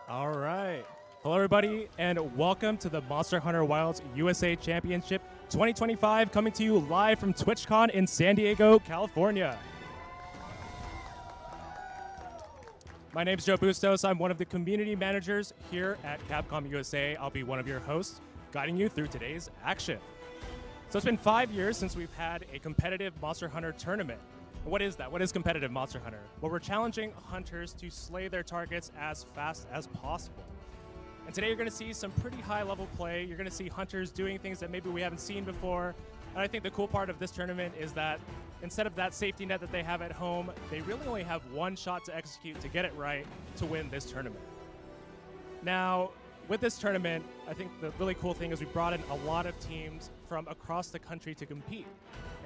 All right. Hello, everybody, and welcome to the Monster Hunter Wilds USA Championship 2025, coming to you live from TwitchCon in San Diego, California. My name is Joe Bustos. I'm one of the community managers here at Capcom USA. I'll be one of your hosts, guiding you through today's action. So it's been 5 years since we've had a competitive Monster Hunter tournament. What is that? What is competitive Monster Hunter? Well, we're challenging hunters to slay their targets as fast as possible. And today you're going to see some pretty high-level play. You're going to see hunters doing things that maybe we haven't seen before. And I think the cool part of this tournament is that instead of that safety net that they have at home, they really only have one shot to execute to get it right to win this tournament. Now, with this tournament, I think the really cool thing is we brought in a lot of teams from across the country to compete.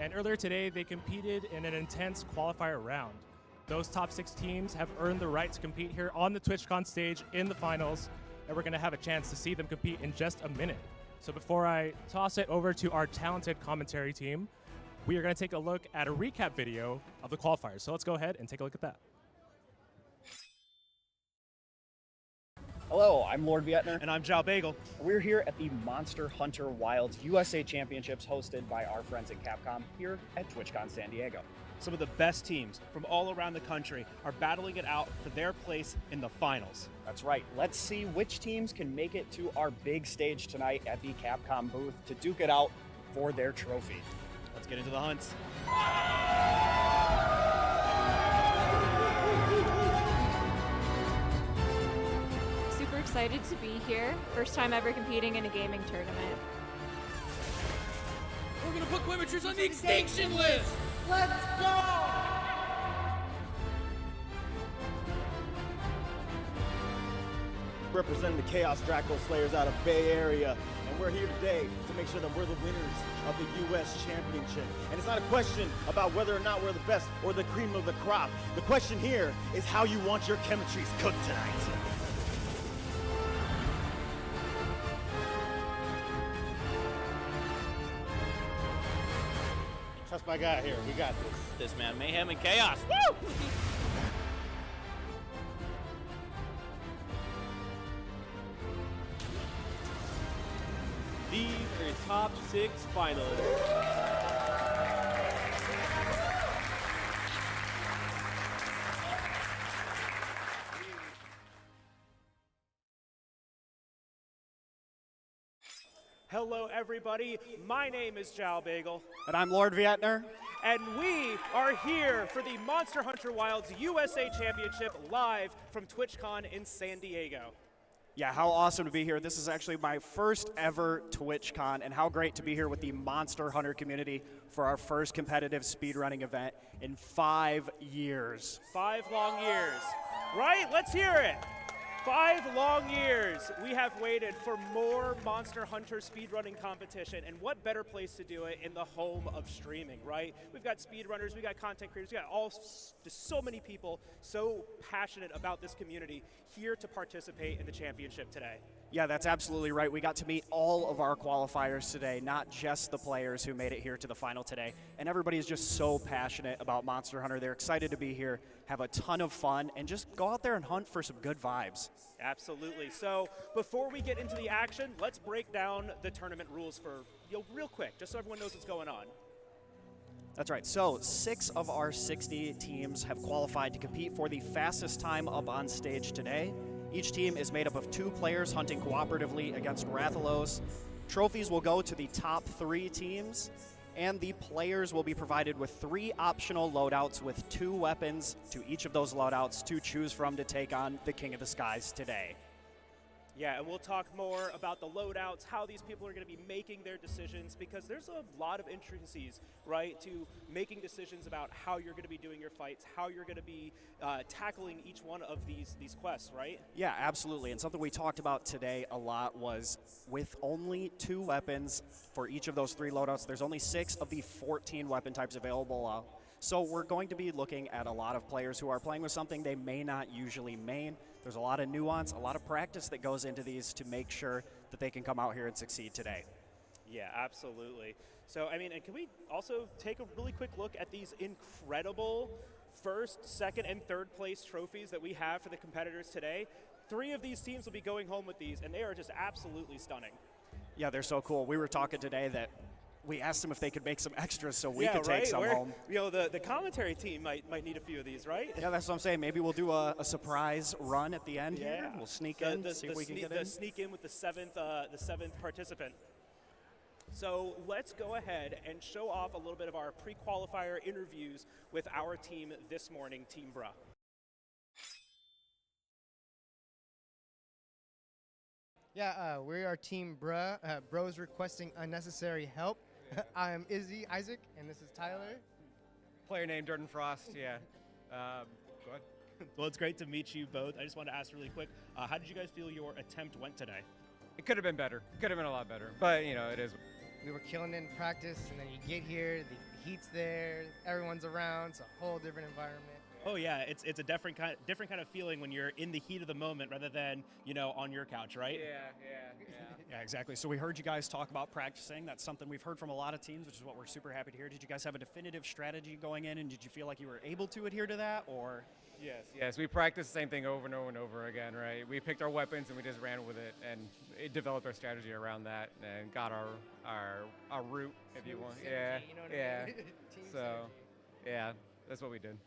And earlier today, they competed in an intense qualifier round. Those top 6 teams have earned the right to compete here on the TwitchCon stage in the finals, and we're going to have a chance to see them compete in just a minute. So before I toss it over to our talented commentary team, we are going to take a look at a recap video of the qualifiers. So let's go ahead and take a look at that. Hello, I'm Lord Vietner. And I'm Zhao Bagel. We're here at the Monster Hunter Wilds USA Championships hosted by our friends at Capcom here at TwitchCon San Diego. Some of the best teams from all around the country are battling it out for their place in the finals. That's right. Let's see which teams can make it to our big stage tonight at the Capcom booth to duke it out for their trophy. Let's get into the hunts. Super excited to be here. First time ever competing in a gaming tournament. We're gonna put Quimachers on the extinction list! Let's go! Representing the Chaos Draco Slayers out of Bay Area, and we're here today to make sure that we're the winners of the US Championship. And it's not a question about whether or not we're the best or the cream of the crop. The question here is how you want your chemistries cooked tonight. Trust my guy here, we got this. This man, mayhem and chaos. Woo! These are your top 6 finalists. Hello, everybody. My name is Zhao Bagel, And I'm Lord Vietner. and we are here for the Monster Hunter Wilds USA Championship live from TwitchCon in San Diego. Yeah, how awesome to be here. This is actually my first ever TwitchCon, and how great to be here with the Monster Hunter community for our first competitive speedrunning event in 5 years. 5 long years, right? Let's hear it. 5 long years we have waited for more Monster Hunter speedrunning competition, and what better place to do it in the home of streaming, right? We've got speedrunners, we got content creators, we got just so many people so passionate about this community here to participate in the championship today. Yeah, that's absolutely right. We got to meet all of our qualifiers today, not just the players who made it here to the final today. And everybody is just so passionate about Monster Hunter. They're excited to be here, have a ton of fun, and just go out there and hunt for some good vibes. Absolutely. So before we get into the action, let's break down the tournament rules for real quick, just so everyone knows what's going on. That's right. So 6 of our 60 teams have qualified to compete for the fastest time up on stage today. Each team is made up of 2 players hunting cooperatively against Rathalos. Trophies will go to the top 3 teams, and the players will be provided with 3 optional loadouts with 2 weapons to each of those loadouts to choose from to take on the King of the Skies today. Yeah, and we'll talk more about the loadouts, how these people are going to be making their decisions, because there's a lot of intricacies, right, to making decisions about how you're going to be doing your fights, how you're going to be tackling each one of these quests, right? Yeah, absolutely. And something we talked about today a lot was with only 2 weapons for each of those 3 loadouts, there's only 6 of the 14 weapon types available. So we're going to be looking at a lot of players who are playing with something they may not usually main. There's a lot of nuance, a lot of practice that goes into these to make sure that they can come out here and succeed today. Yeah, absolutely. So, I mean, and can we also take a really quick look at these incredible first, second, and third place trophies that we have for the competitors today? 3 of these teams will be going home with these, and they are just absolutely stunning. Yeah, they're so cool. We were talking today that we asked them if they could make some extras so we could take some home. You know, the commentary team might need a few of these, right? Yeah, that's what I'm saying. Maybe we'll do a surprise run at the end here. We'll sneak in, see if we can get in. Sneak in with the seventh participant. So let's go ahead and show off a little bit of our pre-qualifier interviews with our team this morning, Team Bra. Yeah, we are Team Bra. Bro's requesting unnecessary help. I'm Izzy Isaac, and this is Tyler. Player name Jordan Frost. Yeah. Go ahead. Well, it's great to meet you both. I just want to ask really quick, how did you guys feel your attempt went today? It could have been better. Could have been a lot better. But, you know, it is. We were killing it in practice, and then you get here, the heat's there, everyone's around, it's a whole different environment. Oh yeah, it's a different kind of feeling when you're in the heat of the moment rather than, you know, on your couch, right? Yeah, exactly. So we heard you guys talk about practicing. That's something we've heard from a lot of teams, which is what we're super happy to hear. Did you guys have a definitive strategy going in, and did you feel like you were able to adhere to that, or? Yes, we practiced the same thing over and over and over again, right? We picked our weapons and we just ran with it, and it developed our strategy around that and got our route, if you want. Yeah, you know what I mean? So, yeah, that's what we did.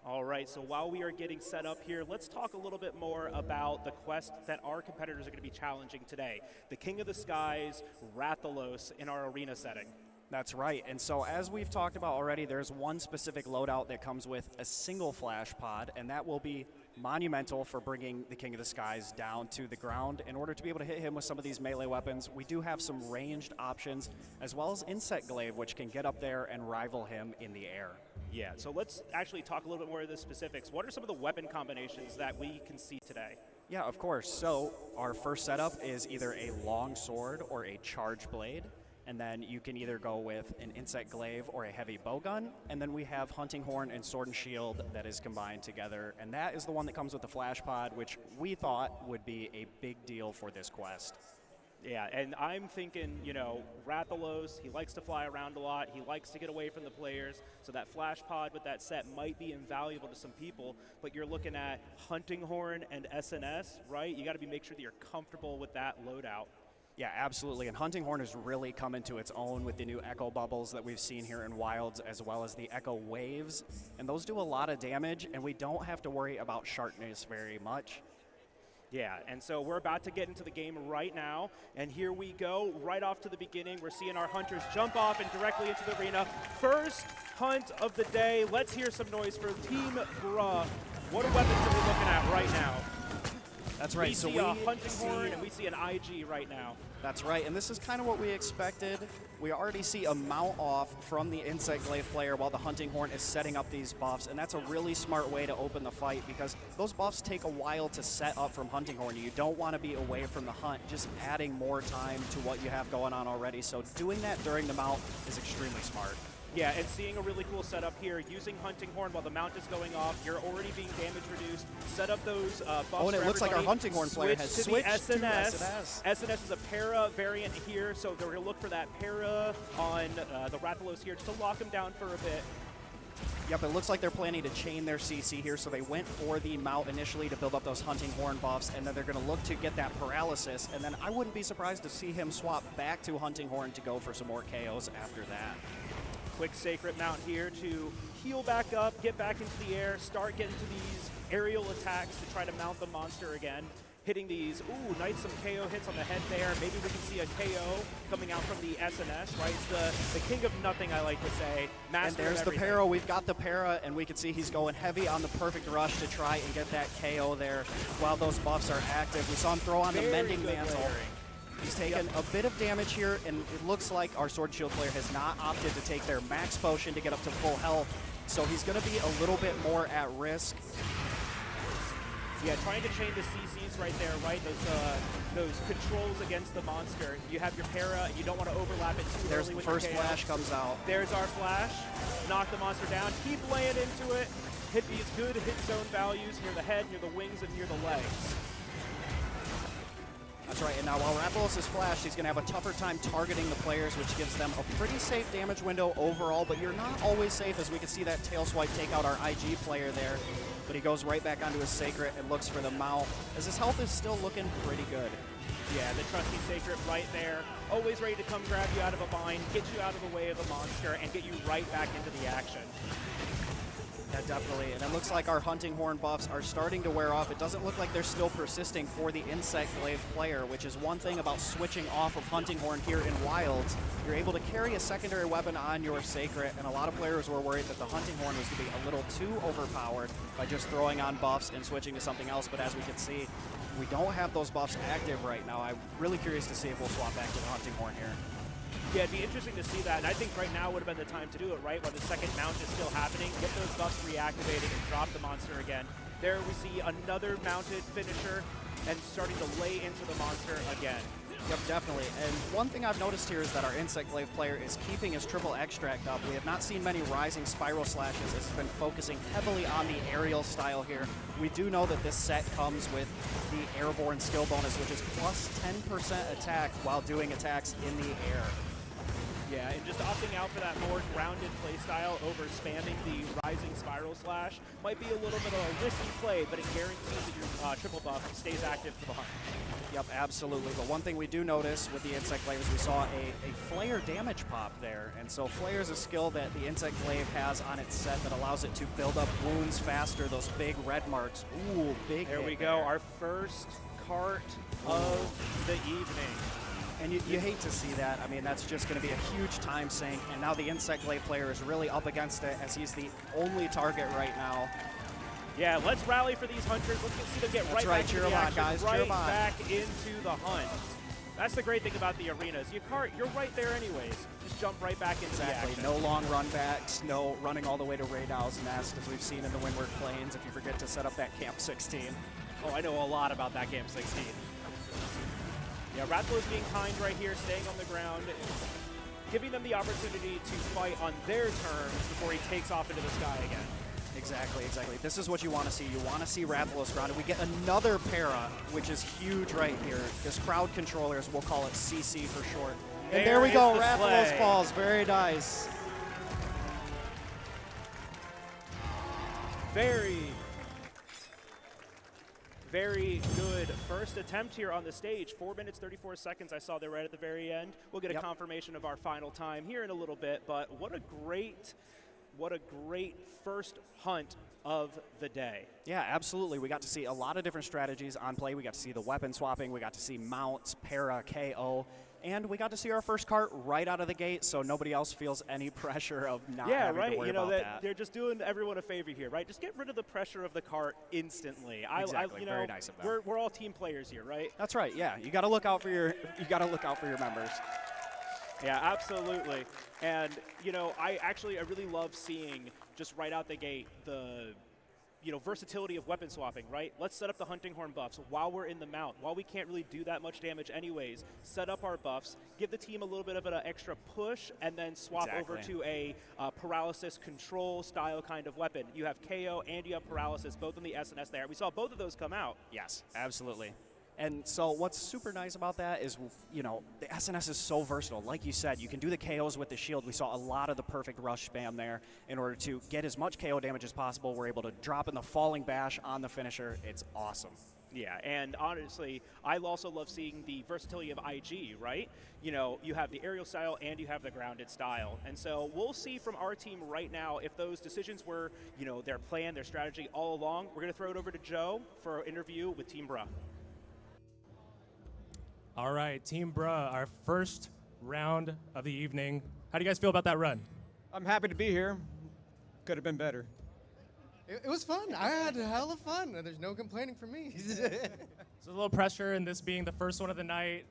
All right, so while we are getting set up here, let's talk a little bit more about the quest that our competitors are going to be challenging today. The King of the Skies, Rathalos, in our arena setting. That's right, and so as we've talked about already, there's one specific loadout that comes with a single flash pod, and that will be monumental for bringing the King of the Skies down to the ground. In order to be able to hit him with some of these melee weapons, we do have some ranged options, as well as insect glaive, which can get up there and rival him in the air. Yeah, so let's actually talk a little bit more of the specifics. What are some of the weapon combinations that we can see today? Yeah, of course. So our first setup is either a long sword or a charge blade. And then you can either go with an insect glaive or a heavy bowgun. And then we have hunting horn and sword and shield that is combined together. And that is the one that comes with the flash pod, which we thought would be a big deal for this quest. Yeah, and I'm thinking, you know, Rathalos, he likes to fly around a lot. He likes to get away from the players. So that flash pod with that set might be invaluable to some people. But you're looking at hunting horn and SNS, right? You got to make sure that you're comfortable with that loadout. Yeah, absolutely. And hunting horn has really come into its own with the new echo bubbles that we've seen here in Wilds, as well as the echo waves. And those do a lot of damage, and we don't have to worry about sharpness very much. Yeah, and so we're about to get into the game right now, and here we go, right off to the beginning. We're seeing our hunters jump off and directly into the arena. First hunt of the day. Let's hear some noise for Team Bra. What weapons are we looking at right now? That's right. We see a hunting horn and we see an IG right now. That's right, and this is kind of what we expected. We already see a mount off from the insect glaive player while the hunting horn is setting up these buffs, and that's a really smart way to open the fight because those buffs take a while to set up from hunting horn. You don't want to be away from the hunt, just adding more time to what you have going on already. So doing that during the mount is extremely smart. Yeah, and seeing a really cool setup here, using hunting horn while the mount is going off, you're already being damage reduced. Set up those buffs. Oh, and it looks like our hunting horn player has switched to SNS. SNS is a para variant here, so they're going to look for that para on the Rathalos here just to lock him down for a bit. Yep, it looks like they're planning to chain their CC here, so they went for the mount initially to build up those hunting horn buffs, and then they're going to look to get that paralysis, and then I wouldn't be surprised to see him swap back to hunting horn to go for some more KOs after that. Quick sacred mount here to heal back up, get back into the air, start getting to these aerial attacks to try to mount the monster again. Hitting these, ooh, nice some KO hits on the head there. Maybe we can see a KO coming out from the SNS, right? It's the king of nothing, I like to say. Master and there's the para. We've got the para, and we can see he's going heavy on the perfect rush to try and get that KO there while those buffs are active. We saw him throw on the mending mantle. He's taken a bit of damage here, and it looks like our Sword Shield player has not opted to take their max potion to get up to full health, so he's going to be a little bit more at risk. Yeah, trying to chain the CCs right there, right? Those controls against the monster. You have your para, and you don't want to overlap it too There's early with the first your KO. flash comes out. There's our flash. Knock the monster down. Keep laying into it. Hit these good hit zone values near the head, near the wings, and near the legs. That's right, and now while Rathalos is flashed, he's going to have a tougher time targeting the players, which gives them a pretty safe damage window overall, but you're not always safe, as we can see that tail swipe take out our IG player there. But he goes right back onto his Sacred and looks for the mount, as his health is still looking pretty good. Yeah, the trusty Sacred right there, always ready to come grab you out of a bind, get you out of the way of a monster, and get you right back into the action. Yeah, definitely, and it looks like our Hunting Horn buffs are starting to wear off. It doesn't look like they're still persisting for the Insect Glaive player, which is one thing about switching off of Hunting Horn here in Wilds. You're able to carry a secondary weapon on your Sacred, and a lot of players were worried that the Hunting Horn was going to be a little too overpowered by just throwing on buffs and switching to something else, but as we can see, we don't have those buffs active right now. I'm really curious to see if we'll swap back to the Hunting Horn here. Yeah, it'd be interesting to see that, and I think right now would have been the time to do it, right? While the second mount is still happening, get those buffs reactivated and drop the monster again. There we see another mounted finisher and starting to lay into the monster again. Yep, definitely. And one thing I've noticed here is that our Insect Glaive player is keeping his triple extract up. We have not seen many rising spiral slashes. It's been focusing heavily on the aerial style here. We do know that this set comes with the airborne skill bonus, which is plus 10% attack while doing attacks in the air. Yeah, and just opting out for that more grounded playstyle over spamming the rising spiral slash might be a little bit of a risky play, but it guarantees that your triple buff stays active for the hunt. Yep, absolutely. But one thing we do notice with the Insect Glaive is we saw a flare damage pop there. And so flare is a skill that the Insect Glaive has on its set that allows it to build up wounds faster, those big red marks. Ooh, big There hit we go, our first cart of the evening. And you hate to see that. I mean, that's just going to be a huge time sink. And now the Insect Glaive player is really up against it as he's the only target right now. Yeah, let's rally for these hunters. Let's see them get That's right right, back cheer into the them on, action, guys, cheer right them on. back into the hunt. That's the great thing about the arenas. You're right there anyways. Just jump right back into the action. No long run backs, no running all the way to Rathalos Nest, as we've seen in the Windward Plains if you forget to set up that Camp 16. Oh, I know a lot about that Camp 16. Yeah, Rathalos being kind right here, staying on the ground, giving them the opportunity to fight on their terms before he takes off into the sky again. Exactly, exactly. This is what you want to see. You want to see Rathalos grounded. We get another para, which is huge right here. Because crowd controllers, we'll call it CC for short. And there we go, Rathalos falls. Very nice. Very good first attempt here on the stage. 4 minutes, 34 seconds. I saw there right at the very end. We'll get a confirmation of our final time here in a little bit, but what a great first hunt of the day. Yeah, absolutely. We got to see a lot of different strategies on play. We got to see the weapon swapping. We got to see mounts, para, KO. And we got to see our first cart right out of the gate, so nobody else feels any pressure of not having to worry about that. They're just doing everyone a favor here, right? Just get rid of the pressure of the cart instantly. Exactly. Very nice of them. We're all team players here, right? That's right. Yeah, you got to look out for your members. Yeah, absolutely. And I really love seeing just right out the gate the versatility of weapon swapping, right? Let's set up the Hunting Horn buffs while we're in the mount. While we can't really do that much damage anyways, set up our buffs, give the team a little bit of an extra push, and then swap over to a paralysis control style kind of weapon. You have KO and you have paralysis, both in the SNS there. We saw both of those come out. Yes, absolutely. And so what's super nice about that is, the SNS is so versatile. Like you said, you can do the KOs with the shield. We saw a lot of the perfect rush spam there in order to get as much KO damage as possible. We're able to drop in the falling bash on the finisher. It's awesome. Yeah, and honestly, I also love seeing the versatility of IG, right? You have the aerial style and you have the grounded style. And so we'll see from our team right now if those decisions were, their plan, their strategy all along. We're going to throw it over to Joe for our interview with Team Bruh. All right, Team Bruh, our first round of the evening. How do you guys feel about that run? I'm happy to be here. Could have been better. It was fun. I had a hell of fun. There's no complaining from me. So a little pressure in this being the first one of the night.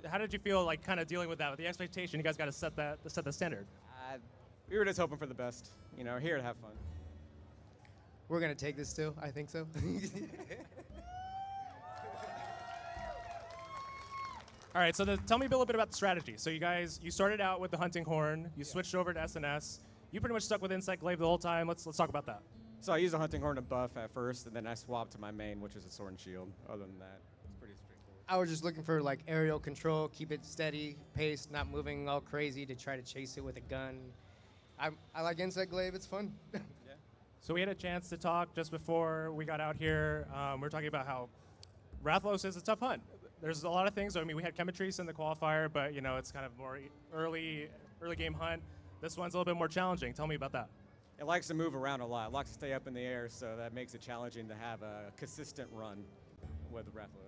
How did you feel like kind of dealing with that, with the expectation? You guys got to set the standard. We were just hoping for the best. Here to have fun. We're going to take this still. I think so. All right, so tell me a little bit about the strategy. So you started out with the Hunting Horn, you switched over to SNS. You pretty much stuck with Insect Glaive the whole time. Let's talk about that. So I used the Hunting Horn to buff at first, and then I swapped to my main, which is a Sword and Shield. Other than that, it's pretty straightforward. I was just looking for like aerial control, keep it steady, pace, not moving all crazy to try to chase it with a gun. I like insect glaive, it's fun. So we had a chance to talk just before we got out here. We were talking about how Rathalos is a tough hunt. There's a lot of things. I mean, we had Chemitrice in the qualifier, but you know, it's kind of more early game hunt. This one's a little bit more challenging. Tell me about that. It likes to move around a lot. It likes to stay up in the air, so that makes it challenging to have a consistent run with Rathalos.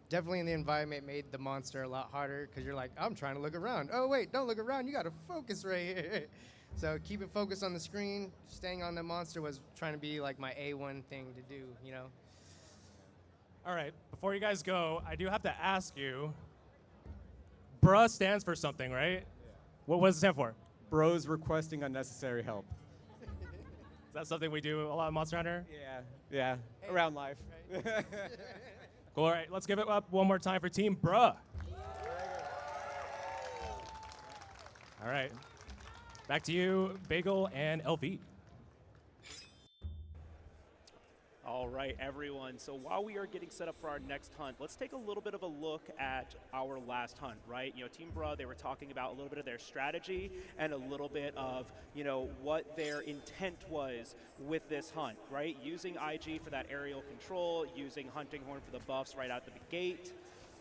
Definitely in the environment made the monster a lot harder because you're like, I'm trying to look around. Oh wait, don't look around, you gotta focus right here. So keep it focused on the screen. Staying on the monster was trying to be like my A1 thing to do, you know? All right, before you guys go, I do have to ask you, BRUH stands for something, right? What does it stand for? Bros requesting unnecessary help. Is that something we do a lot of Monster Hunter? Yeah, around life. Cool, all right, let's give it up one more time for Team BRUH. All right, back to you, Bagel and LV. All right, everyone. So while we are getting set up for our next hunt, let's take a little bit of a look at our last hunt, right? You know, Team BRUH, they were talking about a little bit of their strategy and a little bit of, you know, what their intent was with this hunt, right? Using IG for that aerial control, using Hunting Horn for the buffs right out the gate.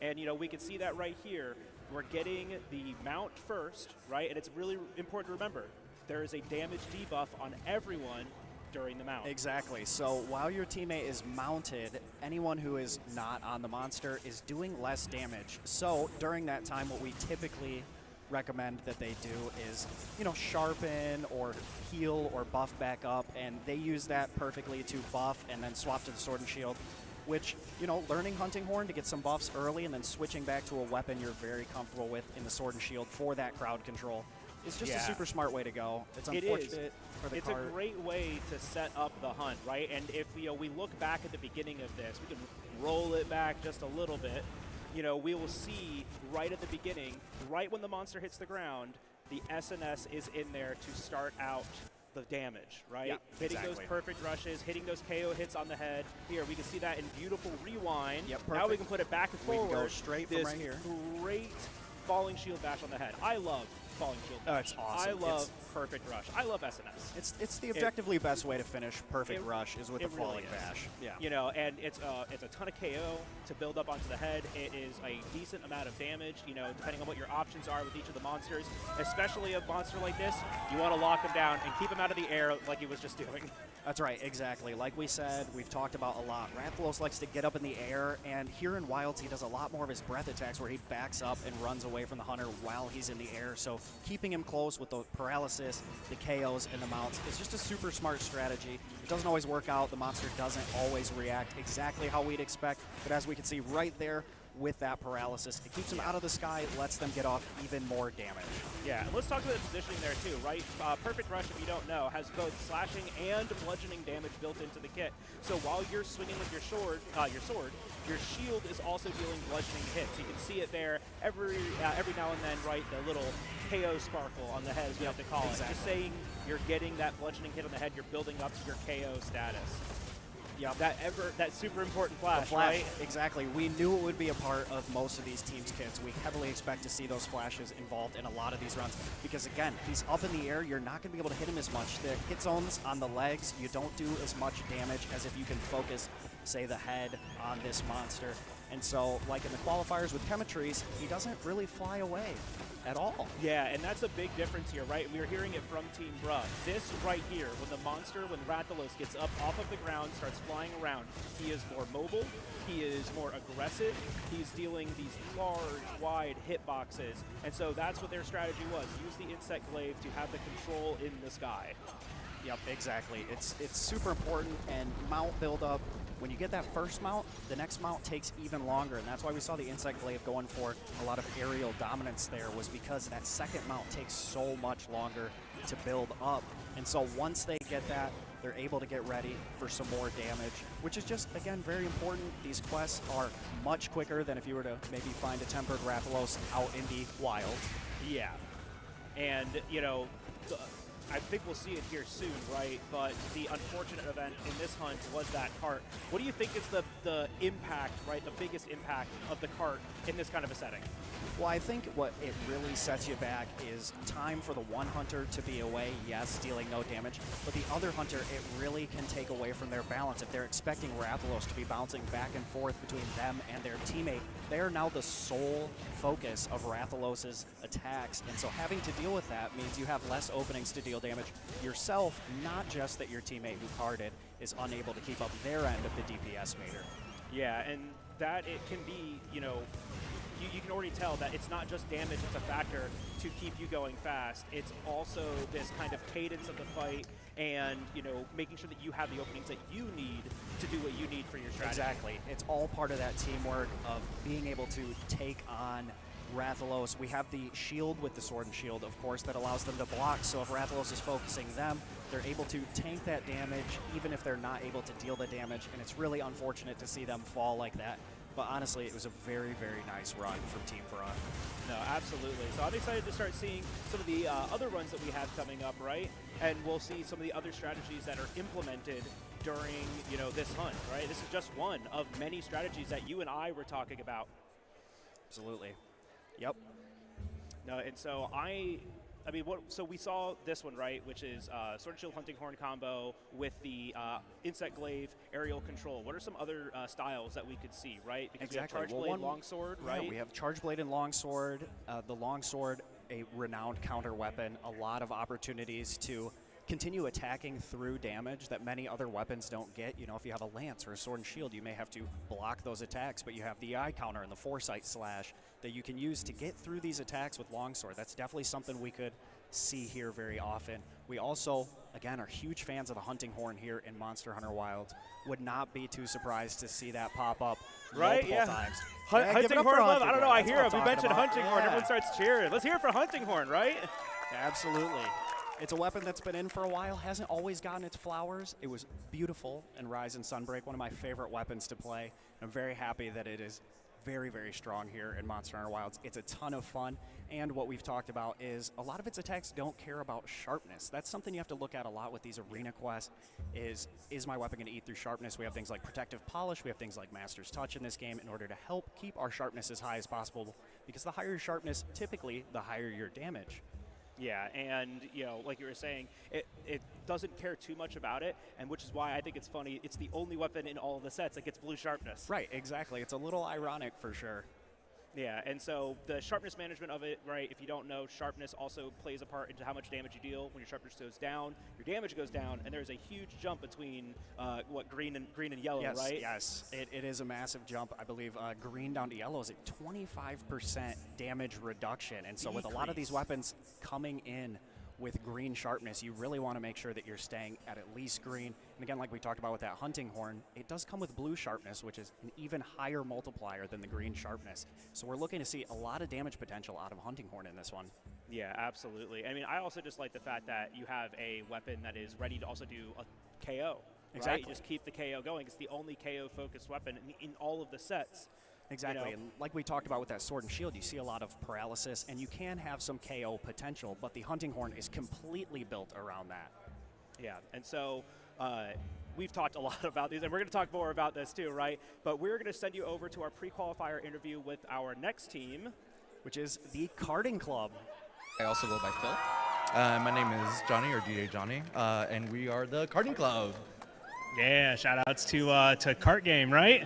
And, you know, we can see that right here. We're getting the mount first, right? And it's really important to remember, there is a damage debuff on everyone during the mount. Exactly. So while your teammate is mounted, anyone who is not on the monster is doing less damage. So during that time, what we typically recommend that they do is, you know, sharpen or heal or buff back up, and they use that perfectly to buff and then swap to the sword and shield, which, you know, learning Hunting Horn to get some buffs early and then switching back to a weapon you're very comfortable with in the sword and shield for that crowd control is just a super smart way to go. It's unfortunate for the cart. It's a great way to set up the hunt, right? And if we look back at the beginning of this, we can roll it back just a little bit. You know, we will see right at the beginning, right when the monster hits the ground, the SNS is in there to start out the damage, right? Yeah, hitting exactly. those perfect rushes, hitting those KO hits on the head. Here, we can see that in beautiful rewind. Yep, now we perfect. can put it back and We forward. can go straight from this right here. Great falling shield bash on the head. I love falling shield bash. Oh, it's awesome. I love It's- perfect rush. I love SNS. It's the objectively best way to finish perfect it- rush is with the it really falling is. bash. Yeah. You know, and it's a ton of KO to build up onto the head. It is a decent amount of damage, you know, depending on what your options are with each of the monsters. Especially a monster like this, you want to lock him down and keep him out of the air like he was just doing. That's right, exactly. Like we said, we've talked about a lot. Rathalos likes to get up in the air, and here in Wilds, he does a lot more of his breath attacks where he backs up and runs away from the hunter while he's in the air. So keeping him close with the paralysis, the KOs, and the mounts is just a super smart strategy. It doesn't always work out. The monster doesn't always react exactly how we'd expect, but as we can see right there, with that paralysis, it keeps them out of the sky, lets them get off even more damage. Yeah, and let's talk about the positioning there too, right? Perfect Rush, if you don't know, has both slashing and bludgeoning damage built into the kit. So while you're swinging with your sword, your shield is also dealing bludgeoning hits. You can see it there every now and then, right? The little KO sparkle on the head, as we have to call it. Just saying you're getting that bludgeoning hit on the head, you're building up to your KO status. Yeah, that super important flash, right? Exactly. We knew it would be a part of most of these teams' kits. We heavily expect to see those flashes involved in a lot of these runs because, again, he's up in the air. You're not going to be able to hit him as much. The hit zones on the legs, you don't do as much damage as if you can focus, say, the head on this monster. And so, like in the qualifiers with Chemitrice, he doesn't really fly away at all. Yeah, and that's a big difference here, right? We were hearing it from Team BRUH. This right here, when the monster, when Rathalos gets up off of the ground, starts flying around, he is more mobile, he is more aggressive, he's dealing these large, wide hitboxes, and so that's what their strategy was. Use the insect glaive to have the control in the sky. Yep, exactly. It's super important, and mount buildup. When you get that first mount, the next mount takes even longer, and that's why we saw the insect glaive going for a lot of aerial dominance there, was because that second mount takes so much longer to build up. And so once they get that, they're able to get ready for some more damage, which is just, again, very important. These quests are much quicker than if you were to maybe find a tempered Rathalos out in the wild. Yeah. And, you know, I think we'll see it here soon, right? But the unfortunate event in this hunt was that cart. What do you think is the impact, right, the biggest impact of the cart in this kind of a setting? Well, I think what it really sets you back is time for the one hunter to be away, yes, dealing no damage, but the other hunter, it really can take away from their balance. If they're expecting Rathalos to be bouncing back and forth between them and their teammate, they are now the sole focus of Rathalos' attacks, and so having to deal with that means you have less openings to deal damage yourself, not just that your teammate who carded is unable to keep up their end of the DPS meter. Yeah, and that it can be, you know, you can already tell that it's not just damage that's a factor to keep you going fast. It's also this kind of cadence of the fight and, you know, making sure that you have the openings that you need to do what you need for your strategy. Exactly. It's all part of that teamwork of being able to take on Rathalos. We have the shield with the sword and shield, of course, that allows them to block. So if Rathalos is focusing them, they're able to tank that damage, even if they're not able to deal the damage. And it's really unfortunate to see them fall like that. But honestly, it was a very, very nice run from Team Braun. No, absolutely. So I'm excited to start seeing some of the other runs that we have coming up, right? And we'll see some of the other strategies that are implemented during, you know, this hunt, right? This is just one of many strategies that you and I were talking about. Absolutely. Yep. No, and so I mean, so we saw this one, right, which is Sword and Shield Hunting Horn combo with the Insect Glaive aerial control. What are some other styles that we could see, right? Because exactly. we have Charge Blade, Longsword, right? Yeah, we have Charge Blade and Longsword. The Longsword, a renowned counter weapon, a lot of opportunities to continue attacking through damage that many other weapons don't get. You know, if you have a lance or a sword and shield, you may have to block those attacks, but you have the eye counter and the foresight slash that you can use to get through these attacks with longsword. That's definitely something we could see here very often. We also, again, are huge fans of the hunting horn here in Monster Hunter Wilds. Would not be too surprised to see that pop up multiple times. Hunting horn love. I don't know. I hear it. We mentioned hunting horn. Yeah. Everyone starts cheering. Let's hear it for hunting horn, right? Absolutely. It's a weapon that's been in for a while, hasn't always gotten its flowers. It was beautiful in Rise and Sunbreak, one of my favorite weapons to play. I'm very happy that it is very, very strong here in Monster Hunter Wilds. It's a ton of fun, and what we've talked about is a lot of its attacks don't care about sharpness. That's something you have to look at a lot with these arena quests, is my weapon going to eat through sharpness? We have things like Protective Polish, we have things like Master's Touch in this game in order to help keep our sharpness as high as possible, because the higher your sharpness, typically the higher your damage. Yeah, and you know, like you were saying, it doesn't care too much about it, and which is why I think it's funny. It's the only weapon in all of the sets that gets blue sharpness. Right, exactly. It's a little ironic for sure. Yeah, and so the sharpness management of it, right, if you don't know, sharpness also plays a part into how much damage you deal. When your sharpness goes down, your damage goes down, and there's a huge jump between green and yellow, yes, right? Yes, it is a massive jump. I believe green down to yellow is at 25% damage reduction, and so with a lot of these weapons coming in with green sharpness, you really want to make sure that you're staying at least green. And again, like we talked about with that hunting horn, it does come with blue sharpness, which is an even higher multiplier than the green sharpness. So we're looking to see a lot of damage potential out of hunting horn in this one. Yeah, absolutely. I mean, I also just like the fact that you have a weapon that is ready to also do a KO. Exactly. Right? You just keep the KO going. It's the only KO-focused weapon in all of the sets. Exactly, You know? and like we talked about with that sword and shield, you see a lot of paralysis, and you can have some KO potential, but the hunting horn is completely built around that. Yeah, and so we've talked a lot about these, and we're going to talk more about this too, right? But we're going to send you over to our pre-qualifier interview with our next team, which is the Karting Club. I also go by Phil. My name is Johnny, or DJ Johnny, and we are the Karting Club. Yeah, shout outs to Kart Game, right?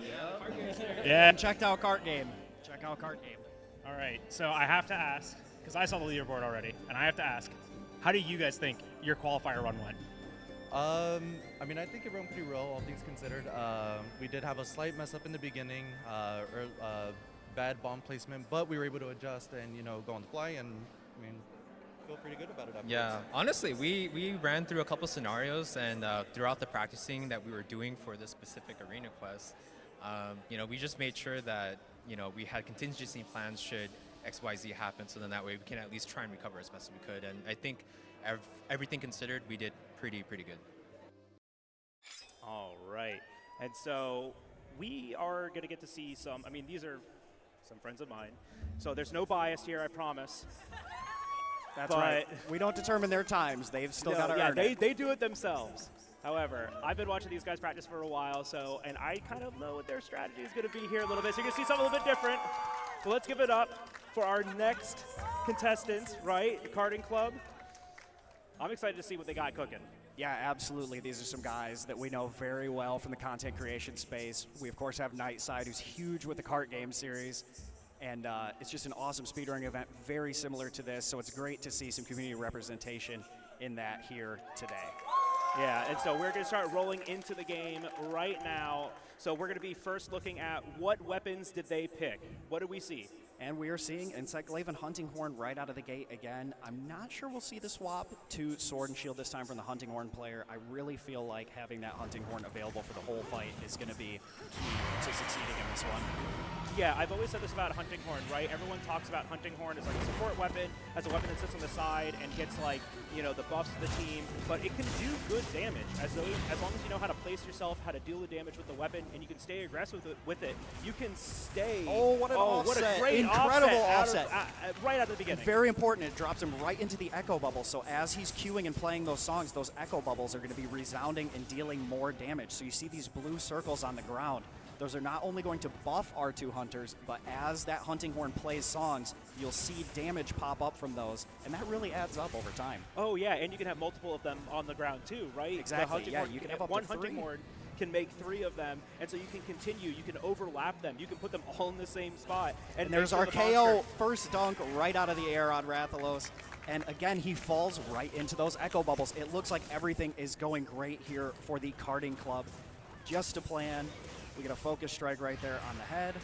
Yeah. Checked out Kart Game. Check out Kart Game. All right, so I have to ask, because I saw the leaderboard already, and I have to ask, how do you guys think your qualifier run went? I mean, I think it went pretty well, all things considered. We did have a slight mess up in the beginning, bad bomb placement, but we were able to adjust and, you know, go on the fly, and I mean, feel pretty good about it afterwards. Yeah, honestly, we ran through a couple scenarios, and throughout the practicing that we were doing for this specific arena quest, you know, we just made sure that, you know, we had contingency plans should XYZ happen, so then that way we can at least try and recover as best as we could. And I think everything considered, we did pretty good. All right, and so we are going to get to see some, I mean, these are some friends of mine, so there's no bias here, I promise. That's right. We don't determine their times. They've still got to earn it. They do it themselves. However, I've been watching these guys practice for a while, and I kind of know what their strategy is going to be here a little bit. So you're going to see something a little bit different. So let's give it up for our next contestants, right? The karting club. I'm excited to see what they got cooking. Yeah, absolutely. These are some guys that we know very well from the content creation space. We, of course, have Nightside, who's huge with the kart game series. And it's just an awesome speedrunning event, very similar to this. So it's great to see some community representation in that here today. Yeah, and so we're going to start rolling into the game right now. So we're going to be first looking at what weapons did they pick. What do we see? And we are seeing Insect Glaive and Hunting Horn right out of the gate again. I'm not sure we'll see the swap to Sword and Shield this time from the Hunting Horn player. I really feel like having that Hunting Horn available for the whole fight is going to be key to succeeding in this one. Yeah, I've always said this about Hunting Horn, right? Everyone talks about Hunting Horn as like a support weapon, as a weapon that sits on the side and gets like, you know, the buffs to the team, but it can do good damage as long as you know how to place yourself, how to deal the damage with the weapon, and you can stay aggressive with it. You can stay. Oh, what an offset. What a great incredible offset. Right out of the beginning. Very important. It drops him right into the echo bubble. So as he's queuing and playing those songs, those echo bubbles are going to be resounding and dealing more damage. So you see these blue circles on the ground. Those are not only going to buff R2 hunters, but as that Hunting Horn plays songs, you'll see damage pop up from those, and that really adds up over time. Oh yeah, and you can have multiple of them on the ground too, right? Exactly. Yeah, you can have up one to 3. Hunting Horn can make 3 of them, and so you can continue. You can overlap them. You can put them all in the same spot. And there's our KO first dunk right out of the air on Rathalos. And again, he falls right into those echo bubbles. It looks like everything is going great here for the karting club. Just to plan. We get a focus strike right there on the head,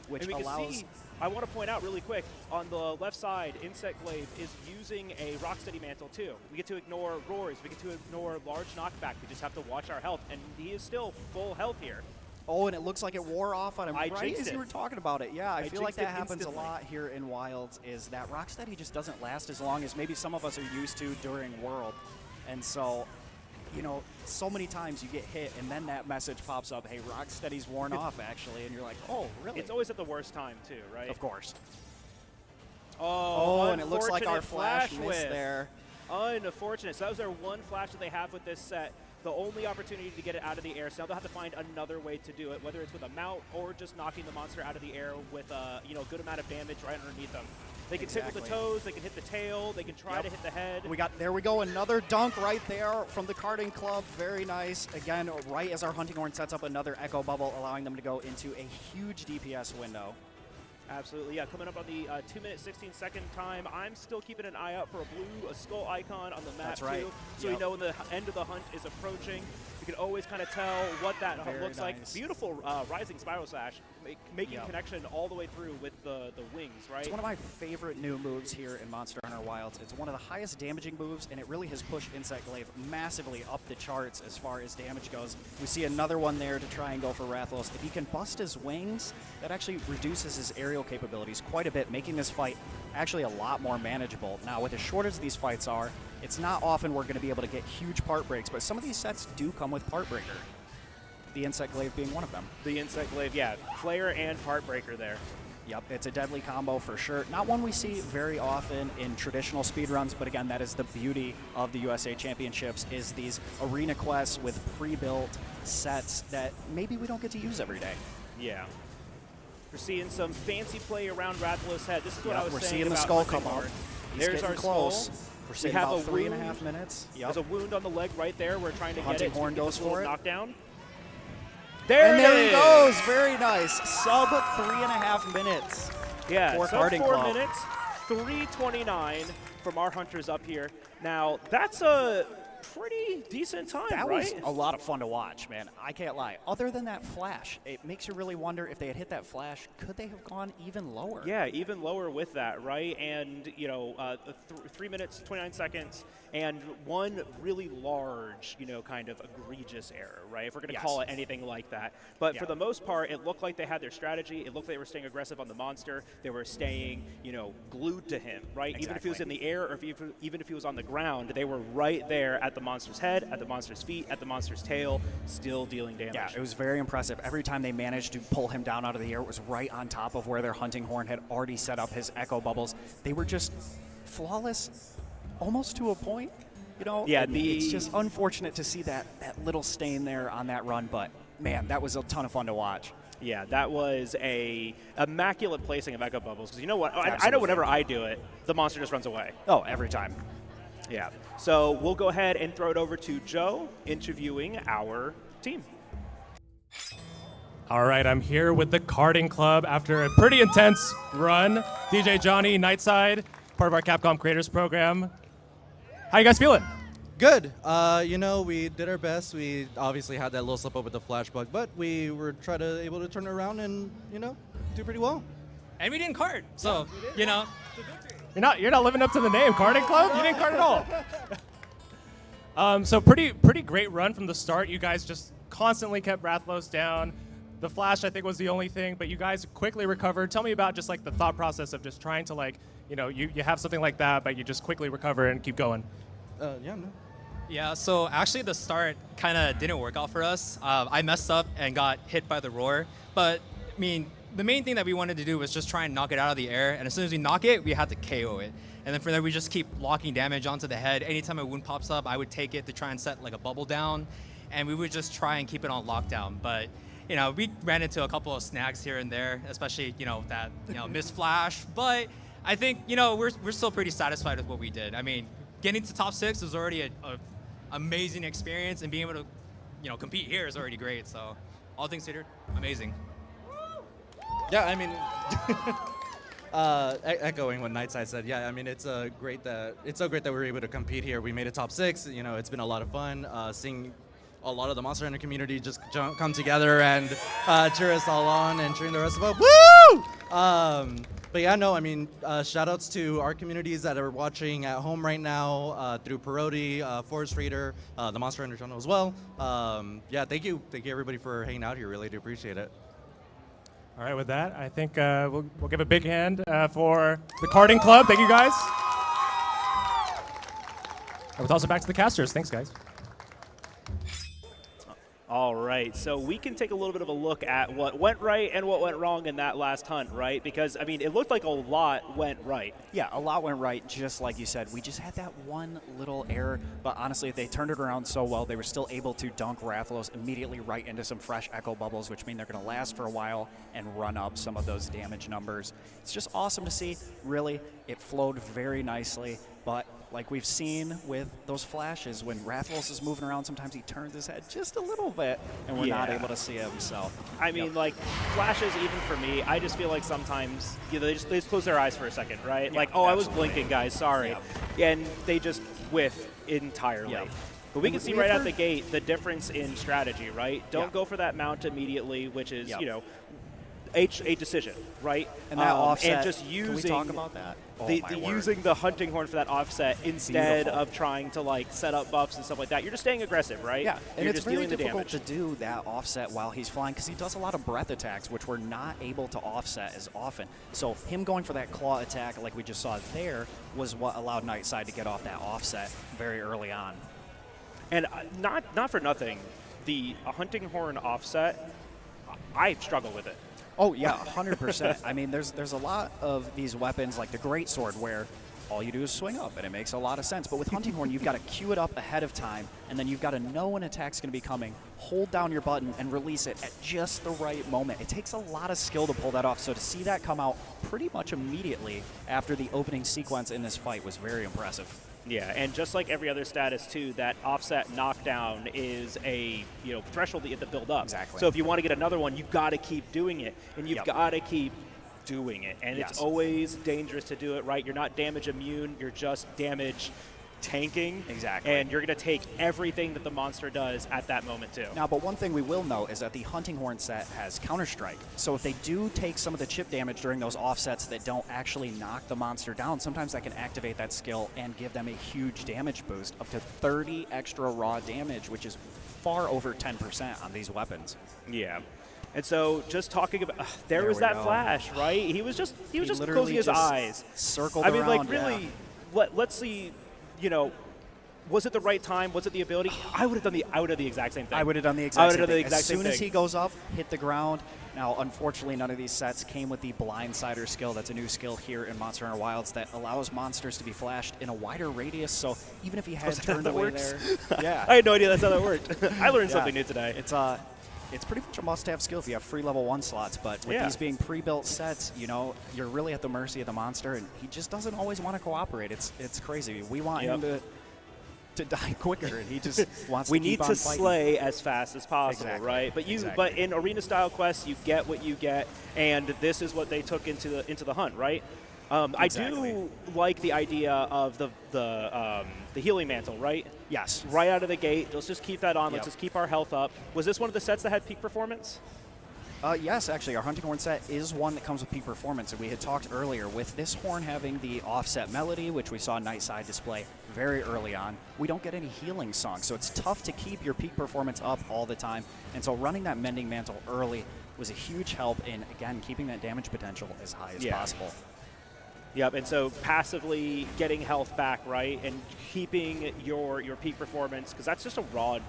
which allows... I want to point out really quick, on the left side, Insect Glaive is using a Rocksteady Mantle too. We get to ignore roars, we get to ignore large knockback, we just have to watch our health, and he is still full health here. Oh, and it looks like it wore off on him right as you were it. talking about it. Yeah, I feel like that happens instantly. a lot here in Wilds, is that Rocksteady just doesn't last as long as maybe some of us are used to during World. And so, you know, so many times you get hit and then that message pops up, hey, Rocksteady's worn off actually, and you're like, oh, really? It's always at the worst time too, right? Of course. Oh, and it looks like our flash missed there. Unfortunate. So that was their one flash that they have with this set. The only opportunity to get it out of the air. So now they'll have to find another way to do it, whether it's with a mount or just knocking the monster out of the air with a good amount of damage right underneath them. They can hit with the toes, they can hit the tail, they can try to hit the head. There we go, another dunk right there from the karting club. Very nice. Again, right as our Hunting Horn sets up another echo bubble, allowing them to go into a huge DPS window. Absolutely, yeah. Coming up on the 2-minute, 16-second time, I'm still keeping an eye out for a skull icon on the map, That's right. too. So we know when the end of the hunt is approaching. You can always kind of tell what that hunt looks like. Beautiful rising spiral slash, making connection all the way through with the wings, right? It's one of my favorite new moves here in Monster Hunter Wilds. It's one of the highest damaging moves, and it really has pushed Insect Glaive massively up the charts as far as damage goes. We see another one there to try and go for Rathalos. If he can bust his wings, that actually reduces his aerial capabilities quite a bit, making this fight actually a lot more manageable. Now, with as short as these fights are, it's not often we're going to be able to get huge part breaks, but some of these sets do come with part breaker. The Insect Glaive being one of them. The Insect Glaive, yeah. Flare and part breaker there. Yep, it's a deadly combo for sure. Not one we see very often in traditional speedruns, but again, that is the beauty of the USA Championships, is these arena quests with pre-built sets that maybe we don't get to use every day. Yeah. We're seeing some fancy play around Rathalos' head. This is what I was saying. We're seeing the about skull come up. There's our close. skull. We're seeing about 3.5 minutes. There's a wound on the leg right there. We're trying to get Hunting it. Horn goes for it. Knockdown. There he goes. Very nice. Sub 3.5 minutes. Yeah, for sub Karting 4 Club. minutes. 3:29 from our hunters up here. Now, that's a pretty decent time, that right? was a lot of fun to watch, man. I can't lie. Other than that flash, it makes you really wonder if they had hit that flash, could they have gone even lower? Yeah, even lower with that, right? And, 3 minutes, 29 seconds, and one really large, kind of egregious error, right? If we're going to call it anything like that. But for the most part, it looked like they had their strategy. It looked like they were staying aggressive on the monster. They were staying, glued to him, right? Exactly. Even if he was in the air or even if he was on the ground, they were right there at the monster's head, at the monster's feet, at the monster's tail, still dealing damage. Yeah, it was very impressive. Every time they managed to pull him down out of the air, it was right on top of where their Hunting Horn had already set up his echo bubbles. They were just flawless, almost to a point. You know, yeah, it's just unfortunate to see that little stain there on that run, but man, that was a ton of fun to watch. Yeah, that was a immaculate placing of Echo Bubbles. Because you know what? I know Absolutely. whenever I do it, the monster just runs away. Oh, every time. Yeah. So we'll go ahead and throw it over to Joe interviewing our team. All right, I'm here with the karting club after a pretty intense run. DJ Johnny, Nightside, part of our Capcom Creators Program. How you guys feeling? Good. You know, we did our best. We obviously had that little slip up with the flash bug, but we were able to turn it around and, you know, do pretty well. And we didn't cart, so, you know. You're not living up to the name, karting club? You didn't cart at all. So pretty great run from the start. You guys just constantly kept Rathalos down. The flash, I think, was the only thing, but you guys quickly recovered. Tell me about just like the thought process of just trying to like, you know, you have something like that, but you just quickly recover and keep going. Yeah, so actually the start kind of didn't work out for us. I messed up and got hit by the roar, but I mean, the main thing that we wanted to do was just try and knock it out of the air, and as soon as we knock it, we had to KO it. And then from there, we just keep locking damage onto the head. Anytime a wound pops up, I would take it to try and set like a bubble down, and we would just try and keep it on lockdown. But you know, we ran into a couple of snags here and there, especially, you know, that, you know, missed flash. But I think, you know, we're still pretty satisfied with what we did. I mean, getting to top 6 was already an amazing experience, and being able to, you know, compete here is already great. So all things considered, amazing. Yeah, I mean, echoing what Nightside said, yeah, I mean, it's so great that we were able to compete here. We made it top 6. You know, it's been a lot of fun seeing a lot of the Monster Hunter community just come together and cheer us all on and cheering the rest of us. Woo! But yeah, no, I mean, shout outs to our communities that are watching at home right now through Parodi, Forest Reader, the Monster Hunter channel as well. Yeah, thank you everybody for hanging out here. Really do appreciate it. All right, with that, I think we'll give a big hand for the karting club. Thank you, guys. And with also back to the casters. Thanks, guys. All right, so we can take a little bit of a look at what went right and what went wrong in that last hunt, right? Because, I mean, it looked like a lot went right. Yeah, a lot went right, just like you said. We just had that one little error, but honestly, they turned it around so well, they were still able to dunk Rathalos immediately right into some fresh Echo Bubbles, which mean they're going to last for a while and run up some of those damage numbers. It's just awesome to see. Really, it flowed very nicely, but like we've seen with those flashes, when Rathalos is moving around, sometimes he turns his head just a little bit, and we're not able to see him. So, I mean, like, flashes, even for me, I just feel like sometimes, you know, they just close their eyes for a second, right? Yeah, like, oh, I was absolutely. blinking, guys, sorry. And they just whiff entirely. But we can see right out the gate the difference in strategy, right? Don't go for that mount immediately, which is, you know, a decision, right? And that offset, and just using, can we talk about that? Using the hunting horn for that offset instead of trying to like set up buffs and stuff like that. You're just staying aggressive, right? Yeah, and You're it's just very dealing the difficult damage. to do that offset while he's flying because he does a lot of breath attacks, which we're not able to offset as often. So him going for that claw attack like we just saw there was what allowed Nightside to get off that offset very early on. And not for nothing, the hunting horn offset, I struggle with it. Oh yeah, 100%. I mean, there's a lot of these weapons like the greatsword where all you do is swing up, and it makes a lot of sense. But with hunting horn, you've got to cue it up ahead of time, and then you've got to know when attack's going to be coming, hold down your button, and release it at just the right moment. It takes a lot of skill to pull that off. So to see that come out pretty much immediately after the opening sequence in this fight was very impressive. Yeah, and just like every other status too, that offset knockdown is a threshold that you have to build up. Exactly. So if you want to get another one, you've got to keep doing it, and you've got to keep doing it. And it's always dangerous to do it right. You're not damage immune. You're just damage tanking. Exactly. And you're going to take everything that the monster does at that moment too. Now, but one thing we will know is that the hunting horn set has counter-strike. So if they do take some of the chip damage during those offsets that don't actually knock the monster down, sometimes that can activate that skill and give them a huge damage boost, up to 30 extra raw damage, which is far over 10% on these weapons. Yeah. And so, just talking about, there was that flash, right? He was just closing his eyes. Circled I mean, around, like, really, let's see, Was it the right time? Was it the ability? I would have done the exact same thing. I would have done the exact same thing. As soon as he goes up, hit the ground. Now, unfortunately, none of these sets came with the blindsider skill. That's a new skill here in Monster Hunter Wilds that allows monsters to be flashed in a wider radius. So even if he had turned away there, yeah, I had no idea that's how that worked. I learned something new today. It's pretty much a must-have skill if you have free level 1 slots, but with these being pre-built sets, you know, you're really at the mercy of the monster, and he just doesn't always want to cooperate. It's crazy. We want him to die quicker, and he just wants we to keep need on to fighting. slay as fast as possible, Exactly. right? But in arena-style quests, you get what you get, and this is what they took into the hunt, right? I do like the idea of the healing mantle, right? Yes. Right out of the gate. Let's just keep that on. Let's just keep our health up. Was this one of the sets that had peak performance? Yes, actually, our Hunting Horn set is one that comes with peak performance, and we had talked earlier with this horn having the offset melody, which we saw Nightside display very early on. We don't get any healing songs, so it's tough to keep your peak performance up all the time, and so running that Mending Mantle early was a huge help in, again, keeping that damage potential as high as possible. Yep, and so passively getting health back, right, and keeping your peak performance, because that's just a raw,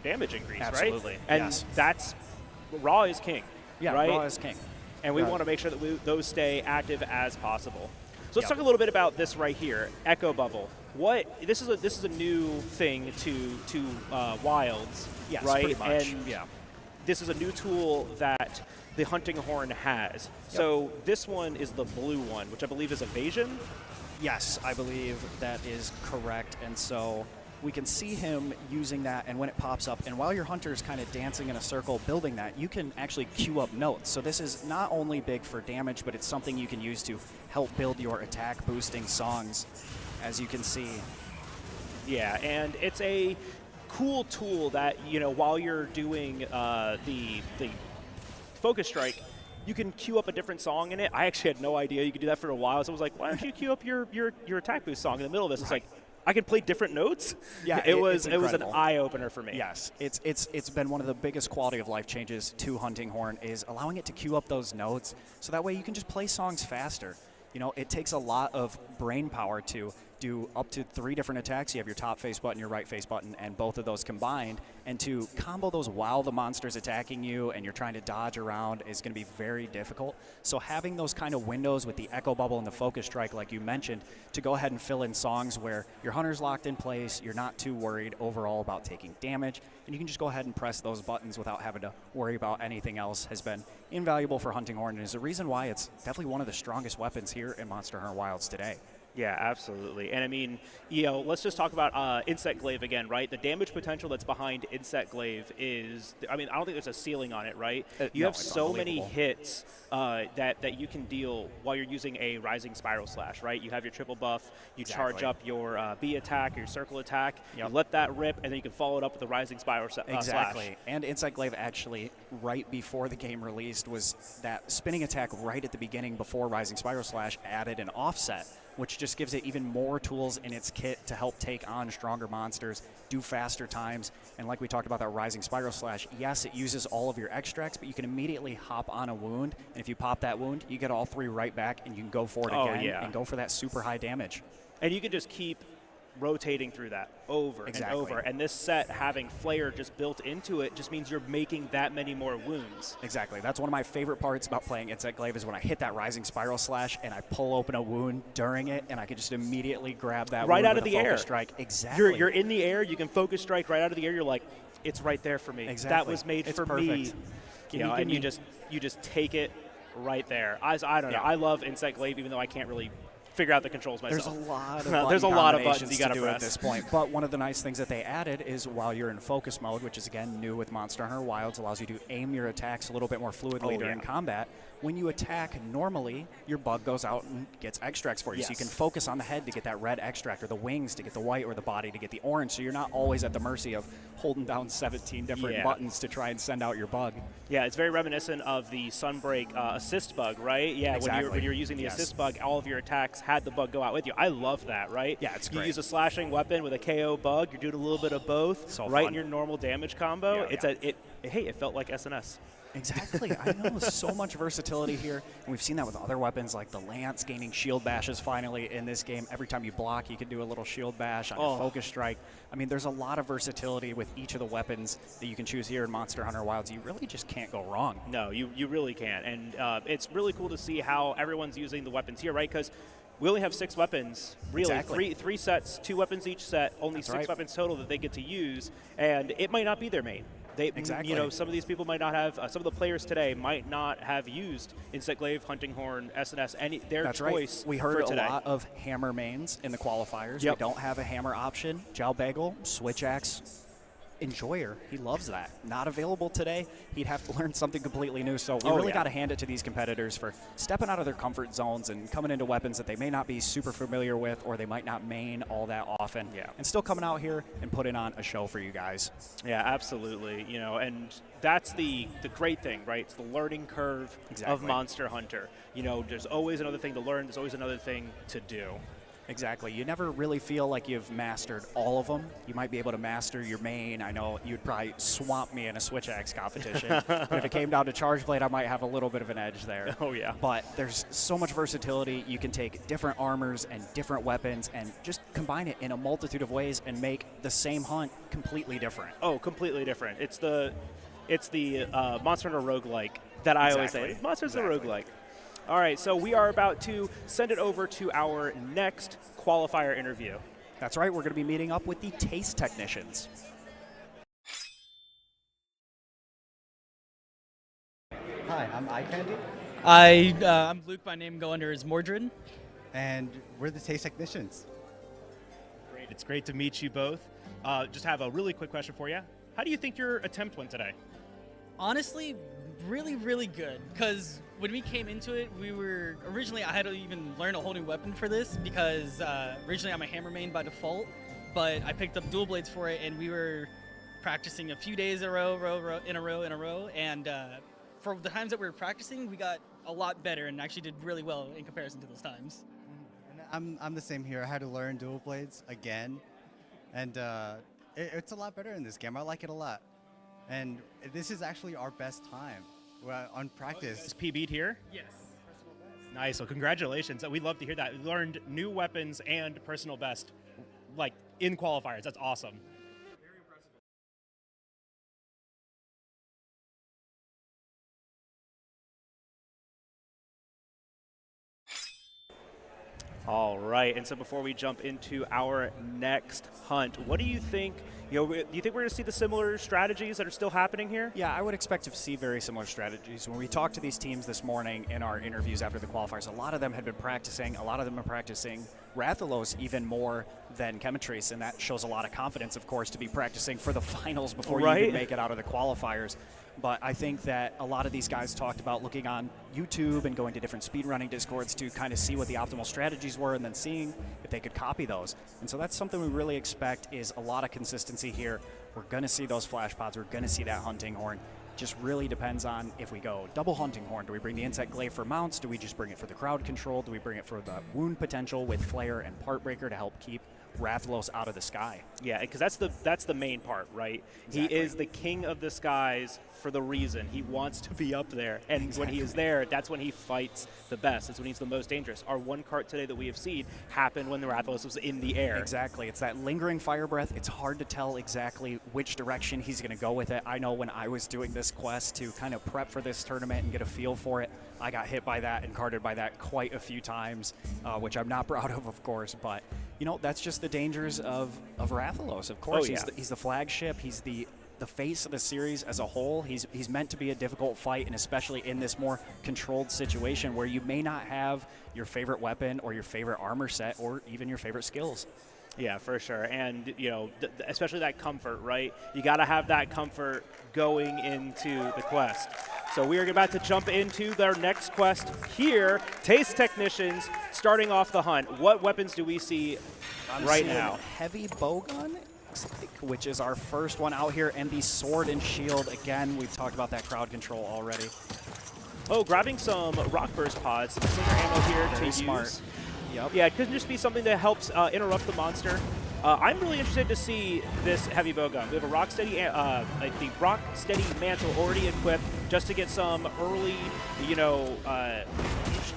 damage increase, right? Absolutely, And that's raw is king. Yeah, right? raw is king. And we want to make sure that those stay active as possible. So let's talk a little bit about this right here, Echo Bubble. This is a new thing to Wilds, yes, right? Pretty much. And this is a new tool that the Hunting Horn has. So this one is the blue one, which I believe is evasion. Yes, I believe that is correct, and so we can see him using that, and when it pops up, and while your hunter is kind of dancing in a circle building that, you can actually queue up notes. So this is not only big for damage, but it's something you can use to help build your attack boosting songs, as you can see. Yeah, and it's a cool tool that, while you're doing the Focus Strike, you can queue up a different song in it. I actually had no idea you could do that for a while, so I was like, why don't you queue up your attack boost song in the middle of this? It's like, I could play different notes. Yeah, it was an incredible. eye opener for me. Yes, it's been one of the biggest quality of life changes to Hunting Horn is allowing it to queue up those notes, so that way you can just play songs faster. It takes a lot of brain power to do up to 3 different attacks. You have your top face button, your right face button, and both of those combined. And to combo those while the monster's attacking you and you're trying to dodge around is going to be very difficult. So having those kind of windows with the Echo Bubble and the Focus Strike, like you mentioned, to go ahead and fill in songs where your hunter's locked in place, you're not too worried overall about taking damage, and you can just go ahead and press those buttons without having to worry about anything else, has been invaluable for Hunting Horn, and is the reason why it's definitely one of the strongest weapons here in Monster Hunter Wilds today. Yeah, absolutely. And I mean, let's just talk about Insect Glaive again, right? The damage potential that's behind Insect Glaive is, I don't think there's a ceiling on it, right? You have so many hits that you can deal while you're using a Rising Spiral Slash, right? You have your triple buff, you charge up your B attack, your circle attack, you let that rip, and then you can follow it up with the Rising Spiral Slash. Exactly. And Insect Glaive actually, right before the game released, was that spinning attack right at the beginning before Rising Spiral Slash added an offset, which just gives it even more tools in its kit to help take on stronger monsters, do faster times, and like we talked about that Rising Spiral Slash, yes, it uses all of your extracts, but you can immediately hop on a wound, and if you pop that wound, you get all 3 right back, and you can go for it again and go for that super high damage. And you can just keep rotating through that over and over. And this set having Flare just built into it just means you're making that many more wounds. Exactly. That's one of my favorite parts about playing Insect Glaive is when I hit that Rising Spiral Slash and I pull open a wound during it, and I can just immediately grab that right wound out with of the a air. Focus Strike. Exactly. You're in the air. You can Focus Strike right out of the air. You're like, it's right there for me. Exactly. That was made for me. And you just take it right there. I don't know. I love Insect Glaive, even though I can't really figure out the controls myself. There's a lot of buttons you got to do at this point. But one of the nice things that they added is while you're in focus mode, which is again new with Monster Hunter Wilds, allows you to aim your attacks a little bit more fluidly during combat. When you attack normally, your bug goes out and gets extracts for you. So you can focus on the head to get that red extract, or the wings to get the white, or the body to get the orange. So you're not always at the mercy of holding down 17 different buttons to try and send out your bug. Yeah, it's very reminiscent of the Sunbreak assist bug, right? Yeah, exactly. when you're using the assist bug, all of your attacks had the bug go out with you. I love that, right? Yeah, it's great. You use a slashing weapon with a KO bug. You're doing a little bit of both, so right fun. in your normal damage combo. It felt like SNS. Exactly. I know. So much versatility here. And we've seen that with other weapons like the Lance gaining shield bashes finally in this game. Every time you block, you can do a little shield bash on your focus strike. I mean, there's a lot of versatility with each of the weapons that you can choose here in Monster Hunter Wilds. You really just can't go wrong. No, you really can't. And it's really cool to see how everyone's using the weapons here, right? Because we only have 6 weapons, really. Exactly. Three sets, 2 weapons each set, only That's 6 right. weapons total that they get to use. And it might not be their main. Exactly. You know, some of these people might not have, some of the players today might not have used Insect Glaive, Hunting Horn, SNS, their That's choice. Right. We heard for a today. lot of hammer mains in the qualifiers. Yep. We don't have a hammer option. Jiao Bagel, Switch Axe, Enjoyer, he loves that. Not available today. He'd have to learn something completely new. So we really got to hand it to these competitors for stepping out of their comfort zones and coming into weapons that they may not be super familiar with or they might not main all that often. Yeah. And still coming out here and putting on a show for you guys. Yeah, absolutely. You know, and that's the great thing, right? It's the learning curve of Monster Hunter. You know, there's always another thing to learn. There's always another thing to do. Exactly. You never really feel like you've mastered all of them. You might be able to master your main. I know you'd probably swamp me in a Switch Axe competition. But if it came down to Charge Blade, I might have a little bit of an edge there. Oh, yeah. But there's so much versatility. You can take different armors and different weapons and just combine it in a multitude of ways and make the same hunt completely different. Oh, completely different. It's the Monster Hunter roguelike that I always say. Monster Hunter roguelike. All right, so we are about to send it over to our next qualifier interview. That's right. We're going to be meeting up with the taste technicians. Hi, I'm iCandy. I'm Luke. My name go under is Mordred. And we're the taste technicians. Great. It's great to meet you both. Just have a really quick question for you. How do you think your attempt went today? Honestly, really, really good. Because when we came into it, I had to even learn a whole new weapon for this because originally I'm a hammer main by default, but I picked up dual blades for it, and we were practicing a few days in a row, and for the times that we were practicing, we got a lot better and actually did really well in comparison to those times. And I'm the same here. I had to learn dual blades again, and it's a lot better in this game. I like it a lot. And this is actually our best time on practice. Is PB'd here? Yes. Nice. Well, congratulations. We'd love to hear that. We learned new weapons and personal best, like in qualifiers. That's awesome. Very impressive. All right. And so before we jump into our next hunt, what do you think? Do you think we're going to see the similar strategies that are still happening here? Yeah, I would expect to see very similar strategies. When we talked to these teams this morning in our interviews after the qualifiers, a lot of them had been practicing. A lot of them are practicing Rathalos even more than Chemitrace, and that shows a lot of confidence, of course, to be practicing for the finals before you even make it out of the qualifiers. But I think that a lot of these guys talked about looking on YouTube and going to different speedrunning discords to kind of see what the optimal strategies were and then seeing if they could copy those. And so that's something we really expect is a lot of consistency here. We're going to see those flash pods. We're going to see that hunting horn. Just really depends on if we go double hunting horn. Do we bring the insect glaive for mounts? Do we just bring it for the crowd control? Do we bring it for the wound potential with flare and part breaker to help keep Rathalos out of the sky? Yeah, because that's the main part, right? Exactly. He is the king of the skies for the reason. He wants to be up there, and when he is there, that's when he fights the best. That's when he's the most dangerous. Our one cart today that we have seen happened when the Rathalos was in the air. Exactly. It's that lingering fire breath. It's hard to tell exactly which direction he's going to go with it. I know when I was doing this quest to kind of prep for this tournament and get a feel for it, I got hit by that and carted by that quite a few times, which I'm not proud of course, but you know, that's just the dangers of Rathalos. Of course, he's the flagship. He's the face of the series as a whole. He's meant to be a difficult fight, and especially in this more controlled situation where you may not have your favorite weapon or your favorite armor set or even your favorite skills. Yeah, for sure. And, you know, especially that comfort, right? You got to have that comfort going into the quest. So we are about to jump into their next quest here. Taste Technicians starting off the hunt. What weapons do we see right now? Heavy bowgun, which is our first one out here, and the sword and shield. Again, we've talked about that crowd control already. Oh, grabbing some rock burst pods, some silver ammo here to use. Smart. Yep. Yeah, it could just be something that helps interrupt the monster. I'm really interested to see this heavy bowgun. We have a Rocksteady, like the Rocksteady mantle already equipped, just to get some early,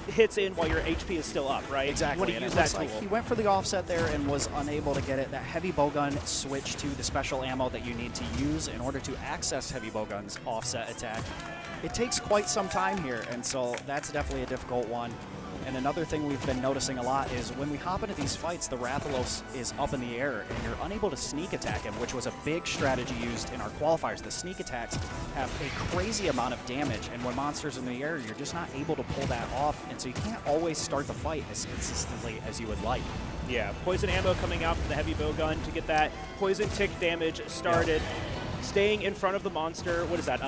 hits in while your HP is still up, right? Exactly. You want to use that that tool. He went for the offset there and was unable to get it. That heavy bowgun switched to the special ammo that you need to use in order to access heavy bowgun's offset attack. It takes quite some time here, and so that's definitely a difficult one. And another thing we've been noticing a lot is when we hop into these fights, the Rathalos is up in the air, and you're unable to sneak attack him, which was a big strategy used in our qualifiers. The sneak attacks have a crazy amount of damage, and when monsters are in the air, you're just not able to pull that off, and so you can't always start the fight as consistently as you would like. Yeah, poison ammo coming out from the heavy bowgun to get that poison tick damage started. Yep. Staying in front of the monster. What is that?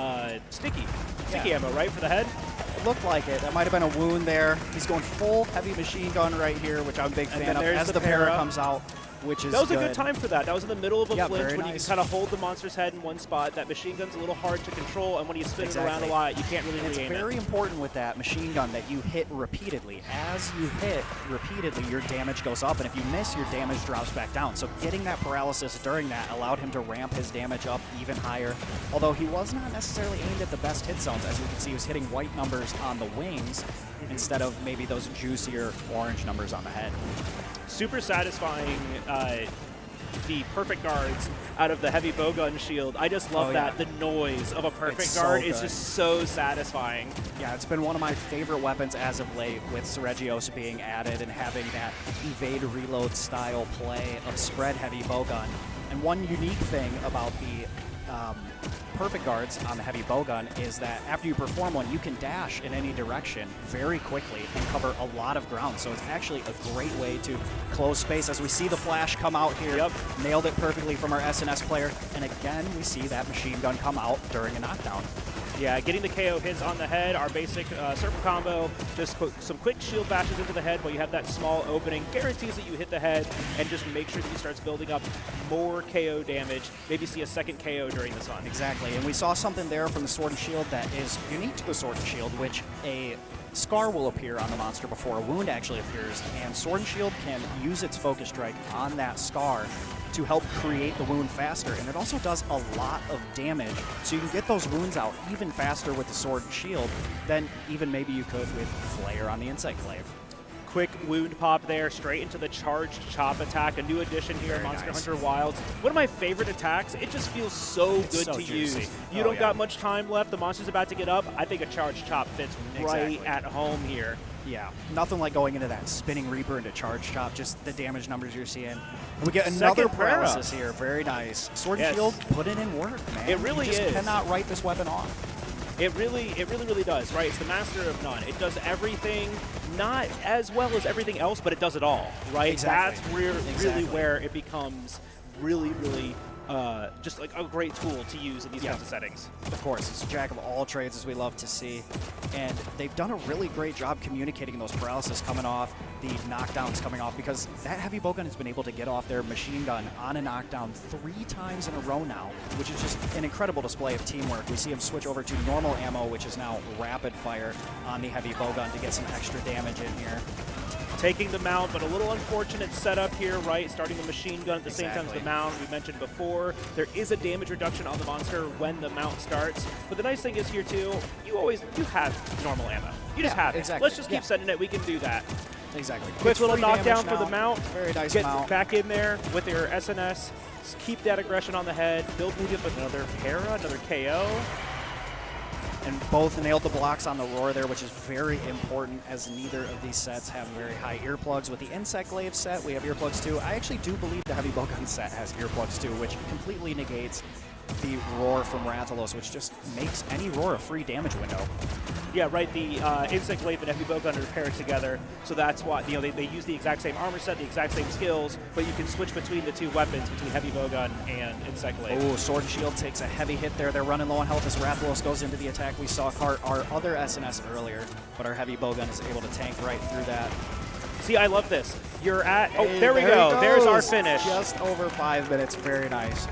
Sticky ammo, right, for the head? It looked like it. That might have been a wound there. He's going full heavy machine gun right here, which I'm a big fan of. As the para comes out, which is That was good. a good time for that. That was in the middle of a flinch when nice. you can kind of hold the monster's head in one spot. That machine gun's a little hard to control, and when you spin it around a lot, you can't really It's re-aim it. very important with that machine gun that you hit repeatedly. As you hit repeatedly, your damage goes up, and if you miss, your damage drops back down. So getting that paralysis during that allowed him to ramp his damage up even higher, although he was not necessarily aimed at the best hit zones. As you can see, he was hitting white numbers on the wings instead of maybe those juicier orange numbers on the head. Super satisfying the perfect guards out of the heavy bowgun shield. I just love that. The noise of a perfect guard is just so satisfying. Yeah, it's been one of my favorite weapons as of late, with Regios being added and having that evade reload style play of spread heavy bowgun. And one unique thing about the perfect guards on the heavy bowgun is that after you perform one, you can dash in any direction very quickly and cover a lot of ground. So it's actually a great way to close space. As we see the flash come out here, nailed it perfectly from our SNS player. And again, we see that machine gun come out during a knockdown. Yeah, getting the KO hits on the head, our basic circle combo, just some quick shield bashes into the head while you have that small opening, guarantees that you hit the head, and just make sure that he starts building up more KO damage, maybe see a second KO during this one. Exactly, and we saw something there from the Sword and Shield that is unique to the Sword and Shield, which a scar will appear on the monster before a wound actually appears, and Sword and Shield can use its focus strike on that scar to help create the wound faster, and it also does a lot of damage, so you can get those wounds out even faster with the Sword and Shield than even maybe you could with Flare on the Insect Glaive. Quick wound pop there, straight into the charged chop attack, a new addition here in Monster Hunter Wilds. One of my favorite attacks. It just feels so good to use. You don't got much time left. The monster's about to get up. I think a charged chop fits right at home here. Yeah, nothing like going into that spinning Reaper into charge chop, just the damage numbers you're seeing. And we get another paralysis here, very nice. Sword and Shield, put it in work, man. It really you just cannot write this weapon off. It really does, right? It's the master of none. It does everything, not as well as everything else, but it does it all, right? Exactly. That's really where it becomes really just like a great tool to use in these kinds of settings. Of course, it's a jack of all trades, as we love to see. And they've done a really great job communicating those paralysis coming off, the knockdowns coming off, because that heavy bowgun has been able to get off their machine gun on a knockdown 3 times in a row now, which is just an incredible display of teamwork. We see him switch over to normal ammo, which is now rapid fire on the heavy bowgun to get some extra damage in here. Taking the mount, but a little unfortunate setup here, right? Starting the machine gun at the same time as the mount. We mentioned before, there is a damage reduction on the monster when the mount starts. But the nice thing is here too, you have normal ammo. You just have it. Let's just keep sending it. We can do that. Exactly. Quick little knockdown for the mount. Very nice Get mount. back in there with your SNS. Keep that aggression on the head. Build maybe up another para, another KO. And both nailed the blocks on the roar there, which is very important, as neither of these sets have very high earplugs. With the Insect Glaive set, we have earplugs too. I actually do believe the Heavy Bowgun set has earplugs too, which completely negates the roar from Rathalos, which just makes any roar a free damage window. Yeah, right. The Insect Glaive and Heavy Bowgun are paired together, so that's why they use the exact same armor set, the exact same skills, but you can switch between the two weapons, between Heavy Bowgun and Insect Glaive. Oh, Sword and Shield takes a heavy hit there. They're running low on health as Rathalos goes into the attack. We saw our other SNS earlier, but our Heavy Bowgun is able to tank right through that. See, I love this. You're at... Oh, there we go. There's our finish. Just over 5 minutes. Very nice.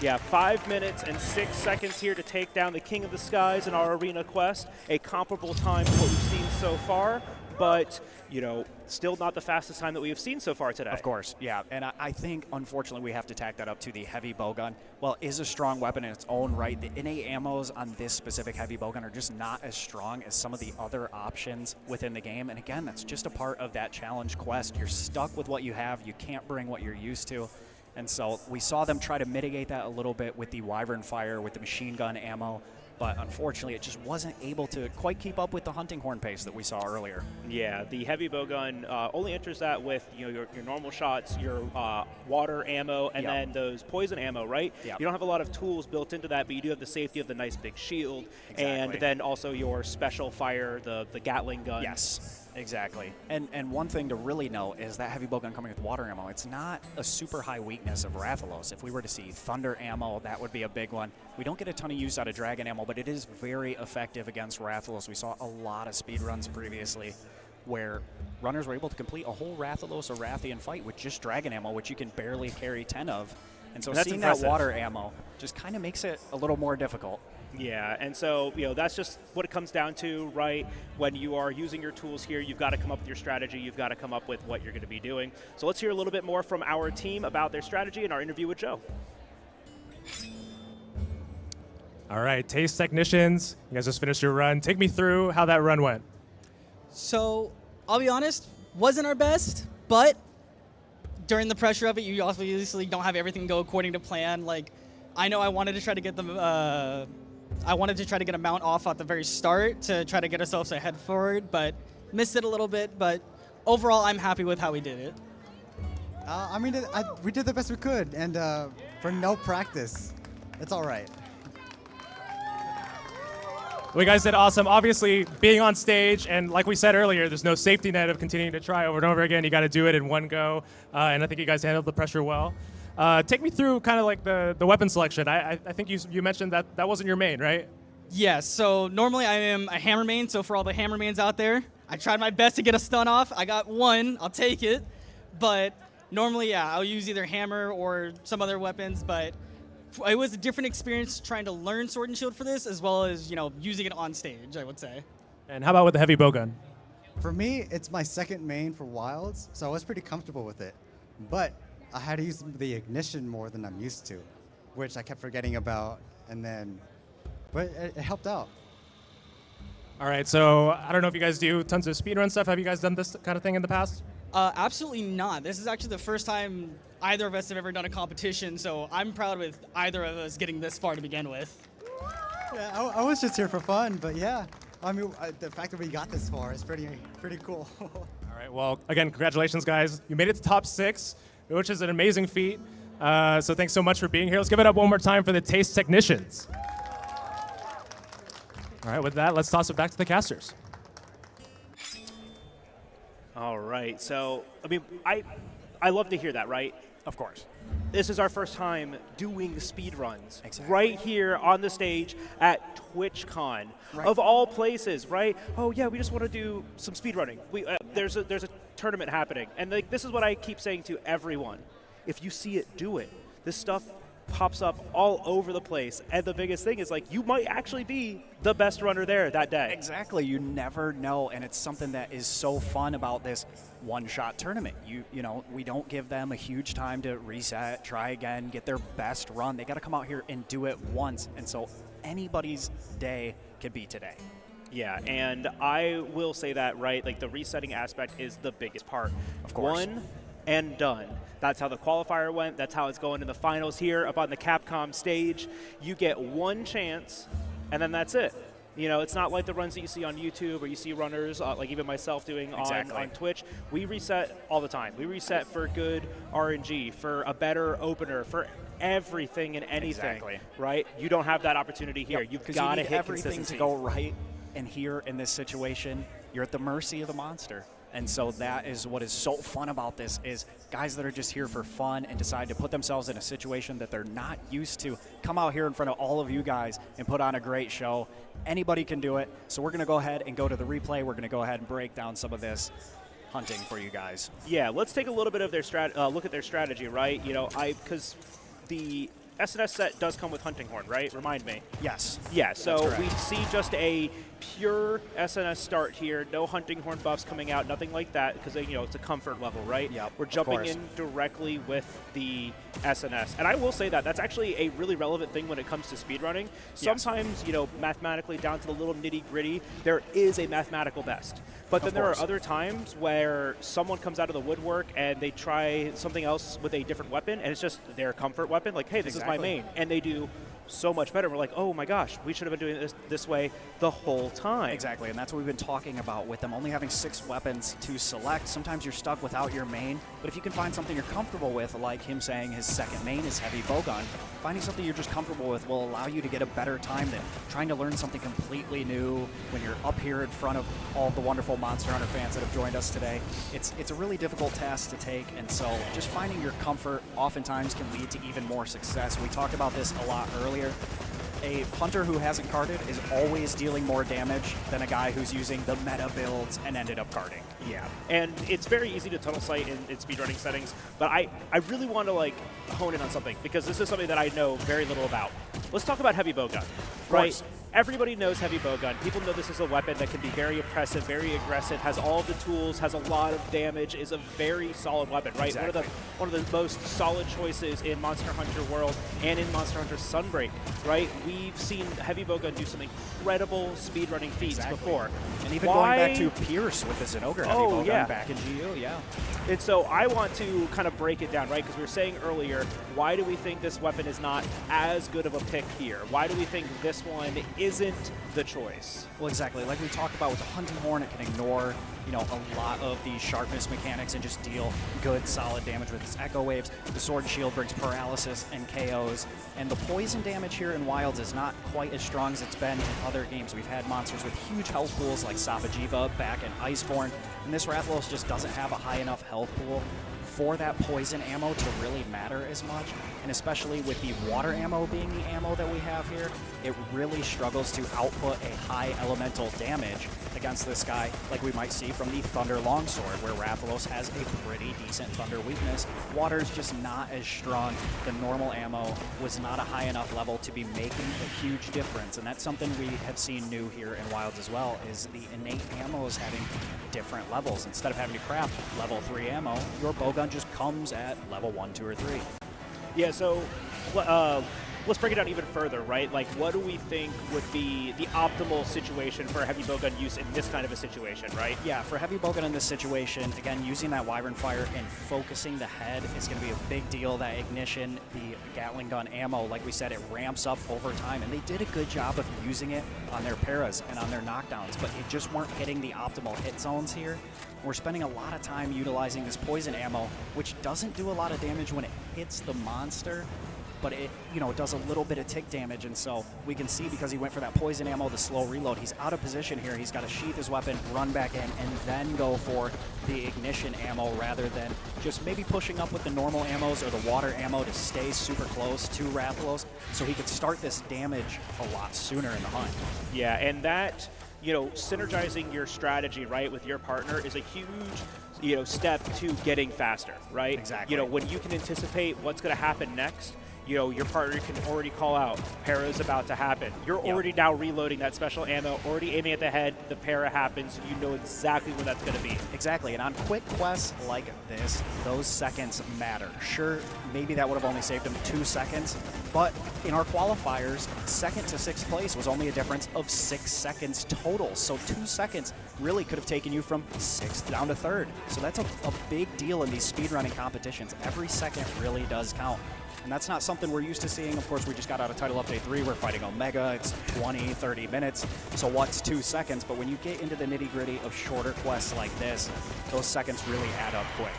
Yeah, 5 minutes and 6 seconds here to take down the King of the Skies in our arena quest. A comparable time to what we've seen so far. but, you know, still not the fastest time that we have seen so far today. Of course, yeah. And I think, unfortunately, we have to tack that up to the heavy bowgun. Well, it is a strong weapon in its own right. The innate ammos on this specific heavy bowgun are just not as strong as some of the other options within the game. And again, that's just a part of that challenge quest. You're stuck with what you have. You can't bring what you're used to. And so we saw them try to mitigate that a little bit with the Wyvern Fire, with the machine gun ammo. But unfortunately, it just wasn't able to quite keep up with the hunting horn pace that we saw earlier. Yeah, the heavy bowgun only enters that with your normal shots, your water ammo, and then those poison ammo, right? Yep. You don't have a lot of tools built into that, but you do have the safety of the nice big shield, Exactly. and then also your special fire, the Gatling gun. Yes. Exactly. And one thing to really note is that heavy bowgun coming with water ammo, it's not a super high weakness of Rathalos. If we were to see thunder ammo, that would be a big one. We don't get a ton of use out of dragon ammo, but it is very effective against Rathalos. We saw a lot of speedruns previously where runners were able to complete a whole Rathalos or Rathian fight with just dragon ammo, which you can barely carry 10 of. And so that's seeing impressive. that water ammo just kind of makes it a little more difficult. Yeah, and so, you know, that's just what it comes down to, right? When you are using your tools here, you've got to come up with your strategy. You've got to come up with what you're going to be doing. So let's hear a little bit more from our team about their strategy in our interview with Joe. All right, Taste Technicians, you guys just finished your run. Take me through how that run went. So, I'll be honest, wasn't our best, but during the pressure of it, you obviously don't have everything go according to plan. Like, I know I wanted to try to get them. I wanted to try to get a mount off at the very start to try to get ourselves ahead forward, but missed it a little bit. But overall, I'm happy with how we did it. I mean, we did the best we could, and for no practice, it's all right. Well, you guys did awesome. Obviously, being on stage, and like we said earlier, there's no safety net of continuing to try over and over again. You got to do it in one go, and I think you guys handled the pressure well. Take me through kind of like the weapon selection. I think you mentioned that wasn't your main, right? Yes, so normally I am a hammer main, so for all the hammer mains out there, I tried my best to get a stun off. I got one, I'll take it. But normally, yeah, I'll use either hammer or some other weapons, but it was a different experience trying to learn Sword and Shield for this, as well as, you know, using it on stage, I would say. And how about with the heavy bowgun? For me, it's my second main for Wilds, so I was pretty comfortable with it. But I had to use the ignition more than I'm used to, which I kept forgetting about, but it helped out. All right, so I don't know if you guys do tons of speedrun stuff. Have you guys done this kind of thing in the past? Absolutely not. This is actually the first time either of us have ever done a competition, so I'm proud with either of us getting this far to begin with. Yeah, I was just here for fun, but yeah. I mean, the fact that we got this far is pretty cool. All right, well, again, congratulations, guys. You made it to top 6, which is an amazing feat. So thanks so much for being here. Let's give it up one more time for the Taste Technicians. All right, with that, let's toss it back to the casters. All right, so, I mean, I love to hear that, right? Of course. This is our first time doing speed runs right here on the stage at TwitchCon, of all places, right? Oh yeah, we just want to do some speed running. There's a tournament happening, and like this is what I keep saying to everyone: if you see it, do it. This stuff pops up all over the place, and the biggest thing is like you might actually be the best runner there that day. Exactly, you never know, and it's something that is so fun about this one-shot tournament. You know, we don't give them a huge time to reset, try again, get their best run. They got to come out here and do it once, and so anybody's day could be today. Yeah, and I will say that, right, like the resetting aspect is the biggest part. Of course. One and done. That's how the qualifier went. That's how it's going in the finals here up on the Capcom stage. You get one chance, and then that's it. You know, it's not like the runs that you see on YouTube or you see runners, like even myself doing on Twitch. We reset all the time. We reset for good RNG, for a better opener, for everything and anything, right? You don't have that opportunity here. You've got to hit everything consistency. to go right, and here in this situation, you're at the mercy of the monster. And so that is what is so fun about this is guys that are just here for fun and decide to put themselves in a situation that they're not used to, come out here in front of all of you guys and put on a great show. Anybody can do it. So we're going to go ahead and go to the replay. We're going to go ahead and break down some of this hunting for you guys. Yeah, let's take a little bit of their look at their strategy, right? You know, because the SNS set does come with hunting horn, right? Remind me. Yes. Yeah, so we see just a pure SNS start here. No hunting horn buffs coming out, nothing like that, because it's a comfort level, right? Yep, we're jumping in directly with the SNS. And I will say that that's actually a really relevant thing when it comes to speedrunning. Sometimes, mathematically down to the little nitty-gritty, there is a mathematical best. But then there are other times where someone comes out of the woodwork and they try something else with a different weapon, and it's just their comfort weapon. Like, hey, this is my main. And they do so much better. We're like, oh my gosh, we should have been doing this way the whole time. Exactly, and that's what we've been talking about with them only having 6 weapons to select. Sometimes you're stuck without your main, but if you can find something you're comfortable with, like him saying his second main is heavy bowgun, finding something you're just comfortable with will allow you to get a better time than trying to learn something completely new when you're up here in front of all the wonderful Monster Hunter fans that have joined us today. It's a really difficult task to take, and so just finding your comfort oftentimes can lead to even more success. We talked about this a lot earlier. A hunter who hasn't carded is always dealing more damage than a guy who's using the meta builds and ended up carding. Yeah, and it's very easy to tunnel sight in speedrunning settings, but I really want to hone in on something, because this is something that I know very little about. Let's talk about heavy bowgun, right? Everybody knows heavy bowgun. People know this is a weapon that can be very oppressive, very aggressive, has all the tools, has a lot of damage, is a very solid weapon, right? Exactly. One of the most solid choices in Monster Hunter World and in Monster Hunter Sunbreak, right? We've seen heavy bowgun do some incredible speedrunning feats before. And even going back to Pierce with the Zinogre heavy bowgun back in GU, yeah. And so I want to kind of break it down, right? Because we were saying earlier, why do we think this weapon is not as good of a pick here? Why do we think this one isn't the choice? Well, exactly. Like we talked about with the hunting horn, it can ignore a lot of the sharpness mechanics and just deal good, solid damage with its echo waves. The sword and shield brings paralysis and KOs, and the poison damage here in Wilds is not quite as strong as it's been in other games. We've had monsters with huge health pools like Sabajiva back in Iceborne, and this Rathalos just doesn't have a high enough health pool for that poison ammo to really matter as much. And especially with the water ammo being the ammo that we have here, it really struggles to output a high elemental damage against this guy, like we might see from the Thunder Longsword, where Rathalos has a pretty decent Thunder weakness. Water's just not as strong. The normal ammo was not a high enough level to be making a huge difference, and that's something we have seen new here in Wilds as well, is the innate ammo is having different levels. Instead of having to craft level 3 ammo, your bowgun just comes at level 1, 2, or 3. Yeah, so let's break it down even further, right? Like, what do we think would be the optimal situation for heavy bowgun use in this kind of a situation, right? Yeah, for heavy bowgun in this situation, again, using that Wyvern Fire and focusing the head is going to be a big deal. That ignition, the Gatling gun ammo, like we said, it ramps up over time, and they did a good job of using it on their paras and on their knockdowns, but it just weren't hitting the optimal hit zones here. We're spending a lot of time utilizing this poison ammo, which doesn't do a lot of damage when it hits the monster, but it does a little bit of tick damage, and so we can see, because he went for that poison ammo, the slow reload, he's out of position here. He's got to sheath his weapon, run back in, and then go for the ignition ammo rather than just maybe pushing up with the normal ammos or the water ammo to stay super close to Rathalos, so he could start this damage a lot sooner in the hunt. Yeah, and that, synergizing your strategy, right, with your partner is a huge, step to getting faster, right? Exactly. When you can anticipate what's going to happen next, your partner can already call out, para's about to happen. You're already now reloading that special ammo, already aiming at the head, the para happens, you know exactly when that's going to be. Exactly, and on quick quests like this, those seconds matter. Sure, maybe that would have only saved him 2 seconds, but in our qualifiers, 2nd to 6th place was only a difference of 6 seconds total, so 2 seconds really could have taken you from 6th down to 3rd. So that's a big deal in these speedrunning competitions. Every second really does count. And that's not something we're used to seeing. Of course, we just got out of Title Update 3. We're fighting Omega. It's 20, 30 minutes. So what's 2 seconds? But when you get into the nitty-gritty of shorter quests like this, those seconds really add up quick.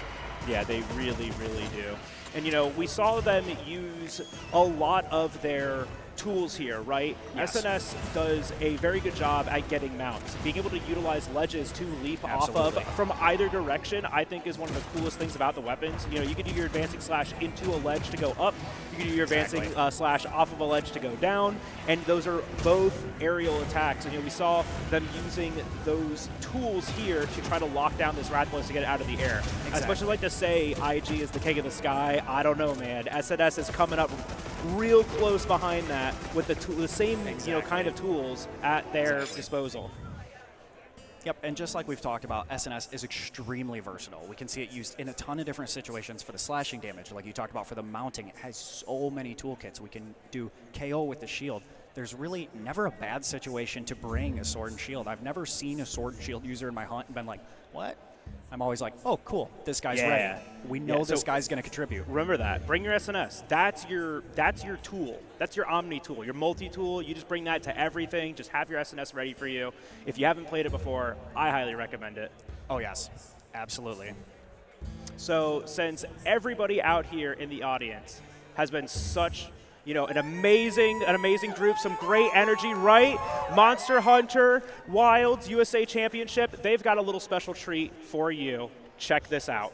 Yeah, they really, really do. And, we saw them use a lot of their tools here, right? Yes. SNS does a very good job at getting mounts. Being able to utilize ledges to leap off of from either direction, I think, is one of the coolest things about the weapons. You can do your advancing slash into a ledge to go up. You can do your advancing slash off of a ledge to go down. And those are both aerial attacks. And we saw them using those tools here to try to lock down this Rathalos to get it out of the air. As much as I like to say IG is the king of the sky, I don't know, man. SNS is coming up real close behind that with the same kind of tools at their disposal. Yep, and just like we've talked about, SNS is extremely versatile. We can see it used in a ton of different situations for the slashing damage, like you talked about for the mounting. It has so many toolkits. We can do KO with the shield. There's really never a bad situation to bring a sword and shield. I've never seen a sword and shield user in my hunt and been like, what? I'm always like, oh, cool, this guy's ready. We know this guy's going to contribute. Remember that. Bring your SNS. That's your tool. That's your Omni tool, your multi-tool. You just bring that to everything. Just have your SNS ready for you. If you haven't played it before, I highly recommend it. Oh, yes. Absolutely. So since everybody out here in the audience has been such an amazing group, some great energy, right? Monster Hunter Wilds USA Championship, they've got a little special treat for you. Check this out.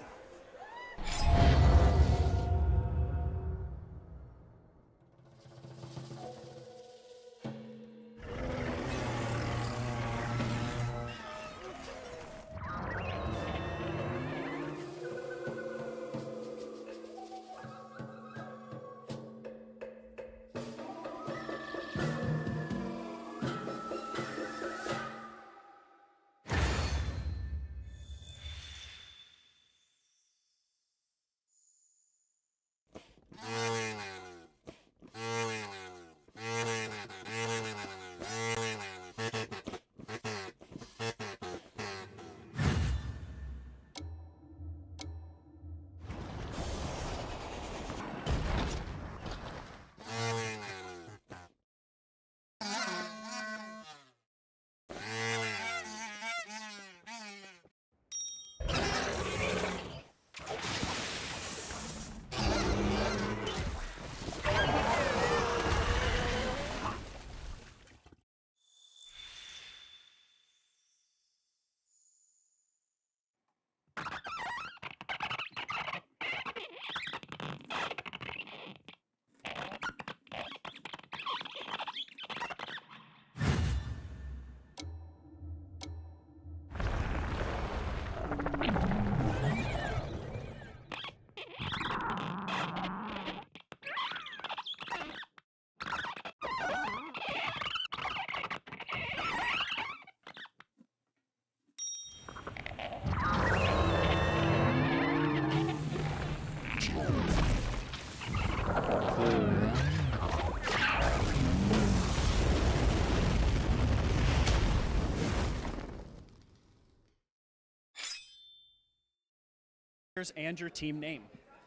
And your team name.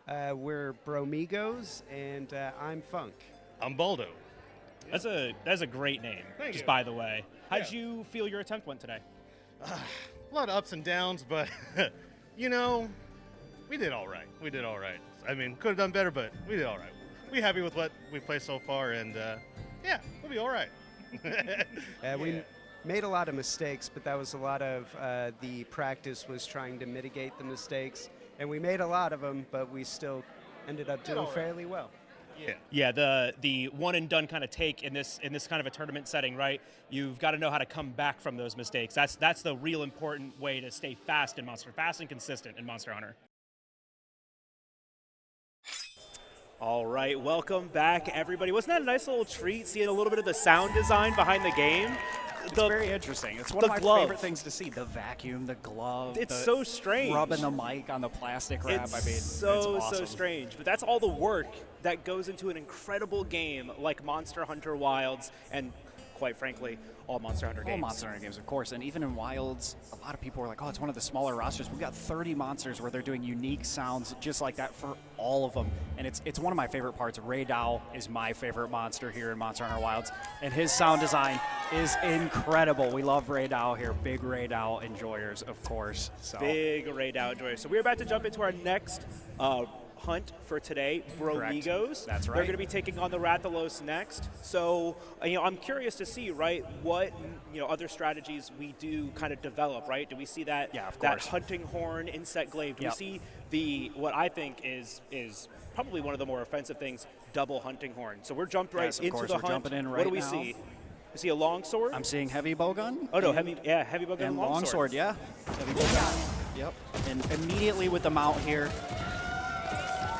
We're Bromeigos, and I'm Funk. I'm Baldo. That's a great name. Thank you. By the way. How'd you feel your attempt went today? A lot of ups and downs, but we did all right. I mean, could have done better, but we did all right. We're happy with what we played so far, and we'll be all right. We made a lot of mistakes, but that was a lot of the practice was trying to mitigate the mistakes. And we made a lot of them, but we still ended up doing fairly well. Yeah, the one and done kind of take in this kind of a tournament setting, right? You've got to know how to come back from those mistakes. That's the real important way to stay fast and consistent in Monster Hunter. All right, welcome back, everybody. Wasn't that a nice little treat, seeing a little bit of the sound design behind the game? It's very interesting. It's one of my favorite things to see. The vacuum, the glove. It's so strange. Rubbing the mic on the plastic wrap. It's it's awesome. so strange. But that's all the work that goes into an incredible game like Monster Hunter Wilds and, quite frankly, all Monster Hunter games. All Monster Hunter games, of course. And even in Wilds, a lot of people were like, oh, it's one of the smaller rosters. We've got 30 monsters where they're doing unique sounds just like that for all of them. And it's one of my favorite parts. Ray Dow is my favorite monster here in Monster Hunter Wilds. And his sound design is incredible. We love Ray Dow here. Big Ray Dow enjoyers, of course. So. Big Ray Dow enjoyers. So we're about to jump into our next hunt for today, Bromeigos. That's right. They're going to be taking on the Rathalos next. So, I'm curious to see, right, what, other strategies we do kind of develop, right? Do we see that, that hunting horn, insect glaive? Do we see what I think is probably one of the more offensive things, double hunting horn? So we're jumped right into the hunt. Jumping in right what do we now. see? You see a long sword? I'm seeing heavy bowgun. Oh, no, heavy bowgun and long sword, yeah. Heavy bowgun. Yep. And immediately with the mount here,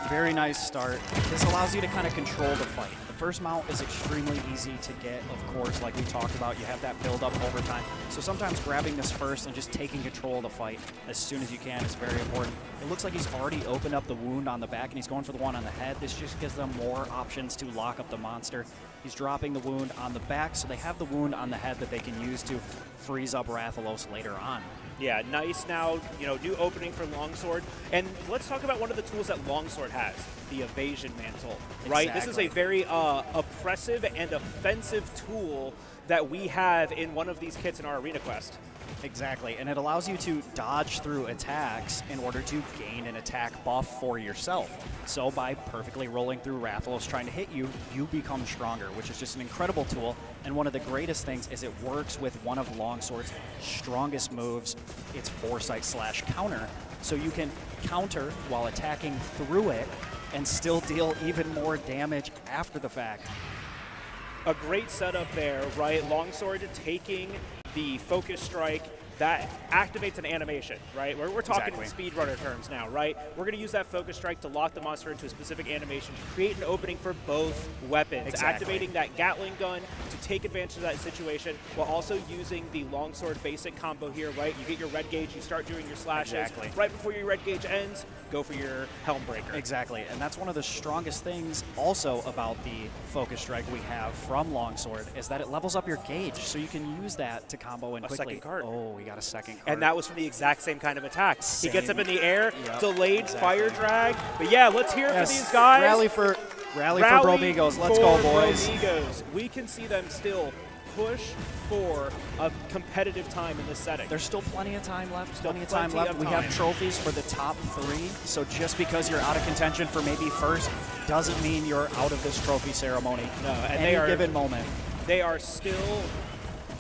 Very nice start. This allows you to kind of control the fight. The first mount is extremely easy to get, of course, like we talked about. You have that build up over time. So sometimes grabbing this first and just taking control of the fight as soon as you can is very important. It looks like he's already opened up the wound on the back and he's going for the one on the head. This just gives them more options to lock up the monster. He's dropping the wound on the back, so they have the wound on the head that they can use to freeze up Rathalos later on. Yeah, nice now, new opening for Longsword. And let's talk about one of the tools that Longsword has, the evasion mantle, right? Exactly. This is a very oppressive and offensive tool that we have in one of these kits in our Arena Quest. Exactly, and it allows you to dodge through attacks in order to gain an attack buff for yourself. So by perfectly rolling through Rathalos trying to hit you, you become stronger, which is just an incredible tool. And one of the greatest things is it works with one of Longsword's strongest moves. It's foresight/counter. So you can counter while attacking through it and still deal even more damage after the fact. A great setup there, right? Longsword taking the focus strike that activates an animation, right? We're talking in speedrunner terms now, right? We're going to use that focus strike to lock the monster into a specific animation to create an opening for both weapons, activating that Gatling gun to take advantage of that situation while also using the Longsword basic combo here, right? You get your red gauge, you start doing your slashes. Right before your red gauge ends, go for your Helm Breaker. Exactly, and that's one of the strongest things also about the focus strike we have from Longsword is that it levels up your gauge, so you can use that to combo in quickly. Second card. Oh, we got a second card. And that was from the exact same kind of attack. Same. He gets up in the air, Yep, delayed fire drag. But yeah, let's hear it for these guys. Rally for Bromeigos. Let's go, boys. Bromeigos. We can see them still push for a competitive time in this setting. There's still plenty of time left. Still Plenty of time left. We have trophies for the top 3, so just because you're out of contention for maybe first doesn't mean you're out of this trophy ceremony. No, and any given moment. They are still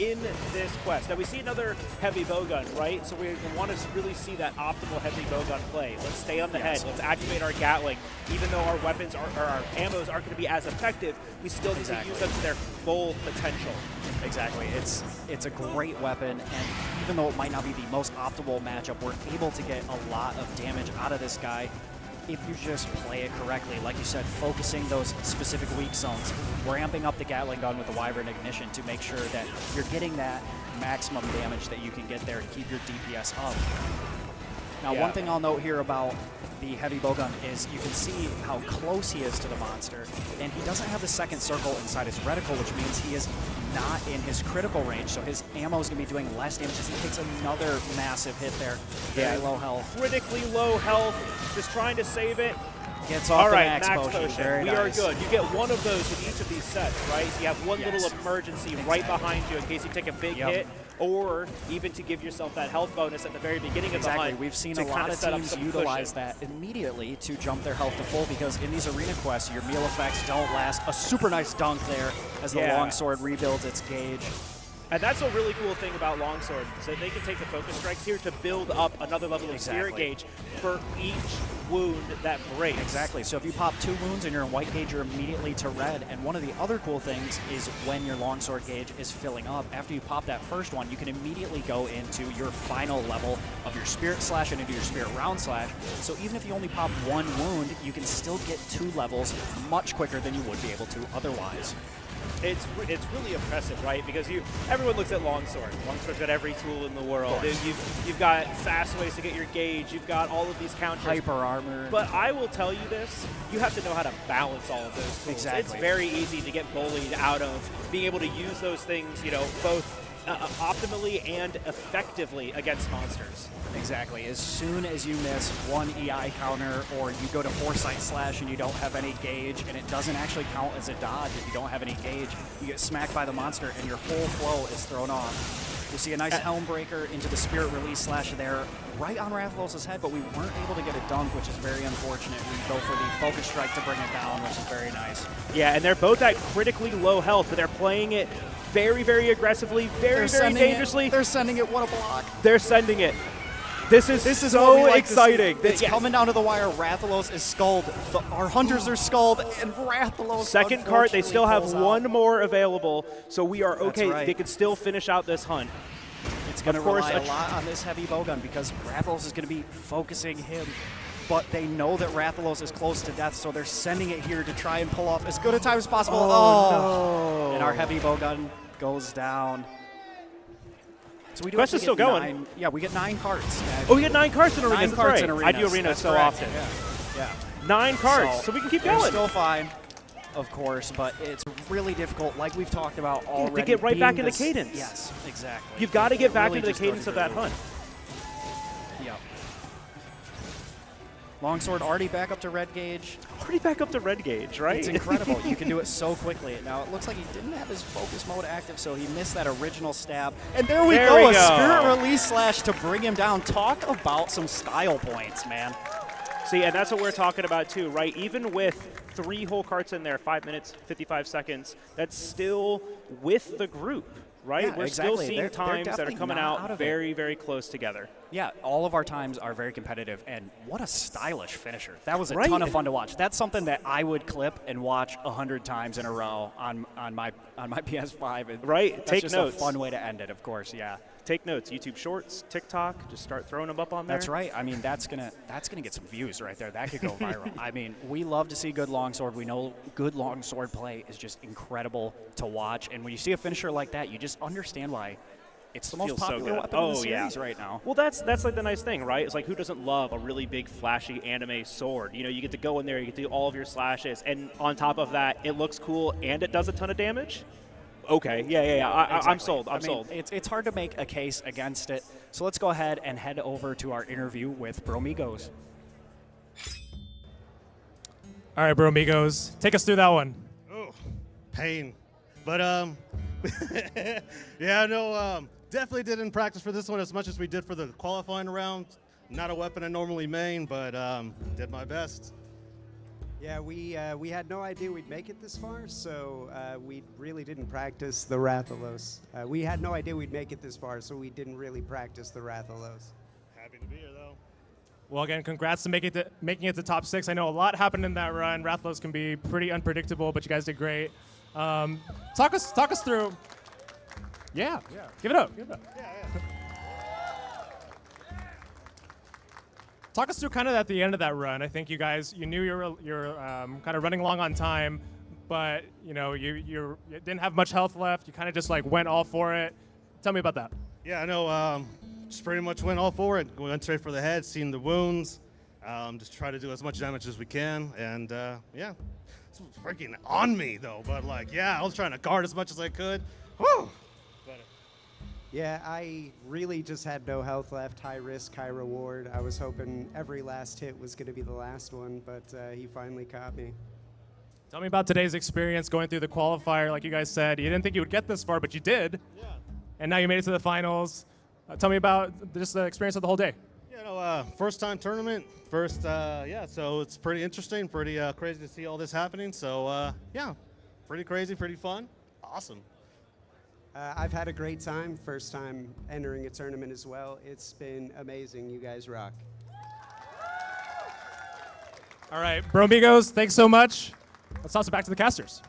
in this quest. Now we see another heavy bowgun, right? So we want to really see that optimal heavy bowgun play. Let's stay on the head. Let's activate our Gatling. Even though our weapons or our ammos aren't going to be as effective, we still need to use them to their full potential. Exactly. It's a great weapon, and even though it might not be the most optimal matchup, we're able to get a lot of damage out of this guy if you just play it correctly. Like you said, focusing those specific weak zones, ramping up the Gatling gun with the Wyvern Ignition to make sure that you're getting that maximum damage that you can get there to keep your DPS up. Now, one thing I'll note here about the heavy bowgun is you can see how close he is to the monster, and he doesn't have the second circle inside his reticle, which means he is not in his critical range, so his ammo is going to be doing less damage as he takes another massive hit there. Very low health. Critically low health, just trying to save it. Gets off the max potion. Very we nice. are good. You get one of those in each of these sets, right? So you have one little emergency right behind you in case you take a big hit, or even to give yourself that health bonus at the very beginning of the hunt. We've seen a lot of teams utilize that immediately to jump their health to full, because in these arena quests, your meal effects don't last. A super nice dunk there as the Longsword rebuilds its gauge. And that's a really cool thing about Longsword, is that they can take the focus strikes here to build up another level of spirit gauge for each wound that breaks. Exactly. So if you pop 2 wounds and you're in white gauge, you're immediately to red. And one of the other cool things is when your Longsword gauge is filling up, after you pop that first one, you can immediately go into your final level of your Spirit Slash and into your Spirit Round Slash. So even if you only pop 1 wound, you can still get 2 levels much quicker than you would be able to otherwise. It's really impressive, right? Because everyone looks at Longsword. Longsword's got every tool in the world. You've got fast ways to get your gauge. You've got all of these counters. Hyper armor. But I will tell you this, you have to know how to balance all of those tools. Exactly. It's very easy to get bullied out of being able to use those things, both optimally and effectively against monsters. Exactly. As soon as you miss one EI counter, or you go to Foresight Slash and you don't have any gauge, and it doesn't actually count as a dodge if you don't have any gauge, you get smacked by the monster and your whole flow is thrown off. You see a nice Helm Breaker into the Spirit Release Slash there, right on Rathalos' head, but we weren't able to get a dunk, which is very unfortunate. We go for the Focus Strike to bring it down, which is very nice. Yeah, and they're both at critically low health, but they're playing it very, very aggressively, very dangerously. They're sending it. What a block. They're sending it. This is so exciting. It's coming down to the wire. Rathalos is skulled. Our hunters are skulled, and Rathalos. Second card, they still have one more available, so we are okay. Right. They can still finish out this hunt. It's going to rely a lot on this heavy bowgun, because Rathalos is going to be focusing him. but they know that Rathalos is close to death, so they're sending it here to try and pull off as good a time as possible. Oh, no. And our heavy bowgun goes down. So we do Quest is still going. Yeah, we get 9 carts. Oh, we get 9 carts in arenas. 9 That's carts right. in arenas. I do arenas That's so correct. often. Yeah. 9 carts, so we can keep They're going. still fine, of course, but it's really difficult, like we've talked about already. To get right back into this- cadence. Yes, exactly. You've got to get back really into the just don't cadence do of that very well. hunt. Yep. Longsword already back up to red gauge. Already back up to red gauge, right? It's incredible. You can do it so quickly. Now, it looks like he didn't have his focus mode active, so he missed that original stab. And there we go, a spirit release slash to bring him down. Talk about some style points, man. See, and that's what we're talking about too, right? Even with 3 whole carts in there, 5 minutes, 55 seconds, that's still with the group, right? Yeah, we're exactly. still seeing They're times that are definitely coming not out out of it. very, very close together. Yeah, all of our times are very competitive, and what a stylish finisher. That was a Right. ton of fun to watch. That's something that I would clip and watch 100 times in a row on my PS5. And Right, that's take just notes. a fun way to end it, of course, yeah. Take notes. YouTube Shorts, TikTok, just start throwing them up on there. That's right. I mean, that's gonna get some views right there. That could go viral. I mean, we love to see good longsword. We know good longsword play is just incredible to watch. And when you see a finisher like that, you just understand why it's the most Feels so popular good. weapon in the Oh, yeah. series right now. Well, that's like the nice thing, right? It's like, who doesn't love a really big, flashy anime sword? You know, you get to go in there, you get to do all of your slashes, and on top of that, it looks cool and it does a ton of damage. Okay, yeah. I'm Exactly. sold. I'm I mean, sold. It's hard to make a case against it. So let's go ahead and head over to our interview with Bromeigos. All right, Bromeigos, take us through that one. Oh, pain. But yeah, no, definitely didn't practice for this one as much as we did for the qualifying round. Not a weapon I normally main, but did my best. Yeah, we had no idea we'd make it this far, so we really didn't practice the Rathalos. We had no idea we'd make it this far, so we didn't really practice the Rathalos. Happy to be here, though. Well, again, congrats to making it to top 6. I know a lot happened in that run. Rathalos can be pretty unpredictable, but you guys did great. Talk us through. Yeah. Give it up. Talk us through kind of at the end of that run. I think you guys, you knew you're kind of running along on time, but you didn't have much health left. You kind of just like went all for it. Tell me about that. Yeah, I know. Just pretty much went all for it. Went straight for the head, seen the wounds. Just try to do as much damage as we can, and yeah, it's freaking on me though. But like, yeah, I was trying to guard as much as I could. Whew. Yeah, I really just had no health left. High risk, high reward. I was hoping every last hit was going to be the last one, but he finally caught me. Tell me about today's experience going through the qualifier. Like you guys said, you didn't think you would get this far, but you did. Yeah. And now you made it to the finals. Tell me about just the experience of the whole day. You know, first time tournament, yeah, so it's pretty interesting, pretty crazy to see all this happening. So yeah, pretty crazy, pretty fun, awesome. I've had a great time. First time entering a tournament as well. It's been amazing. You guys rock. All right, Bromeigos, thanks so much. Let's toss it back to the casters.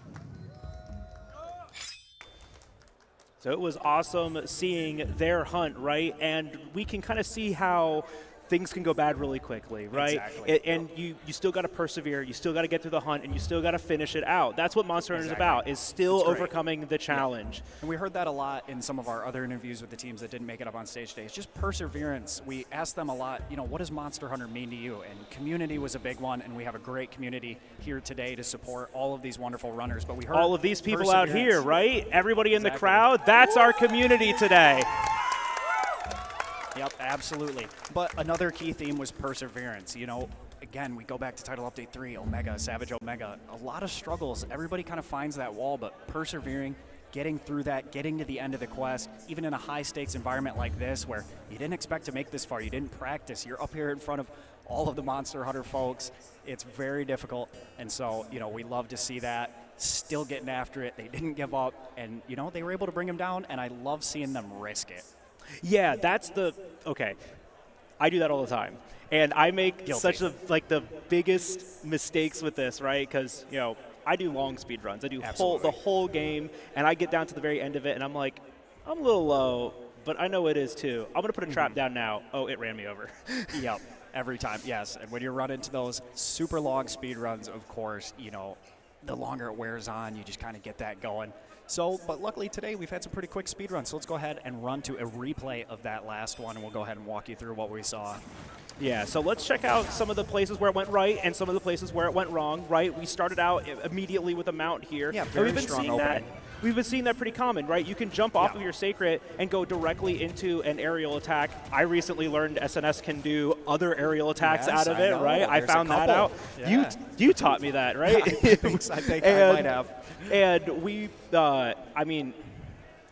So it was awesome seeing their hunt, right? And we can kind of see how things can go bad really quickly, right? Exactly. And you still got to persevere, you still got to get through the hunt, and you still got to finish it out. That's what Monster Hunter is about, is still That's great. overcoming the challenge. Yeah. And we heard that a lot in some of our other interviews with the teams that didn't make it up on stage today. It's just perseverance. We asked them a lot, what does Monster Hunter mean to you? And community was a big one, and we have a great community here today to support all of these wonderful runners. But we heard all of these people out here, perseverance. right? Everybody in the crowd, that's our community today. Yep, absolutely. But another key theme was perseverance. Again, we go back to Title Update 3, Omega, Savage Omega. A lot of struggles. Everybody kind of finds that wall, but persevering, getting through that, getting to the end of the quest, even in a high-stakes environment like this where you didn't expect to make this far, you didn't practice, you're up here in front of all of the Monster Hunter folks. It's very difficult, and so, we love to see that. Still getting after it. They didn't give up, and, they were able to bring him down, and I love seeing them risk it. Yeah, okay. I do that all the time. And I make Guilty. the biggest mistakes with this, right? Because, I do long speed runs. I do the whole game, and I get down to the very end of it, and I'm like, I'm a little low, but I know it is too. I'm going to put a trap down now. Oh, it ran me over. Yep. Every time, yes. And when you run into those super long speed runs, of course, the longer it wears on, you just kind of get that going. So, but luckily today we've had some pretty quick speed runs. So let's go ahead and run to a replay of that last one, and we'll go ahead and walk you through what we saw. Yeah, so let's check out some of the places where it went right and some of the places where it went wrong, right? We started out immediately with a mount here. Yeah, very strong opening. We've been seeing that pretty common, right? You can jump off of your Sacred and go directly into an aerial attack. I recently learned SNS can do other aerial attacks out of it, right? I found that out. Yeah. You taught me that, right? I think I might have. And we, And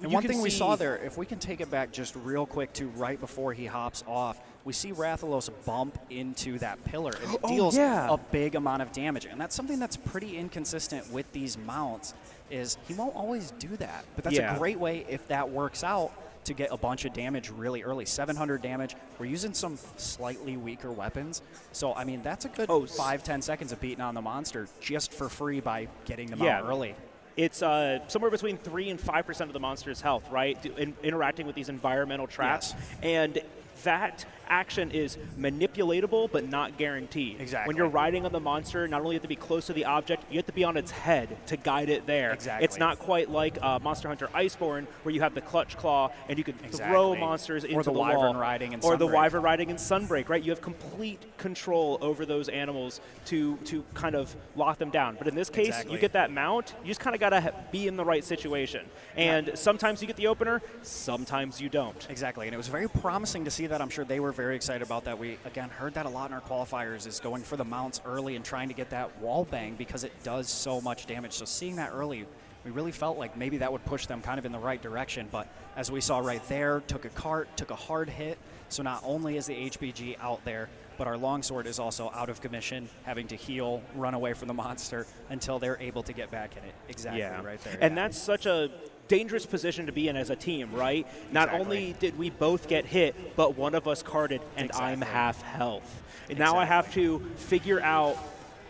one thing we saw there, if we can take it back just real quick to right before he hops off, we see Rathalos bump into that pillar, and it deals a big amount of damage. And that's something that's pretty inconsistent with these mounts, is he won't always do that. But that's a great way, if that works out, to get a bunch of damage really early. 700 damage. We're using some slightly weaker weapons. So, I mean, that's a good 5-10 seconds of beating on the monster just for free by getting them out early. It's somewhere between 3 and 5% of the monster's health, right? Interacting with these environmental traps. And that action is manipulatable but not guaranteed. Exactly. When you're riding on the monster, not only do you have to be close to the object, you have to be on its head to guide it there. Exactly. It's not quite like Monster Hunter Iceborne, where you have the clutch claw and you can throw monsters into the wall. Or the wyvern riding in Sunbreak. Or the wyvern riding in Sunbreak, right? You have complete control over those animals to kind of lock them down. But in this case, you get that mount, you just kind of got to be in the right situation. And sometimes you get the opener, sometimes you don't. Exactly, and it was very promising to see that. I'm sure they were very excited about that. We, again, heard that a lot in our qualifiers, is going for the mounts early and trying to get that wall bang because it does so much damage. So seeing that early, we really felt like maybe that would push them kind of in the right direction. But as we saw right there, took a cart, took a hard hit. So not only is the HBG out there, but our longsword is also out of commission, having to heal, run away from the monster until they're able to get back in it. Exactly, right there. And that's such a dangerous position to be in as a team, right? Not only did we both get hit, but one of us carded, and I'm half health. And now I have to figure out,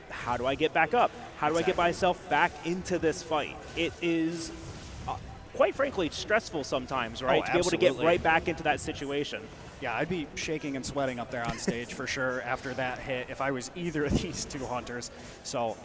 how do I get back up? How do I get myself back into this fight? It is, quite frankly, stressful sometimes, right? To be able to get right back into that situation. Yeah, I'd be shaking and sweating up there on stage for sure after that hit if I was either of these two hunters. So,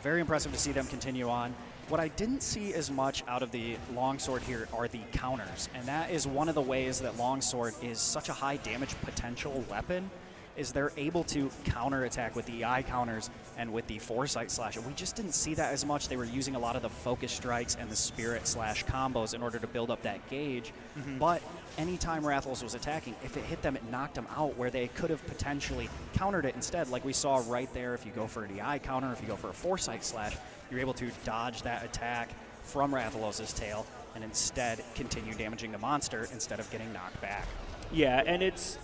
very impressive to see them continue on. What I didn't see as much out of the longsword here are the counters, and that is one of the ways that longsword is such a high damage potential weapon, is they're able to counterattack with the eye counters and with the foresight slash. And we just didn't see that as much. They were using a lot of the focus strikes and the spirit slash combos in order to build up that gauge. But anytime Rathalos was attacking, if it hit them, it knocked them out, where they could have potentially countered it instead, like we saw right there. If you go for the eye counter, if you go for a foresight slash, you're able to dodge that attack from Rathalos' tail and instead continue damaging the monster instead of getting knocked back. Yeah, and it's,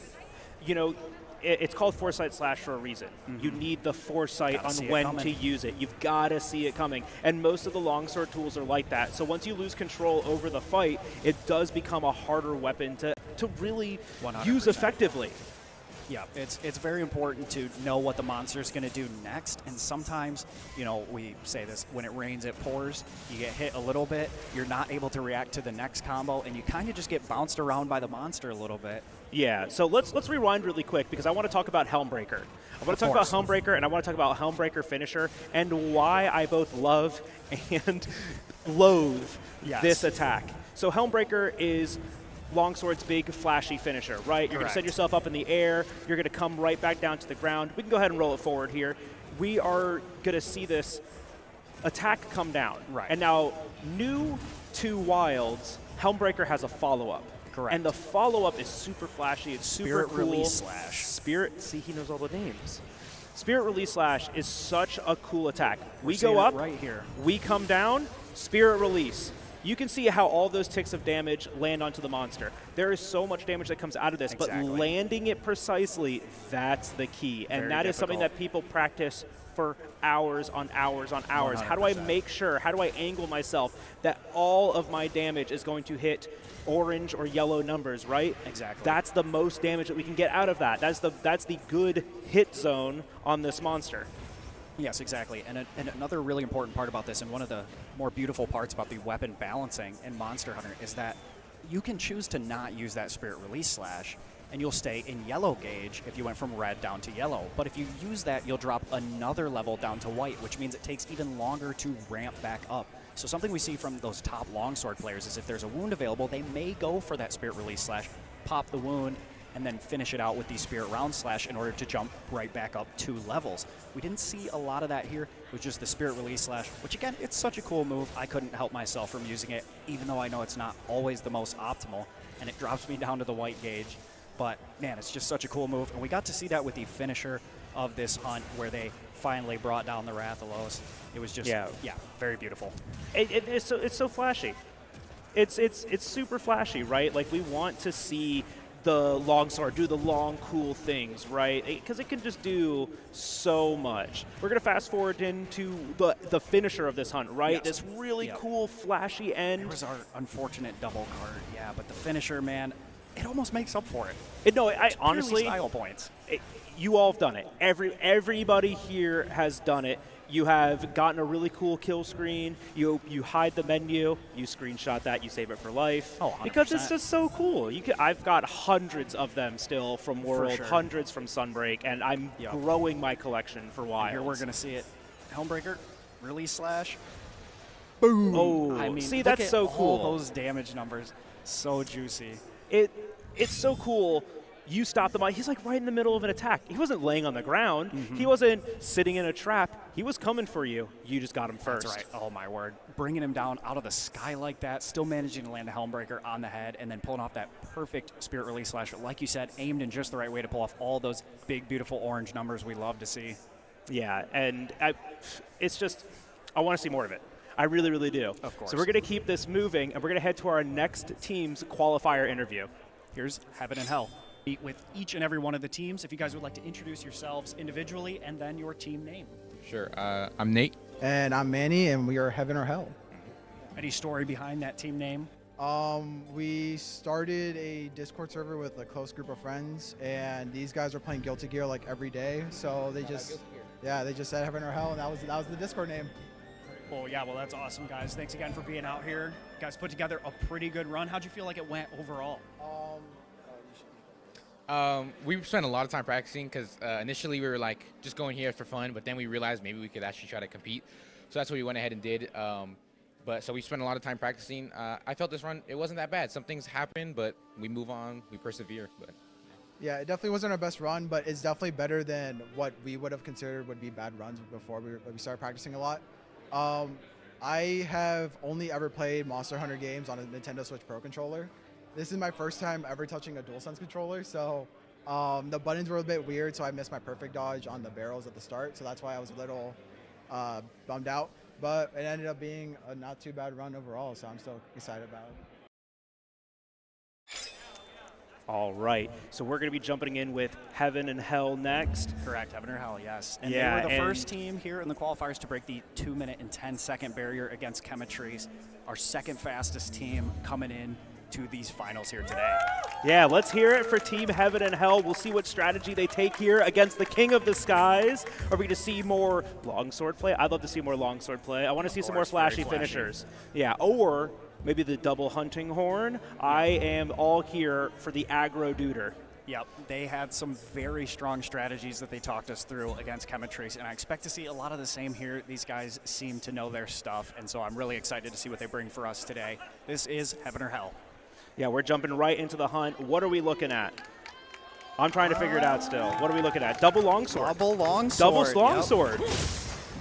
it's called Foresight Slash for a reason. You need the foresight on when to use it. You've got to see it coming. And most of the longsword tools are like that. So once you lose control over the fight, it does become a harder weapon to really 100%. Use effectively. Yeah, it's very important to know what the monster's going to do next. And sometimes, we say this, when it rains, it pours. You get hit a little bit, you're not able to react to the next combo, and you kind of just get bounced around by the monster a little bit. Yeah, so let's rewind really quick, because I want to talk about Helmbreaker. I want to talk about Helmbreaker, and I want to talk about Helmbreaker finisher, and why I both love and loathe this attack. So Helmbreaker is Longsword's big, flashy finisher, right? You're going to set yourself up in the air. You're going to come right back down to the ground. We can go ahead and roll it forward here. We are going to see this attack come down. Right. And now, new to Wilds, Helmbreaker has a follow-up. Correct. And the follow-up is super flashy. It's super cool. Release Slash. See, he knows all the names. Spirit Release Slash is such a cool attack. We go up, right here. We come down, Spirit Release. You can see how all those ticks of damage land onto the monster. There is so much damage that comes out of this, but landing it precisely, that's the key. And that is something that people practice for hours on hours on hours. 100%. How do I make sure, how do I angle myself that all of my damage is going to hit orange or yellow numbers, right? Exactly. That's the most damage that we can get out of that. That's the good hit zone on this monster. Yes, exactly. And another really important part about this, and one of the more beautiful parts about the weapon balancing in Monster Hunter, is that you can choose to not use that Spirit Release Slash, and you'll stay in yellow gauge if you went from red down to yellow. But if you use that, you'll drop another level down to white, which means it takes even longer to ramp back up. So something we see from those top longsword players is if there's a wound available, they may go for that Spirit Release Slash, pop the wound, and then finish it out with the Spirit Round Slash in order to jump right back up 2 levels. We didn't see a lot of that here. It was just the Spirit Release Slash, which again, it's such a cool move. I couldn't help myself from using it, even though I know it's not always the most optimal, and it drops me down to the white gauge. But man, it's just such a cool move. And we got to see that with the finisher of this hunt where they finally brought down the Rathalos. It was just, yeah very beautiful. It's so flashy. It's super flashy, right? Like, we want to see the longsword do the long, cool things, right? Because it can just do so much. We're going to fast forward into the finisher of this hunt, right? Yes. This really cool, flashy end. It was our unfortunate double card, yeah, but the finisher, man, it almost makes up for it. I honestly, style points. You all have done it. Everybody here has done it. You have gotten a really cool kill screen. You hide the menu. You screenshot that. You save it for life. Oh, 100%. Because it's just so cool. I've got hundreds of them still from World, sure. hundreds from Sunbreak, and I'm growing my collection for Wilds. Here we're going to see it. Helmbreaker, Release Slash, boom. Oh, I mean, see, that's so cool. All those damage numbers, so juicy. It's so cool. You stop the mind. He's like right in the middle of an attack. He wasn't laying on the ground. He wasn't sitting in a trap. He was coming for you. You just got him first. That's right. Oh, my word. Bringing him down out of the sky like that, still managing to land a Helmbreaker on the head, and then pulling off that perfect Spirit Release Slash. Like you said, aimed in just the right way to pull off all those big, beautiful orange numbers we love to see. Yeah, and it's just, I want to see more of it. I really, really do. Of course. So we're going to keep this moving, and we're going to head to our next team's qualifier interview. Here's Heaven and Hell. Meet with each and every one of the teams. If you guys would like to introduce yourselves individually and then your team name. Sure. I'm Nate. And I'm Manny, and we are Heaven or Hell. Any story behind that team name? We started a Discord server with a close group of friends, and these guys are playing Guilty Gear like every day. So they just said Heaven or Hell, and that was the Discord name. Cool. Yeah, well, that's awesome, guys. Thanks again for being out here. You guys put together a pretty good run. How'd you feel like it went overall? We spent a lot of time practicing because initially we were like just going here for fun, but then we realized maybe we could actually try to compete. So that's what we went ahead and did. So we spent a lot of time practicing. I felt this run, it wasn't that bad. Some things happen, but we move on, we persevere. But yeah, it definitely wasn't our best run, but it's definitely better than what we would have considered would be bad runs before we started practicing a lot. I have only ever played Monster Hunter games on a Nintendo Switch Pro controller. This is my first time ever touching a DualSense controller, so the buttons were a bit weird, so I missed my perfect dodge on the barrels at the start, so that's why I was a little bummed out. But it ended up being a not too bad run overall, so I'm still excited about it. All right, so we're going to be jumping in with Heaven and Hell next. Correct, Heaven or Hell, yes. And yeah, they were the first team here in the qualifiers to break the 2-minute and 10-second barrier against Chemetries. Our second fastest team coming in to these finals here today. Yeah, let's hear it for Team Heaven and Hell. We'll see what strategy they take here against the King of the Skies. Are we going to see more longsword play? I'd love to see more longsword play. I want to see some more flashy finishers. Yeah, or maybe the double hunting horn. I am all here for the aggro duder. Yep, they had some very strong strategies that they talked us through against Chemetries, and I expect to see a lot of the same here. These guys seem to know their stuff, and so I'm really excited to see what they bring for us today. This is Heaven or Hell. Yeah, we're jumping right into the hunt. What are we looking at? I'm trying to figure it out still. What are we looking at? Double longsword. Double longsword. Double longsword. Yep.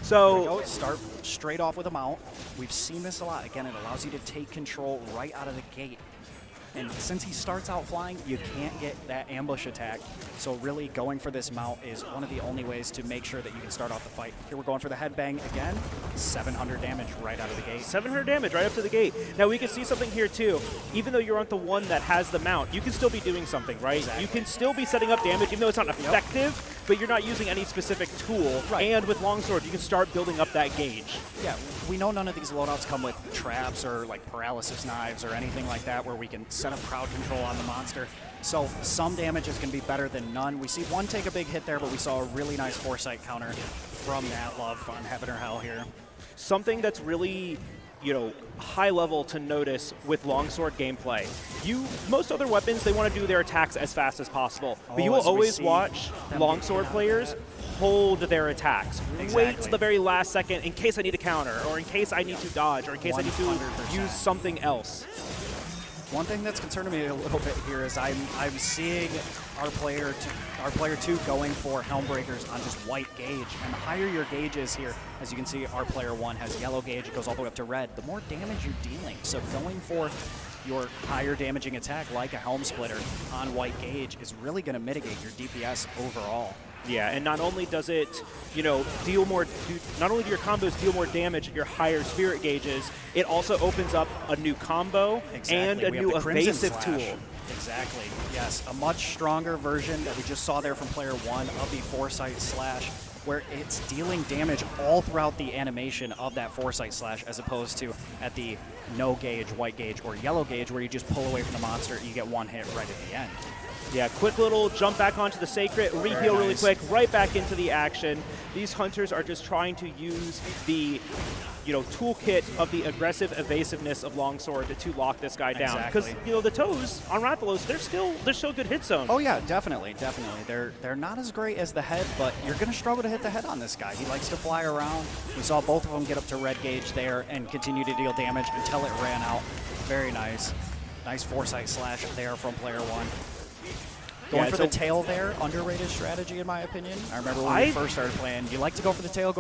So start straight off with a mount. We've seen this a lot. Again, it allows you to take control right out of the gate. And since he starts out flying, you can't get that ambush attack. So really going for this mount is one of the only ways to make sure that you can start off the fight. Here we're going for the headbang again. 700 damage right out of the gate. 700 damage right up to the gate. Now we can see something here too. Even though you're on the one that has the mount, you can still be doing something, right? Exactly. You can still be setting up damage, even though it's not effective, but you're not using any specific tool. Right. And with longsword, you can start building up that gauge. Yeah, we know none of these loadouts come with traps or like paralysis knives or anything like that where we can set up crowd control on the monster. So some damage is going to be better than none. We see one take a big hit there, but we saw a really nice foresight counter from that love on Heaven or Hell here. Something that's really high level to notice with longsword gameplay. Most other weapons, they want to do their attacks as fast as possible, but you will always watch longsword players hold their attacks. Wait to the very last second in case I need a counter, or in case I need to dodge, or in case I need to use something else. One thing that's concerning me a little bit here is I'm seeing our player 2 going for Helmbreakers on just white gauge. And the higher your gauge is here, as you can see, our player 1 has yellow gauge. It goes all the way up to red. The more damage you're dealing. So going for your higher damaging attack like a Helm Splitter on white gauge is really going to mitigate your DPS overall. Yeah, and not only does it, deal more, not only do your combos deal more damage at your higher spirit gauges, it also opens up a new combo and a new evasive tool. Exactly, yes. A much stronger version that we just saw there from player 1 of the Foresight Slash, where it's dealing damage all throughout the animation of that Foresight Slash, as opposed to at the no gauge, white gauge, or yellow gauge, where you just pull away from the monster and you get one hit right at the end. Yeah, quick little jump back onto the Sacred, reheal really quick, right back into the action. These hunters are just trying to use the toolkit of the aggressive evasiveness of Longsword to lock this guy down. Because the toes on Rathalos, they're still good hit zone. Oh yeah, definitely. They're not as great as the head, but you're going to struggle to hit the head on this guy. He likes to fly around. We saw both of them get up to red gauge there and continue to deal damage until it ran out. Very nice. Nice Foresight Slash there from player 1. Going for the tail there, underrated strategy in my opinion. I remember when we first started playing, you like to go for the tail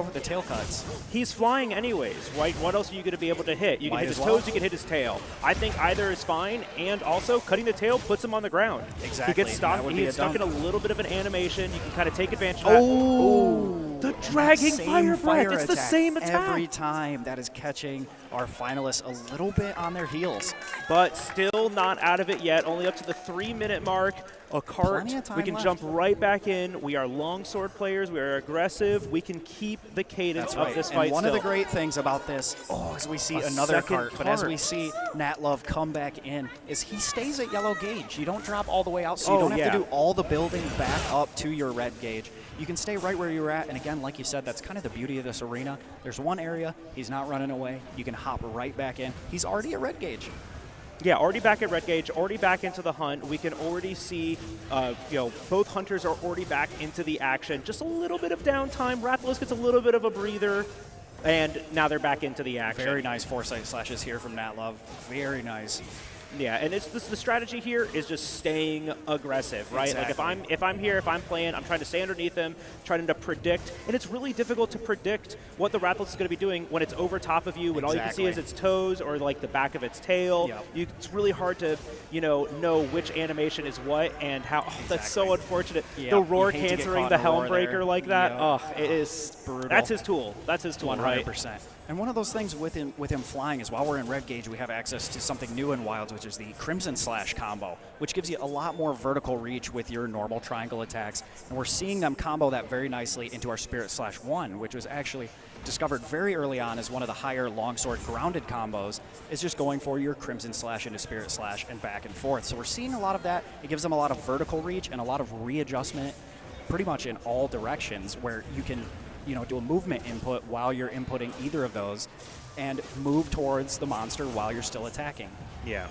cuts. He's flying anyways, right? What else are you going to be able to hit? You can hit his toes, you can hit his tail. I think either is fine, and also cutting the tail puts him on the ground. Exactly. He gets stuck in a little bit of an animation. You can kind of take advantage of that. Oh! The dragging fire breath. It's the same attack. Every time that is catching our finalists a little bit on their heels. But still not out of it yet. Only up to the 3-minute mark. A cart, we can jump right back in. We are longsword players. We are aggressive. We can keep the cadence of this fight. And one of the great things about this, as we see another cart, but as we see Nat Love come back in, is he stays at yellow gauge. You don't drop all the way out, so you don't have to do all the building back up to your red gauge. You can stay right where you're at, and again, like you said, that's kind of the beauty of this arena. There's one area, he's not running away. You can hop right back in. He's already at red gauge. Yeah, already back at red gauge, already back into the hunt. We can already see, both hunters are already back into the action. Just a little bit of downtime. Rathalos gets a little bit of a breather, and now they're back into the action. Very nice Foresight Slashes here from Nat Love. Very nice. Yeah, and it's the strategy here is just staying aggressive, right? Exactly. Like if I'm playing, I'm trying to stay underneath him, trying to predict, and it's really difficult to predict what the Rathalos is going to be doing when it's over top of you, when all you can see is its toes or like the back of its tail. Yep. It's really hard to know which animation is what and how. Oh, that's so unfortunate. Yep. The roar cancering the Helmbreaker like that. Yep. Oh, it is brutal. That's his tool. That's his tool, 100%. Right? And one of those things with him flying is while we're in red gauge, we have access to something new in Wilds, which is the Crimson Slash combo, which gives you a lot more vertical reach with your normal triangle attacks. And we're seeing them combo that very nicely into our Spirit Slash 1, which was actually discovered very early on as one of the higher longsword grounded combos. It's just going for your Crimson Slash into Spirit Slash and back and forth. So we're seeing a lot of that. It gives them a lot of vertical reach and a lot of readjustment pretty much in all directions where you can do a movement input while you're inputting either of those and move towards the monster while you're still attacking. Yeah.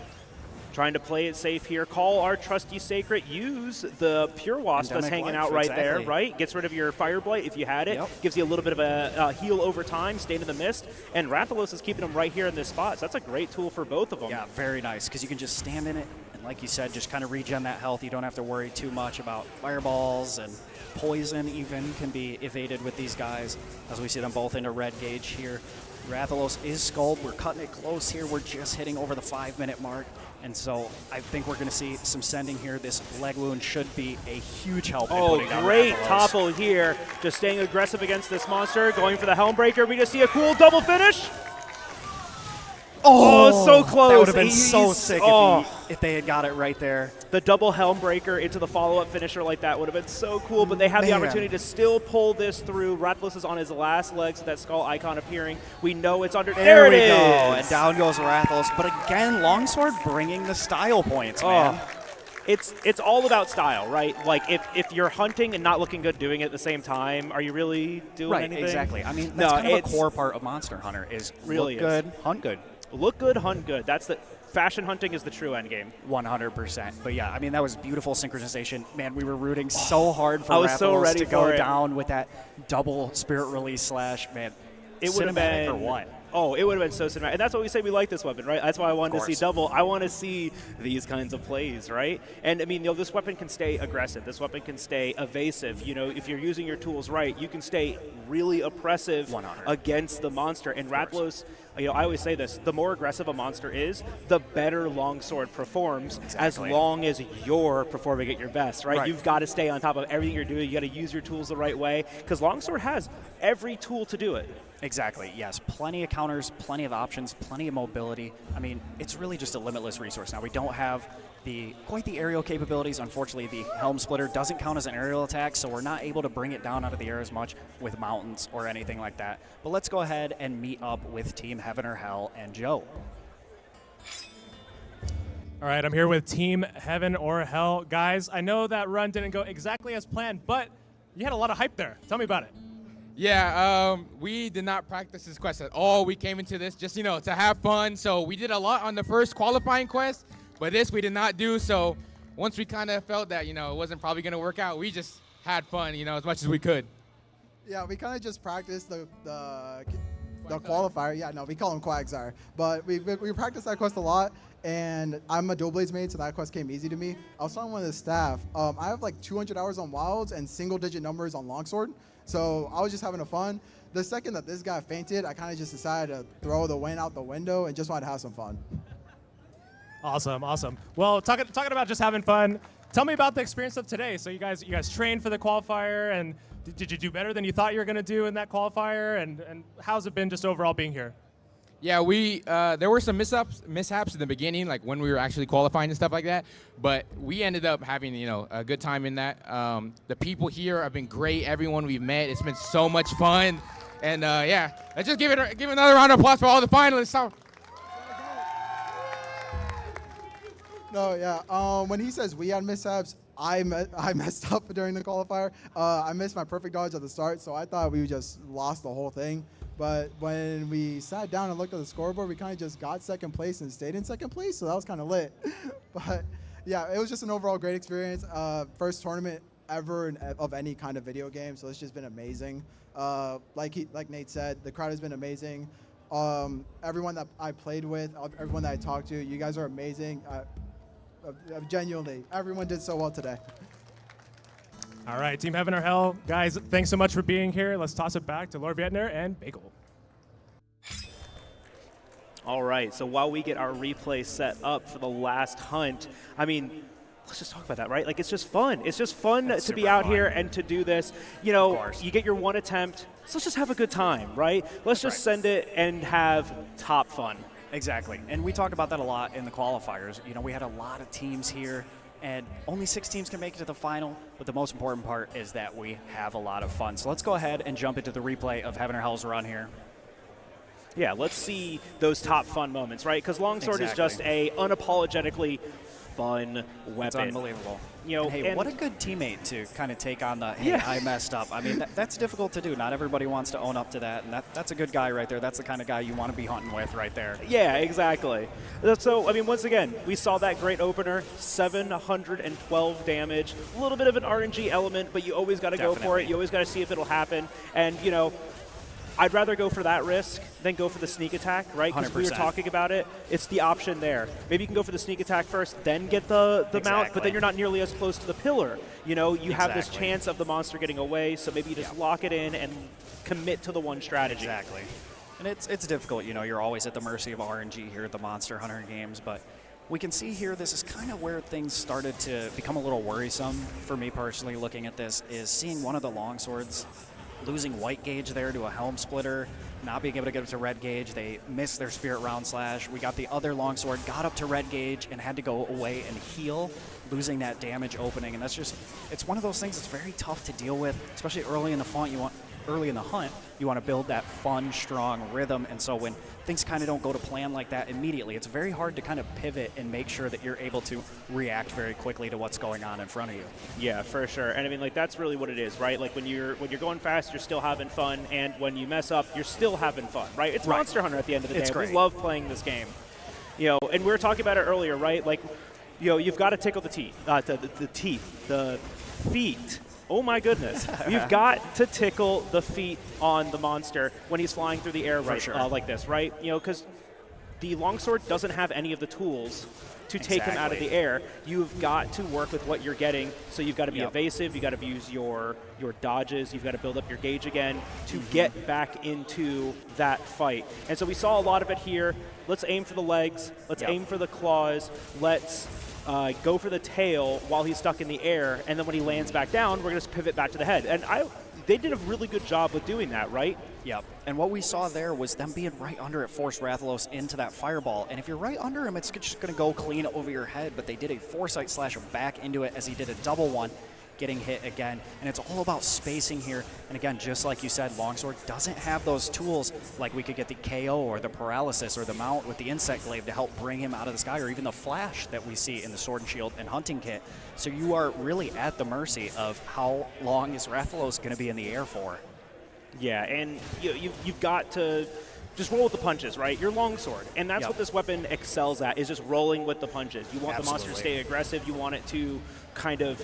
Trying to play it safe here. Call our trusty Sacred. Use the Pure Wasp that's hanging out right there, right? Gets rid of your Fire Blight if you had it. Yep. Gives you a little bit of a heal over time, stay in the mist. And Rathalos is keeping them right here in this spot. So that's a great tool for both of them. Yeah, very nice, because you can just stand in it. And like you said, just kind of regen that health. You don't have to worry too much about fireballs, and poison even can be evaded with these guys, as we see them both into red gauge here. Rathalos is skulled. We're cutting it close here. We're just hitting over the 5-minute mark. And so I think we're going to see some sending here. This leg wound should be a huge help. Oh, great topple here. Just staying aggressive against this monster. Going for the Helmbreaker. We just see a cool double finish. Oh, so close. That would have been so sick if they had got it right there. The double Helmbreaker into the follow-up finisher like that would have been so cool, but they have the opportunity to still pull this through. Rathalos is on his last legs with that skull icon appearing. We know it's under. There it is. And down goes Rathalos. But again, Longsword bringing the style points, man. it's all about style, right? Like if you're hunting and not looking good doing it at the same time, are you really doing anything? Exactly. I mean, that's kind of a core part of Monster Hunter is really look good, hunt good. Look good, hunt good. That's the fashion hunting is the true end game. 100%. But yeah, I mean, that was beautiful synchronization. Man, we were rooting so hard for I was so Rathalos ready to for go it. down with that double spirit release slash. Man, It would have cinematic been or what? Oh, it would have been so cinematic. And that's why we say we like this weapon, right? That's why I wanted to see course. double. I want to see these kinds of plays, right? And I mean, this weapon can stay aggressive. This weapon can stay evasive. If you're using your tools right, you can stay really oppressive 100. against the monster. And Rathalos, I always say this, the more aggressive a monster is, the better longsword performs as long as you're performing at your best, right? You've got to stay on top of everything you're doing. You got to use your tools the right way because longsword has every tool to do it. Exactly, yes. Plenty of counters, plenty of options, plenty of mobility. I mean, it's really just a limitless resource. Now, we don't have quite the aerial capabilities. Unfortunately, the Helm Splitter doesn't count as an aerial attack, so we're not able to bring it down out of the air as much with mountains or anything like that. But let's go ahead and meet up with Team Heaven or Hell and Joe. All right, I'm here with Team Heaven or Hell. Guys, I know that run didn't go exactly as planned, but you had a lot of hype there. Tell me about it. Yeah, we did not practice this quest at all. We came into this just, to have fun. So we did a lot on the first qualifying quest, but this we did not do. So once we kind of felt that, it wasn't probably going to work out, we just had fun, as much as we could. Yeah, we kind of just practiced the qualifier. Yeah, no, we call him Quagsire. But we practiced that quest a lot, and I'm a dual blades main, so that quest came easy to me. I was telling one of the staff, I have like 200 hours on wilds and single-digit numbers on longsword. So I was just having fun. The second that this guy fainted, I kind of just decided to throw the win out the window and just wanted to have some fun. Awesome, awesome. Well, talking about just having fun, tell me about the experience of today. So you guys trained for the qualifier, and did you do better than you thought you were going to do in that qualifier? And how's it been just overall being here? Yeah, there were some mishaps in the beginning, like when we were actually qualifying and stuff like that. But we ended up having, a good time in that. The people here have been great. Everyone we've met, it's been so much fun. And yeah, let's just give another round of applause for all the finalists. So. No, yeah. When he says we had mishaps, I messed up during the qualifier. I missed my perfect dodge at the start, so I thought we just lost the whole thing. But when we sat down and looked at the scoreboard, we kind of just got second place and stayed in second place, so that was kind of lit. But yeah, it was just an overall great experience. First tournament ever of any kind of video game, so it's just been amazing. Like Nate said, the crowd has been amazing. Everyone that I played with, everyone that I talked to, you guys are amazing. Genuinely, everyone did so well today. All right, Team Heaven or Hell, guys, thanks so much for being here. Let's toss it back to Lord Vietner and Bagel. All right, so while we get our replay set up for the last hunt, I mean, let's just talk about that, right? Like, it's just fun. It's just fun to be out here and to do this. You get your one attempt, so let's just have a good time, right? Let's just send it and have top fun. Exactly, and we talked about that a lot in the qualifiers. We had a lot of teams here, and only 6 teams can make it to the final, but the most important part is that we have a lot of fun. So let's go ahead and jump into the replay of Heaven or Hell's run here. Yeah, let's see those top fun moments, right? Because longsword is just a unapologetically fun weapon. It's unbelievable. And what a good teammate to kind of take on the, hey, I messed up. I mean, that's difficult to do. Not everybody wants to own up to that, and that's a good guy right there. That's the kind of guy you want to be hunting with right there. Yeah, exactly. So, I mean, once again, we saw that great opener, 712 damage, a little bit of an RNG element, but you always got to go for it. You always got to see if it'll happen. And, I'd rather go for that risk than go for the sneak attack, right? Because we were talking about it. It's the option there. Maybe you can go for the sneak attack first, then get the mount, but then you're not nearly as close to the pillar. You have this chance of the monster getting away, so maybe you just lock it in and commit to the one strategy. Exactly. And it's difficult. You're always at the mercy of RNG here at the Monster Hunter games, but we can see here this is kind of where things started to become a little worrisome for me personally looking at this, is seeing one of the longswords losing white gauge there to a Helm Splitter, not being able to get up to red gauge. They missed their Spirit Round Slash. We got the other longsword, got up to red gauge, and had to go away and heal, losing that damage opening. And that's just, it's one of those things that's very tough to deal with, especially early in the early in the hunt, you want to build that fun, strong rhythm. And so when things kind of don't go to plan like that immediately, it's very hard to kind of pivot and make sure that you're able to react very quickly to what's going on in front of you. Yeah, for sure. And I mean, like, that's really what it is, right? Like, when you're going fast, you're still having fun, and when you mess up, you're still having fun, right? It's Monster Hunter at the end of the day. It's great. We love playing this game. You know, and we were talking about it earlier, right? Like, you know, you've got to tickle the teeth, the feet. Oh my goodness. You've got to tickle the feet on the monster when he's flying through the air like this, right? You know, because the longsword doesn't have any of the tools to take him out of the air. You've got to work with what you're getting, so you've got to be evasive, you've got to use your dodges, you've got to build up your gauge again to get back into that fight. And so we saw a lot of it here. Let's aim for the legs, let's aim for the claws, let's go for the tail while he's stuck in the air, and then when he lands back down, we're going to pivot back to the head. And they did a really good job with doing that, right? Yep. And what we saw there was them being right under it forced Rathalos into that fireball. And if you're right under him, it's just going to go clean over your head. But they did a foresight slash back into it as he did a double one, getting hit again. And it's all about spacing here. And again, just like you said, Longsword doesn't have those tools like we could get the KO or the paralysis or the mount with the insect glaive to help bring him out of the sky, or even the flash that we see in the Sword and Shield and Hunting Kit. So you are really at the mercy of how long is Rathalos going to be in the air for. Yeah, and you've got to just roll with the punches, right? Your longsword. And that's what this weapon excels at, is just rolling with the punches. You want the monster to stay aggressive. You want it to kind of,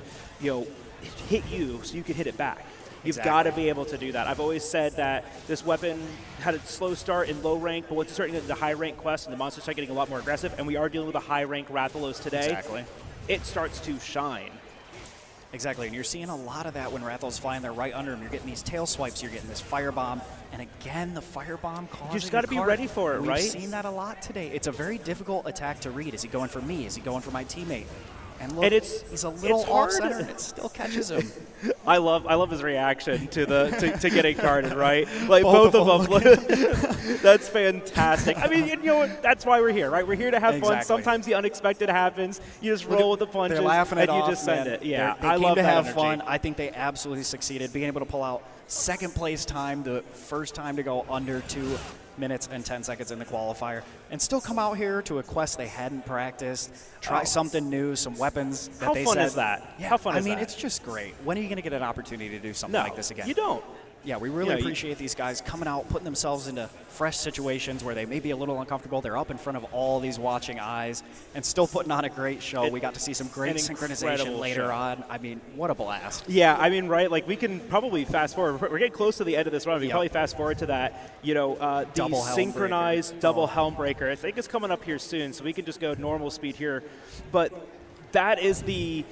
hit you so you can hit it back. You've got to be able to do that. I've always said that this weapon had a slow start in low rank, but once it's starting to get into high rank quests and the monsters start getting a lot more aggressive, and we are dealing with a high rank Rathalos today, it starts to shine. Exactly, and you're seeing a lot of that when Rathalos flying there right under him. You're getting these tail swipes, you're getting this firebomb, and again, the firebomb causing you just got to be ready for it, right? We've seen that a lot today. It's a very difficult attack to read. Is he going for me? Is he going for my teammate? And look, he's a little off-center, and it still catches him. I love his reaction to to getting carded, right? Like both of them. That's fantastic. I mean, that's why we're here, right? We're here to have fun. Sometimes the unexpected happens. You just roll with the punches, they're laughing and it you off, just send it. Yeah, they I love to that have energy. fun. I think they absolutely succeeded, being able to pull out second place time, the first time to go under 2 minutes and 10 seconds in the qualifier, and still come out here to a quest they hadn't practiced, try something new, some weapons that they said. How fun is that? Yeah, How fun is that? I mean, it's just great. When are you going to get an opportunity to do something like this again? You don't. Yeah, we really appreciate these guys coming out, putting themselves into fresh situations where they may be a little uncomfortable. They're up in front of all these watching eyes and still putting on a great show. We got to see some great synchronization later on. I mean, what a blast. Yeah, I mean, right, like we can probably fast forward. We're getting close to the end of this run. We can probably fast forward to that, the synchronized double Helmbreaker. I think it's coming up here soon, so we can just go normal speed here. But that is the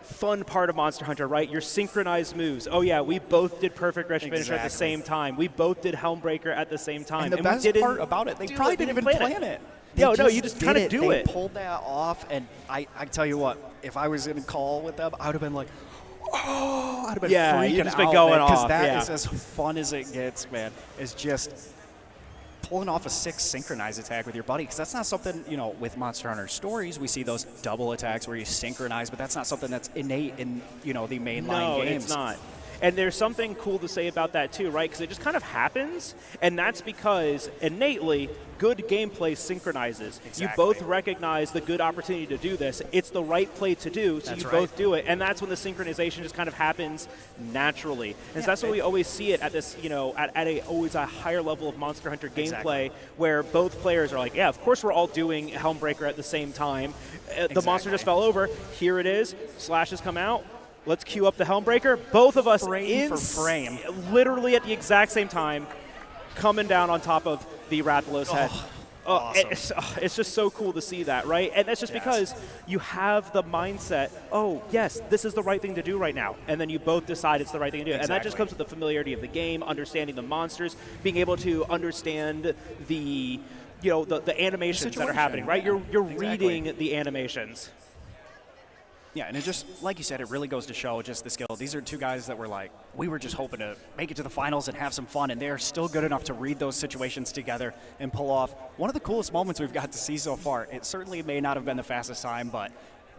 fun part of Monster Hunter, right? Your synchronized moves. Oh yeah, we both did Perfect Wretch Finisher at the same time. We both did Helmbreaker at the same time. And the best part about it, they probably didn't even plan it. No, you just kind of do it. They pulled that off, and I tell you what, if I was in a call with them, I would have been like, oh, I'd have been freaking you'd just been out, going off. Because that is as fun as it gets, man. It's just pulling off a 6 synchronized attack with your buddy, because that's not something, with Monster Hunter stories, we see those double attacks where you synchronize, but that's not something that's innate in, the mainline games. It's not. And there's something cool to say about that too, right? Because it just kind of happens, and that's because innately, good gameplay synchronizes. You both recognize the good opportunity to do this. It's the right play to do, so you both do it. And that's when the synchronization just kind of happens naturally. And so that's when we always see it at this, at always a higher level of Monster Hunter gameplay, where both players are like, yeah, of course we're all doing Helmbreaker at the same time. The monster just fell over. Here it is. Slash has come out. Let's queue up the Helmbreaker. Both of us frame for frame, literally at the exact same time, coming down on top of the Rathalos head. Awesome. It's just so cool to see that, right? And that's just because you have the mindset, oh, yes, this is the right thing to do right now. And then you both decide it's the right thing to do. And that just comes with the familiarity of the game, understanding the monsters, being able to understand the animations that are happening, right? You're reading the animations. Yeah, and it just, like you said, it really goes to show just the skill. These are two guys that were like, we were just hoping to make it to the finals and have some fun, and they're still good enough to read those situations together and pull off one of the coolest moments we've got to see so far. It certainly may not have been the fastest time, but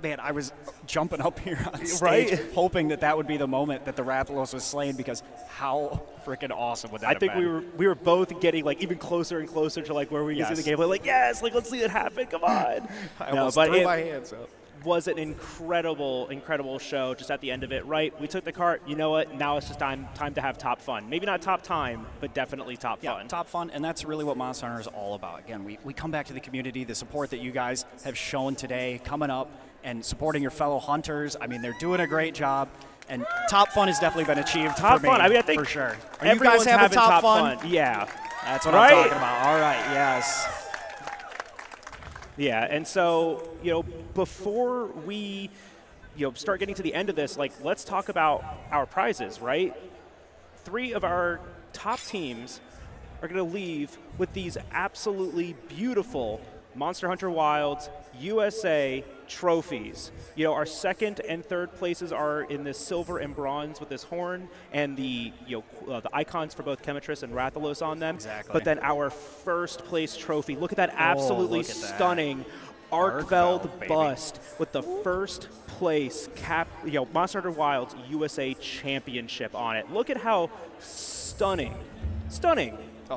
Man, I was jumping up here on stage, Right? hoping that would be the moment that the Rathalos was slain, because how freaking awesome would that I have think been? we were both getting like even closer and closer to like where we can see the gameplay. Like, yes, like let's see it happen. Come on. I almost threw my hands up. Was an incredible show just at the end of it, right? We took the cart. You know what? Now it's just time to have top fun. Maybe not top time, but definitely top fun. Top fun, and that's really what Monster Hunter is all about. Again, we come back to the community, the support that you guys have shown today, coming up and supporting your fellow hunters. I mean, they're doing a great job, and top fun has definitely been achieved Top for me, fun. I mean, I think for sure. Are you everyone's guys having top fun? Yeah. That's what Right? I'm talking about. All right, yes. Yeah, and so, before we, start getting to the end of this, like, let's talk about our prizes, right? 3 of our top teams are going to leave with these absolutely beautiful Monster Hunter Wilds USA trophies. Our second and third places are in this silver and bronze with this horn and the the icons for both Chemitris and Rathalos on them. Exactly. But then our first place trophy. Look at that absolutely stunning Arkveld bust with the first place Monster Hunter Wilds USA Championship on it. Look at how stunning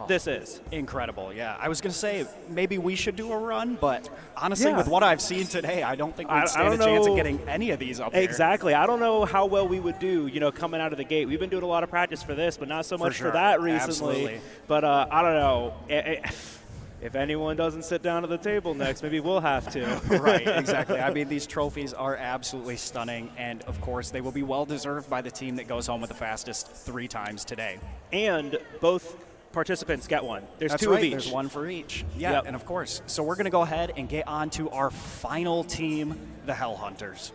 this is. Incredible, yeah. I was going to say, maybe we should do a run, but honestly, with what I've seen today, I don't think we'd stand a chance of getting any of these up here. Exactly. I don't know how well we would do, coming out of the gate. We've been doing a lot of practice for this, but not so much for that recently. Absolutely. But I don't know. If anyone doesn't sit down at the table next, maybe we'll have to. Right, exactly. I mean, these trophies are absolutely stunning, and of course, they will be well-deserved by the team that goes home with the fastest 3 times today. And both participants get one. There's That's 2 right. of each. There's one for each. Yeah, and of course. So we're going to go ahead and get on to our final team, the Hell Hunters.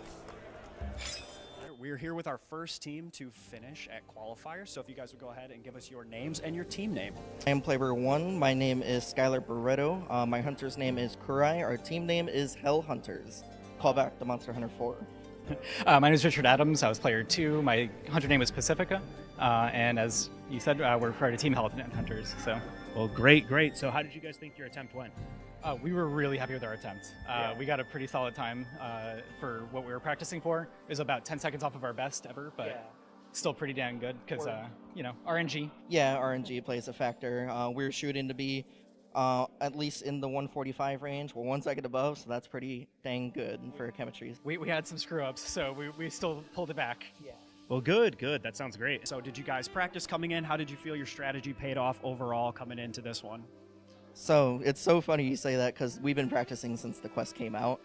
We're here with our first team to finish at qualifiers. So if you guys would go ahead and give us your names and your team name. I am player 1. My name is Skylar Barreto. My hunter's name is Kurai. Our team name is Hell Hunters. Call back to Monster Hunter 4. My name is Richard Adams. I was player 2. My hunter name is Pacifica. And as you said, we're part of Team Hell Hunters. So. Well, great. So how did you guys think your attempt went? We were really happy with our attempt. We got a pretty solid time for what we were practicing for. It was about 10 seconds off of our best ever, but still pretty damn good because, RNG. Yeah, RNG plays a factor. We're shooting to be at least in the 145 range. We're 1 second above, so that's pretty dang good for chemistry. We had some screw-ups, so we still pulled it back. Yeah. Well, good. That sounds great. So did you guys practice coming in? How did you feel your strategy paid off overall coming into this one? So it's so funny you say that because we've been practicing since the quest came out.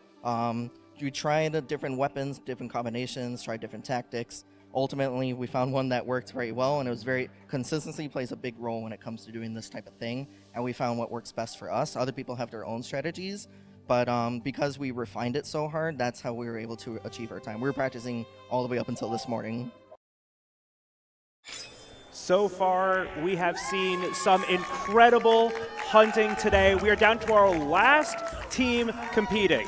We tried different weapons, different combinations, tried different tactics. Ultimately, we found one that worked very well, and it was consistency plays a big role when it comes to doing this type of thing, and we found what works best for us. Other people have their own strategies, but because we refined it so hard, that's how we were able to achieve our time. We were practicing all the way up until this morning. So far, we have seen some incredible hunting today. We are down to our last team competing.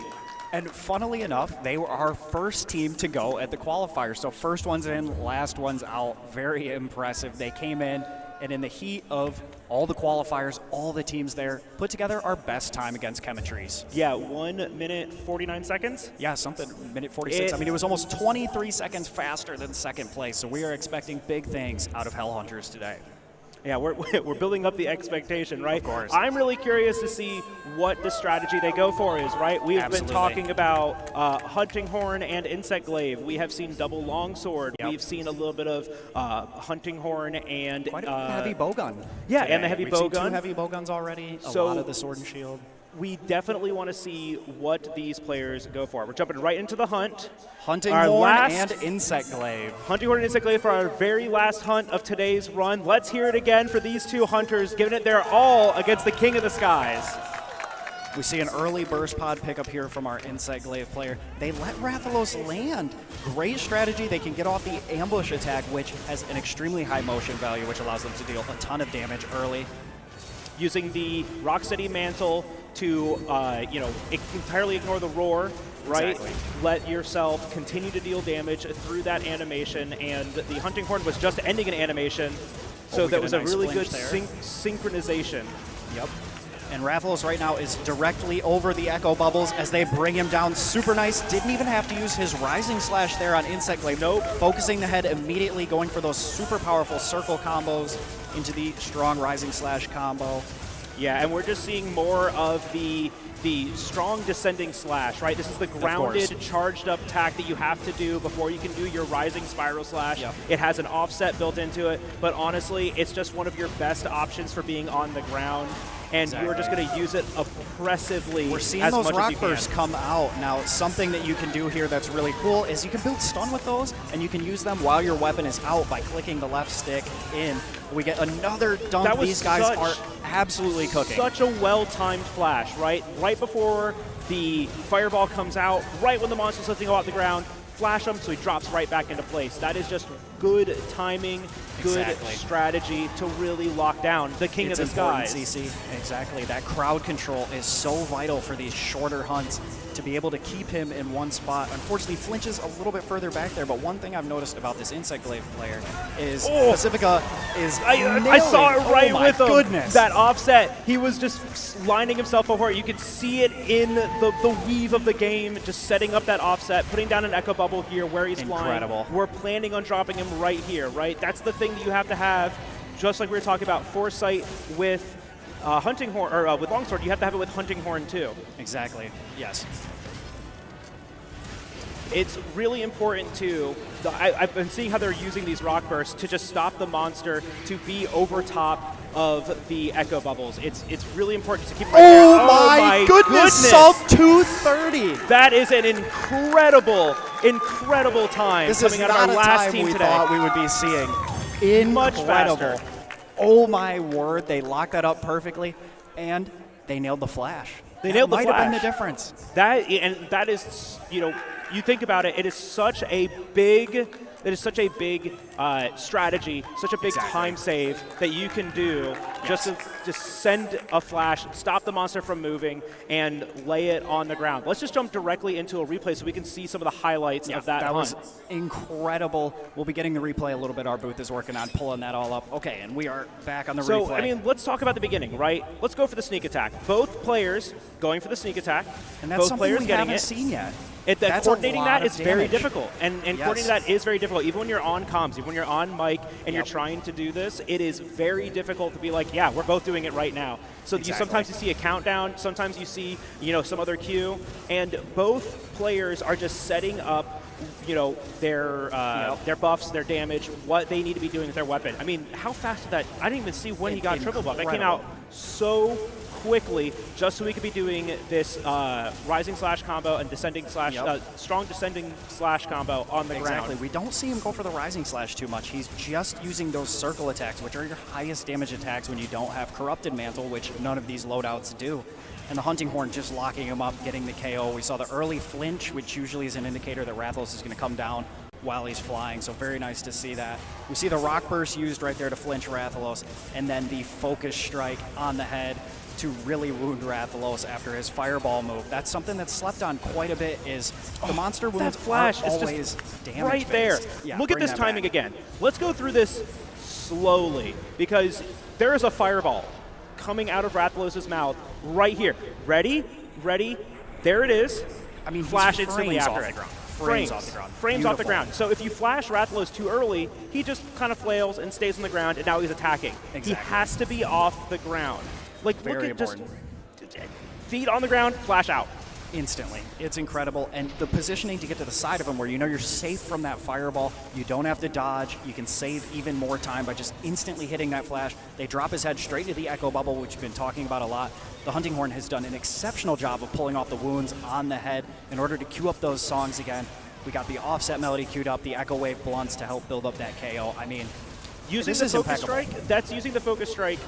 And funnily enough, they were our first team to go at the qualifier. So first one's in, last one's out. Very impressive. They came in, and in the heat of all the qualifiers, all the teams there, put together our best time against Chemitris. Yeah, 1 minute 49 seconds? Yeah, something, minute 46. I mean, it was almost 23 seconds faster than second place. So we are expecting big things out of Hell Hunters today. Yeah, we're building up the expectation, right? Of course. I'm really curious to see what the strategy they go for is, right? We've been talking about hunting horn and insect glaive. We have seen double longsword. We've seen a little bit of hunting horn and quite a heavy bowgun. Yeah, today. and the heavy We've bowgun. Seen 2 heavy bowguns already. A lot of the sword and shield. We definitely want to see what these players go for. We're jumping right into the hunt. Hunting horn and insect glaive. Hunting horn and insect glaive for our very last hunt of today's run. Let's hear it again for these 2 hunters, giving it their all against the King of the Skies. We see an early burst pod pickup here from our insect glaive player. They let Rathalos land. Great strategy. They can get off the ambush attack, which has an extremely high motion value, which allows them to deal a ton of damage early. Using the Rocksteady Mantle to, entirely ignore the roar, right? Exactly. Let yourself continue to deal damage through that animation, and the Hunting Horn was just ending an animation, so that was a really good synchronization. Yep. And Rathalos right now is directly over the Echo Bubbles as they bring him down. Super nice. Didn't even have to use his Rising Slash there on Insect Glaive. Nope. Focusing the head immediately, going for those super powerful circle combos into the strong Rising Slash combo. Yeah, and we're just seeing more of the strong descending slash, right? This is the grounded, charged up attack that you have to do before you can do your rising spiral slash. Yep. It has an offset built into it, but honestly, it's just one of your best options for being on the ground. And you're just going to use it oppressively. We're seeing as those much rock as you bursts can. come out. Now, something that you can do here that's really cool is you can build stun with those, and you can use them while your weapon is out by clicking the left stick in. We get another dunk. That was These guys such- are absolutely cooking. Such a well-timed flash, right? Right before the fireball comes out, right when the monster's lifting off the ground, flash him so he drops right back into place. That is just good timing, good strategy to really lock down the king of the skies. CC. Exactly. That crowd control is so vital for these shorter hunts to be able to keep him in one spot. Unfortunately, flinches a little bit further back there, but one thing I've noticed about this Insect Glaive player is Pacifica is I saw it right with him. Goodness. That offset, he was just lining himself over. You could see it in the weave of the game, just setting up that offset, putting down an Echo Bubble here where he's Incredible. flying. We're planning on dropping him right here, right? That's the thing that you have to have, just like we were talking about foresight with Hunting Horn, or with Longsword, you have to have it with Hunting Horn too. Exactly, yes. It's really important too. I've been seeing how they're using these rock bursts to just stop the monster to be over top of the Echo Bubbles. It's really important to keep right there. Oh my goodness! Salt 230! That is an incredible time This coming is out of our not a last time team we today. thought we would be seeing. Much Incredible. faster. Oh my word, they locked that up perfectly, and they nailed the flash. They nailed the might flash. have been the difference. That is, you think about it, it is such a big strategy, such a big time save that you can do just to just send a flash, stop the monster from moving, and lay it on the ground. Let's just jump directly into a replay so we can see some of the highlights of that hunt. Was incredible. We'll be getting the replay a little bit. Our booth is working on pulling that all up. Okay, and we are back on the replay. So, I mean, let's talk about the beginning, right? Let's go for the sneak attack. Both players going for the sneak attack. And that's both something players we getting haven't it. seen yet. Coordinating a lot that of is very damage. difficult, and coordinating that is very difficult. Even when you're on comms, even when you're on mic, and you're trying to do this, it is very difficult to be like, yeah, we're both doing it right now. So sometimes you see a countdown, sometimes you see some other cue, and both players are just setting up their buffs, their damage, what they need to be doing with their weapon. I mean, how fast did that? I didn't even see when he got triple buff. That came out so quickly, just so we could be doing this rising slash combo and descending slash, strong descending slash combo on the ground. Exactly. We don't see him go for the rising slash too much. He's just using those circle attacks, which are your highest damage attacks when you don't have Corrupted Mantle, which none of these loadouts do. And the Hunting Horn just locking him up, getting the KO. We saw the early flinch, which usually is an indicator that Rathalos is going to come down while he's flying, so very nice to see that. We see the Rock Burst used right there to flinch Rathalos, and then the Focus Strike on the head to really wound Rathalos after his Fireball move. That's something that's slept on quite a bit, is the monster wounds flash aren't is always just damage right there. Yeah, Look at bring this that timing back. again. Let's go through this slowly, because there is a Fireball coming out of Rathalos' mouth right here. Ready? There it is. I mean, flash he's instantly frames after off it. the ground. Frames Frames off the ground. Frames off the Beautiful. ground. So if you flash Rathalos too early, he just kind of flails and stays on the ground, and now he's attacking. Exactly. He has to be off the ground. Like, Very look at important. just feet on the ground, flash out. Instantly. It's incredible. And the positioning to get to the side of him where you're safe from that Fireball, you don't have to dodge, you can save even more time by just instantly hitting that flash. They drop his head straight to the Echo Bubble, which we've been talking about a lot. The Hunting Horn has done an exceptional job of pulling off the wounds on the head in order to cue up those songs again. We got the offset melody queued up, the Echo Wave blunts to help build up that KO. I mean, Using this the is Focus impeccable. Strike, that's using the Focus Strike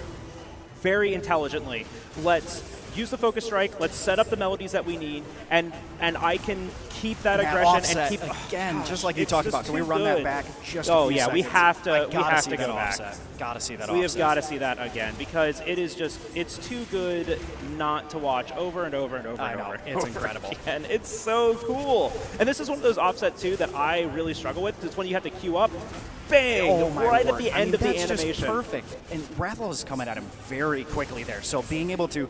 very intelligently. Let's use the focus strike. Let's set up the melodies that we need, and I can keep that And that aggression offset, and keep again, just like you it's talked just about. Can we too run that good. back just a Oh few yeah, we seconds? have to. I We gotta have see to that go back. offset. Gotta see that We offset. have got to see that again because it is just it's too good not to watch over and over and over I and know. over. It's incredible. And it's so cool. And this is one of those offsets too that I really struggle with. It's when you have to queue up, bang, Oh my right word. at the I end mean, of the that's animation. just perfect. And Rathalos is coming at him very quickly there. So being able to,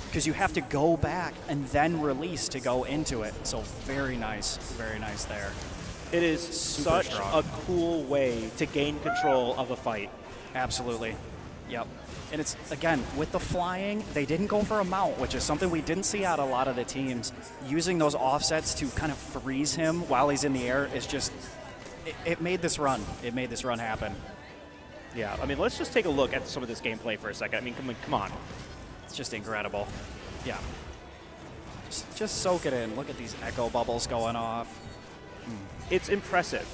because you have to go back and then release to go into it. So very nice there. It is Super such strong. a cool way to gain control of a fight. Absolutely. Yep. And it's, again, with the flying, they didn't go for a mount, which is something we didn't see out of a lot of the teams. Using those offsets to kind of freeze him while he's in the air is just, it made this run. It made this run happen. Yeah, I mean, let's just take a look at some of this gameplay for a second. I mean, come on. It's just incredible. Yeah. Just soak it in. Look at these echo bubbles going off. It's impressive.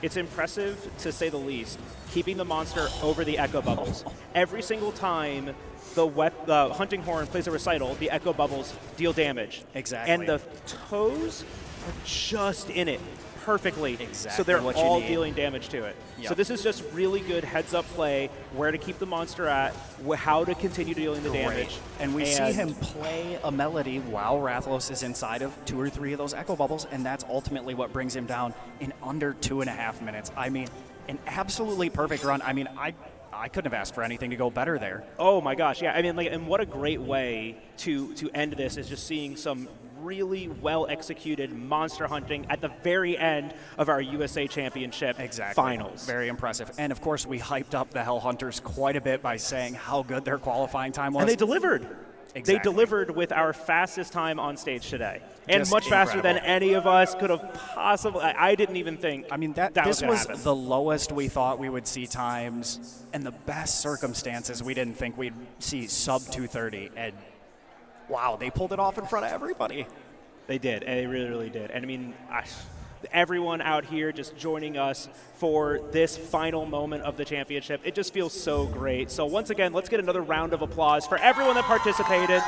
It's impressive, to say the least, keeping the monster over the echo bubbles. Every single time the hunting horn plays a recital, the echo bubbles deal damage. Exactly. And the toes are just in it perfectly. Exactly So they're what you all need. dealing damage to it. So Yep. this is just really good heads-up play, where to keep the monster at, how to continue dealing the damage. And we see him play a melody while Rathalos is inside of 2 or 3 of those echo bubbles, and that's ultimately what brings him down in under 2.5 minutes. I mean, an absolutely perfect run. I mean, I couldn't have asked for anything to go better there. Oh my gosh, yeah. I mean, like, and what a great way to end this is just seeing some really well executed monster hunting at the very end of our USA Championship finals. Very impressive. And of course, we hyped up the Hell Hunters quite a bit by saying how good their qualifying time was. And they delivered. Exactly. They delivered with our fastest time on stage today. And Just much faster than incredible. any of us could have possibly. I didn't even think. I mean, that this was, was gonna happen. the lowest we thought we would see times, and the best circumstances we didn't think we'd see sub 230. And wow, they pulled it off in front of everybody. They did, and they really, really did. And I mean, everyone out here just joining us for this final moment of the championship, it just feels so great. So once again, let's get another round of applause for everyone that participated.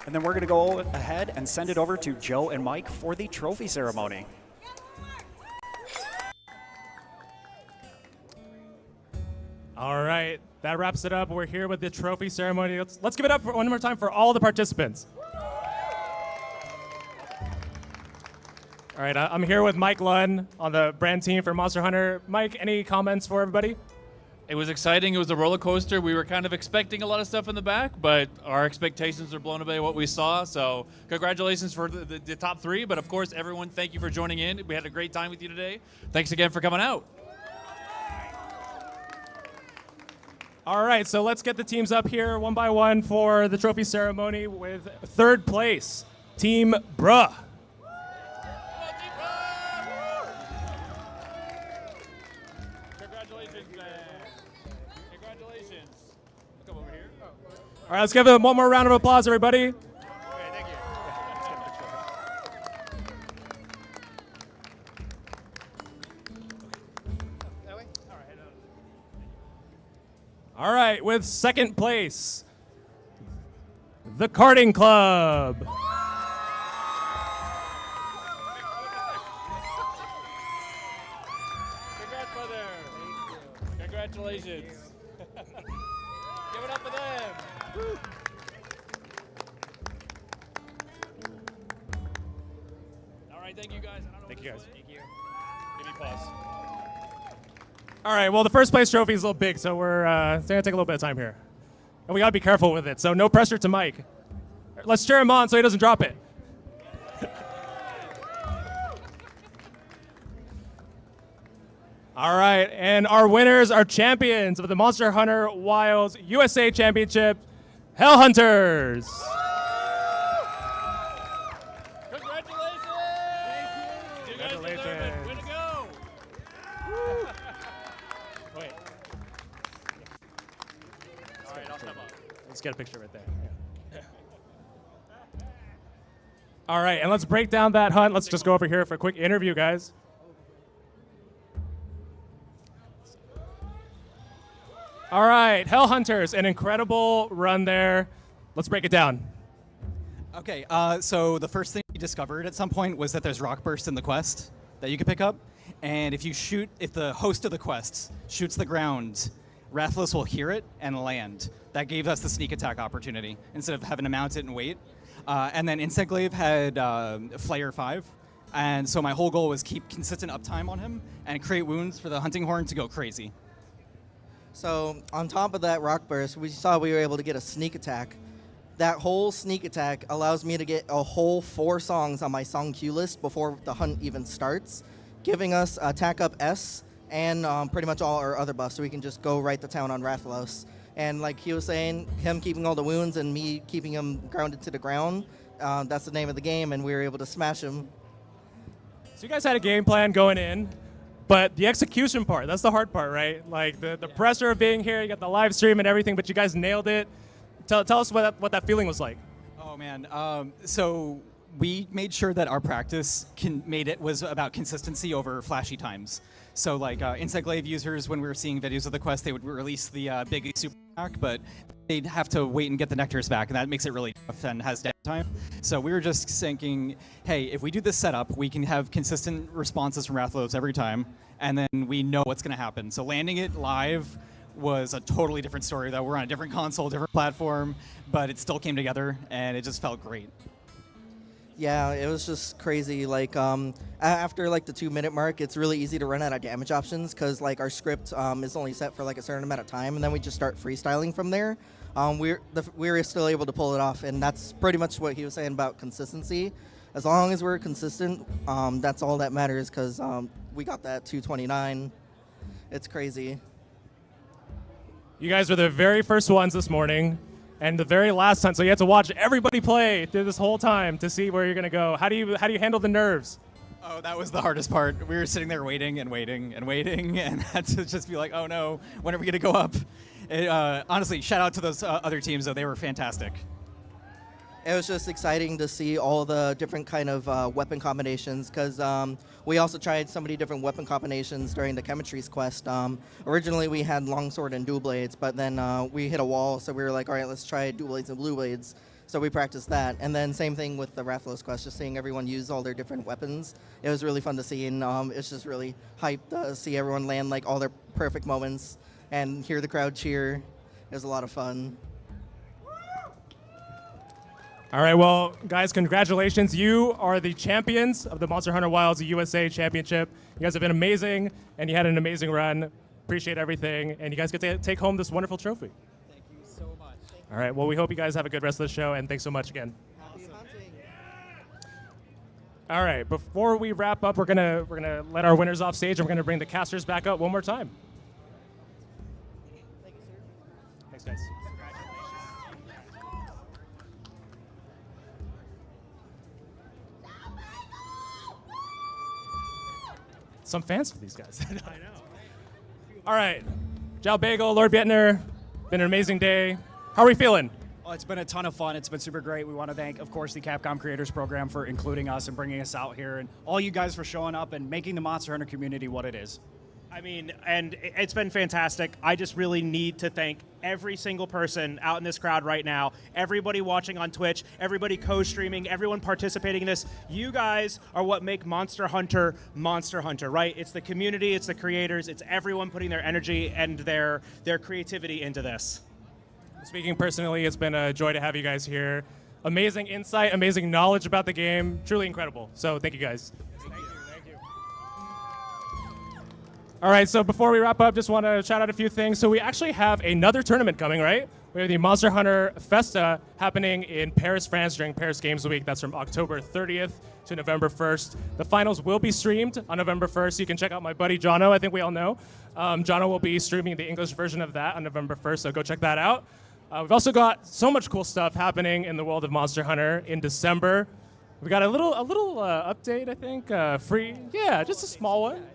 And then we're going to go ahead and send it over to Joe and Mike for the trophy ceremony. All right, that wraps it up. We're here with the trophy ceremony. Let's give it up for one more time for all the participants. All right, I'm here with Mike Lunn on the brand team for Monster Hunter. Mike, any comments for everybody? It was exciting. It was a roller coaster. We were kind of expecting a lot of stuff in the back, but our expectations are blown away what we saw. So congratulations for the top 3. But of course, everyone, thank you for joining in. We had a great time with you today. Thanks again for coming out. All right, so let's get the teams up here one by one for the trophy ceremony with 3rd place, Team Bruh. Congratulations, man. Congratulations. Come over here. All right, let's give them one more round of applause, everybody. Okay, thank you. All right, with 2nd place, the Karting Club. Congrats, brother. Congratulations. Give it up for them. Woo. All right, thank you guys. Thank you guys. Thank you. Give me pause. All right, well, the 1st place trophy is a little big, so we're it's going to take a little bit of time here. And we got to be careful with it, so no pressure to Mike. Let's cheer him on so he doesn't drop it. All right, and our winners are champions of the Monster Hunter Wilds USA Championship, Hell Hunters. Congratulations. Way to go. Wait. All right, I'll step up. Let's get a picture right there. All right, and let's break down that hunt. Let's just go over here for a quick interview, guys. All right, Hell Hunters, an incredible run there. Let's break it down. Okay, so the first thing we discovered at some point was that there's rock bursts in the quest that you can pick up, and if the host of the quest shoots the ground, Rathalos will hear it and land. That gave us the sneak attack opportunity instead of having to mount it and wait. And then Insect Glaive had Flayer 5, and so my whole goal was keep consistent uptime on him and create wounds for the Hunting Horn to go crazy. So on top of that rock burst, we saw we were able to get a sneak attack. That whole sneak attack allows me to get a whole 4 songs on my song queue list before the hunt even starts, giving us attack up S and pretty much all our other buffs, so we can just go right to town on Rathalos. And like he was saying, him keeping all the wounds and me keeping him grounded to the ground, that's the name of the game, and we were able to smash him. So you guys had a game plan going in, but the execution part, that's the hard part, right? Like the pressure of being here, you got the live stream and everything, but you guys nailed it. Tell us what that feeling was like. Oh man, so we made sure that our practice was about consistency over flashy times. So like Insect Glaive users, when we were seeing videos of the quest, they would release the big super attack, but they'd have to wait and get the nectars back, and that makes it really tough and has downtime. So we were just thinking, hey, if we do this setup, we can have consistent responses from Rathalos every time, and then we know what's going to happen. So landing it live was a totally different story, though. We're on a different console, different platform, but it still came together, and it just felt great. Yeah, it was just crazy. Like after like the 2-minute mark, it's really easy to run out of damage options because like our script is only set for like a certain amount of time, and then we just start freestyling from there. We were still able to pull it off, and that's pretty much what he was saying about consistency. As long as we're consistent, that's all that matters because we got that 229. It's crazy. You guys were the very first ones this morning, and the very last time, so you had to watch everybody play through this whole time to see where you're gonna go. How do you handle the nerves? Oh, that was the hardest part. We were sitting there waiting and waiting and waiting, and had to just be like, oh no, when are we gonna go up? Honestly, shout out to those other teams, though. They were fantastic. It was just exciting to see all the different kind of weapon combinations because we also tried so many different weapon combinations during the Chemistries quest. Originally, we had longsword and dual blades, but then we hit a wall, so we were like, all right, let's try dual blades and blue blades. So we practiced that. And then same thing with the Rathalos quest, just seeing everyone use all their different weapons. It was really fun to see, and it's just really hyped to see everyone land like all their perfect moments and hear the crowd cheer. It was a lot of fun. All right, well, guys, congratulations. You are the champions of the Monster Hunter Wilds USA Championship. You guys have been amazing, and you had an amazing run. Appreciate everything, and you guys get to take home this wonderful trophy. Thank you so much. All right, well, we hope you guys have a good rest of the show, and thanks so much again. Happy hunting. All right, before we wrap up, we're gonna let our winners off stage, and we're gonna bring the casters back up one more time. Thank you, sir. Thanks, guys. Some fans for these guys. I know. All right, Bromeigos, Lord Bietner, been an amazing day. How are we feeling? Well, it's been a ton of fun. It's been super great. We want to thank, of course, the Capcom Creators Program for including us and bringing us out here, and all you guys for showing up and making the Monster Hunter community what it is. I mean, and it's been fantastic. I just really need to thank every single person out in this crowd right now, everybody watching on Twitch, everybody co-streaming, everyone participating in this. You guys are what make Monster Hunter, right? It's the community, it's the creators, it's everyone putting their energy and their creativity into this. Speaking personally, it's been a joy to have you guys here. Amazing insight, amazing knowledge about the game, truly incredible. So thank you guys. All right, so before we wrap up, just want to shout out a few things. So we actually have another tournament coming, right? We have the Monster Hunter Festa happening in Paris, France during Paris Games Week. That's from October 30th to November 1st. The finals will be streamed on November 1st. You can check out my buddy Jono, I think we all know. Jono will be streaming the English version of that on November 1st, so go check that out. We've also got so much cool stuff happening in the world of Monster Hunter in December. We got a little update, I think, free. Yeah, just a small one.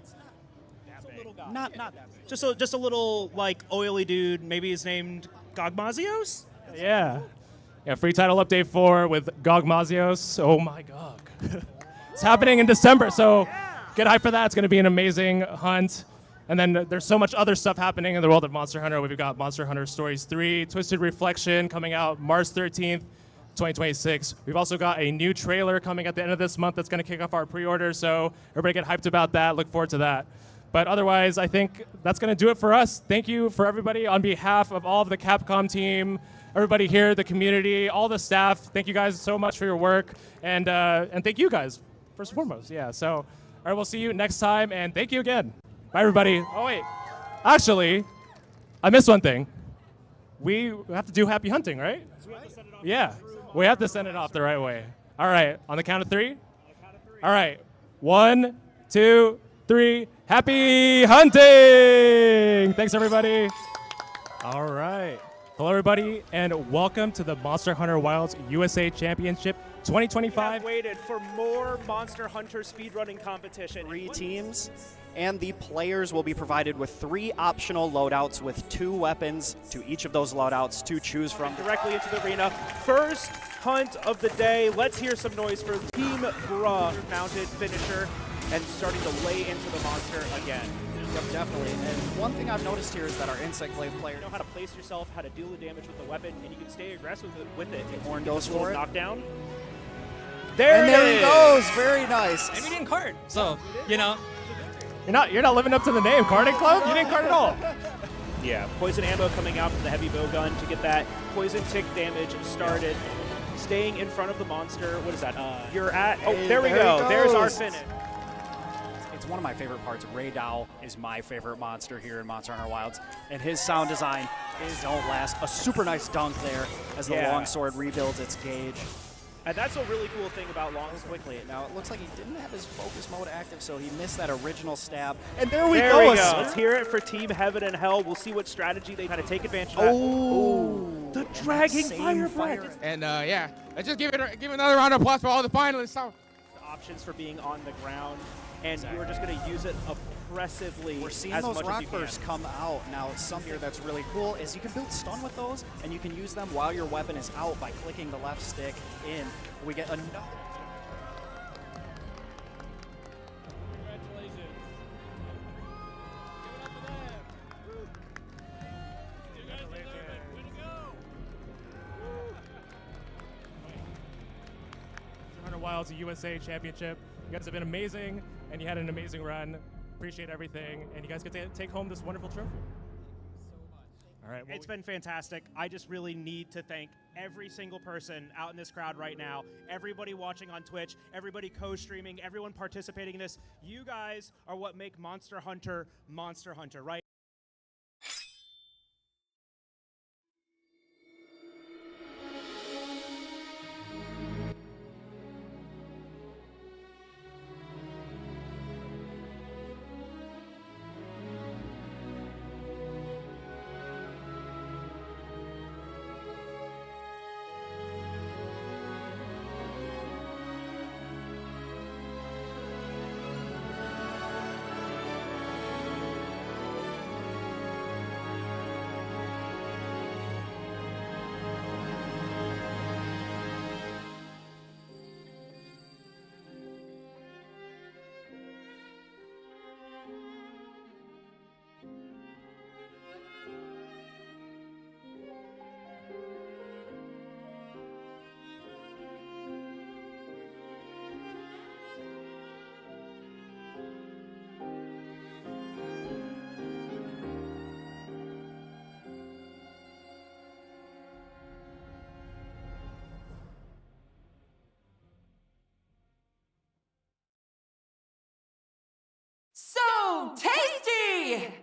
Not that big. Just a little like oily dude. Maybe he's named Gogmazios. Yeah, free title update 4 with Gogmazios. Oh my God, it's happening in December. So get hyped for that. It's going to be an amazing hunt. And then there's so much other stuff happening in the world of Monster Hunter. We've got Monster Hunter Stories 3, Twisted Reflection coming out March 13th, 2026. We've also got a new trailer coming at the end of this month that's going to kick off our pre-order, so everybody get hyped about that. Look forward to that. But otherwise, I think that's going to do it for us. Thank you for everybody on behalf of all of the Capcom team, everybody here, the community, all the staff. Thank you guys so much for your work, and thank you guys first and foremost. Yeah. So, all right, we'll see you next time, and thank you again. Bye, everybody. Oh wait, actually, I missed one thing. We have to do happy hunting, right? Yeah, we have to send it off the right way. All right, on the count of three. All right, 1, 2, 3. Happy hunting! Thanks, everybody. All right. Hello, everybody, and welcome to the Monster Hunter Wilds USA Championship 2025. We have waited for more Monster Hunter speedrunning competition. 3 teams, and the players will be provided with 3 optional loadouts with 2 weapons to each of those loadouts to choose from. Directly into the arena. First hunt of the day. Let's hear some noise for Team Bra mounted finisher and starting to lay into the monster again. Yep, definitely. And one thing I've noticed here is that our Insect Glaive player know how to place yourself, how to deal the damage with the weapon, and you can stay aggressive with it. Horn goes for it. Knockdown. There he goes. Very nice. And we didn't card, so you know. You're not living up to the name, Carding Club. You didn't card at all. Yeah, poison ammo coming out from the heavy bow gun to get that poison tick damage started. Staying in front of the monster. What is that? You're at. Oh, there we go. There's our finish. It's one of my favorite parts. Ray Dow is my favorite monster here in Monster Hunter Wilds, and his sound design is don't last. A super nice dunk there as the longsword rebuilds its gauge. And that's a really cool thing about longsword. Quickly. Now it looks like he didn't have his focus mode active, so he missed that original stab. And there we go. go. Let's hear it for Team Heaven and Hell. We'll see what strategy they kind of take advantage of. Oh, the dragging fire breath. And yeah, let's just give another round of applause for all the finalists. Options for being on the ground, and you're just going to use it oppressively. We're seeing as those much rock as you bursts can. come out. Now, something here that's really cool is you can build stun with those, and you can use them while your weapon is out by clicking the left stick in. We get another. Hunter Wilds USA Championship. You guys have been amazing, and you had an amazing run. Appreciate everything, and you guys get to take home this wonderful trophy. All right. Well, It's been fantastic. I just really need to thank every single person out in this crowd right now, everybody watching on Twitch, everybody co-streaming, everyone participating in this. You guys are what make Monster Hunter, right? So tasty!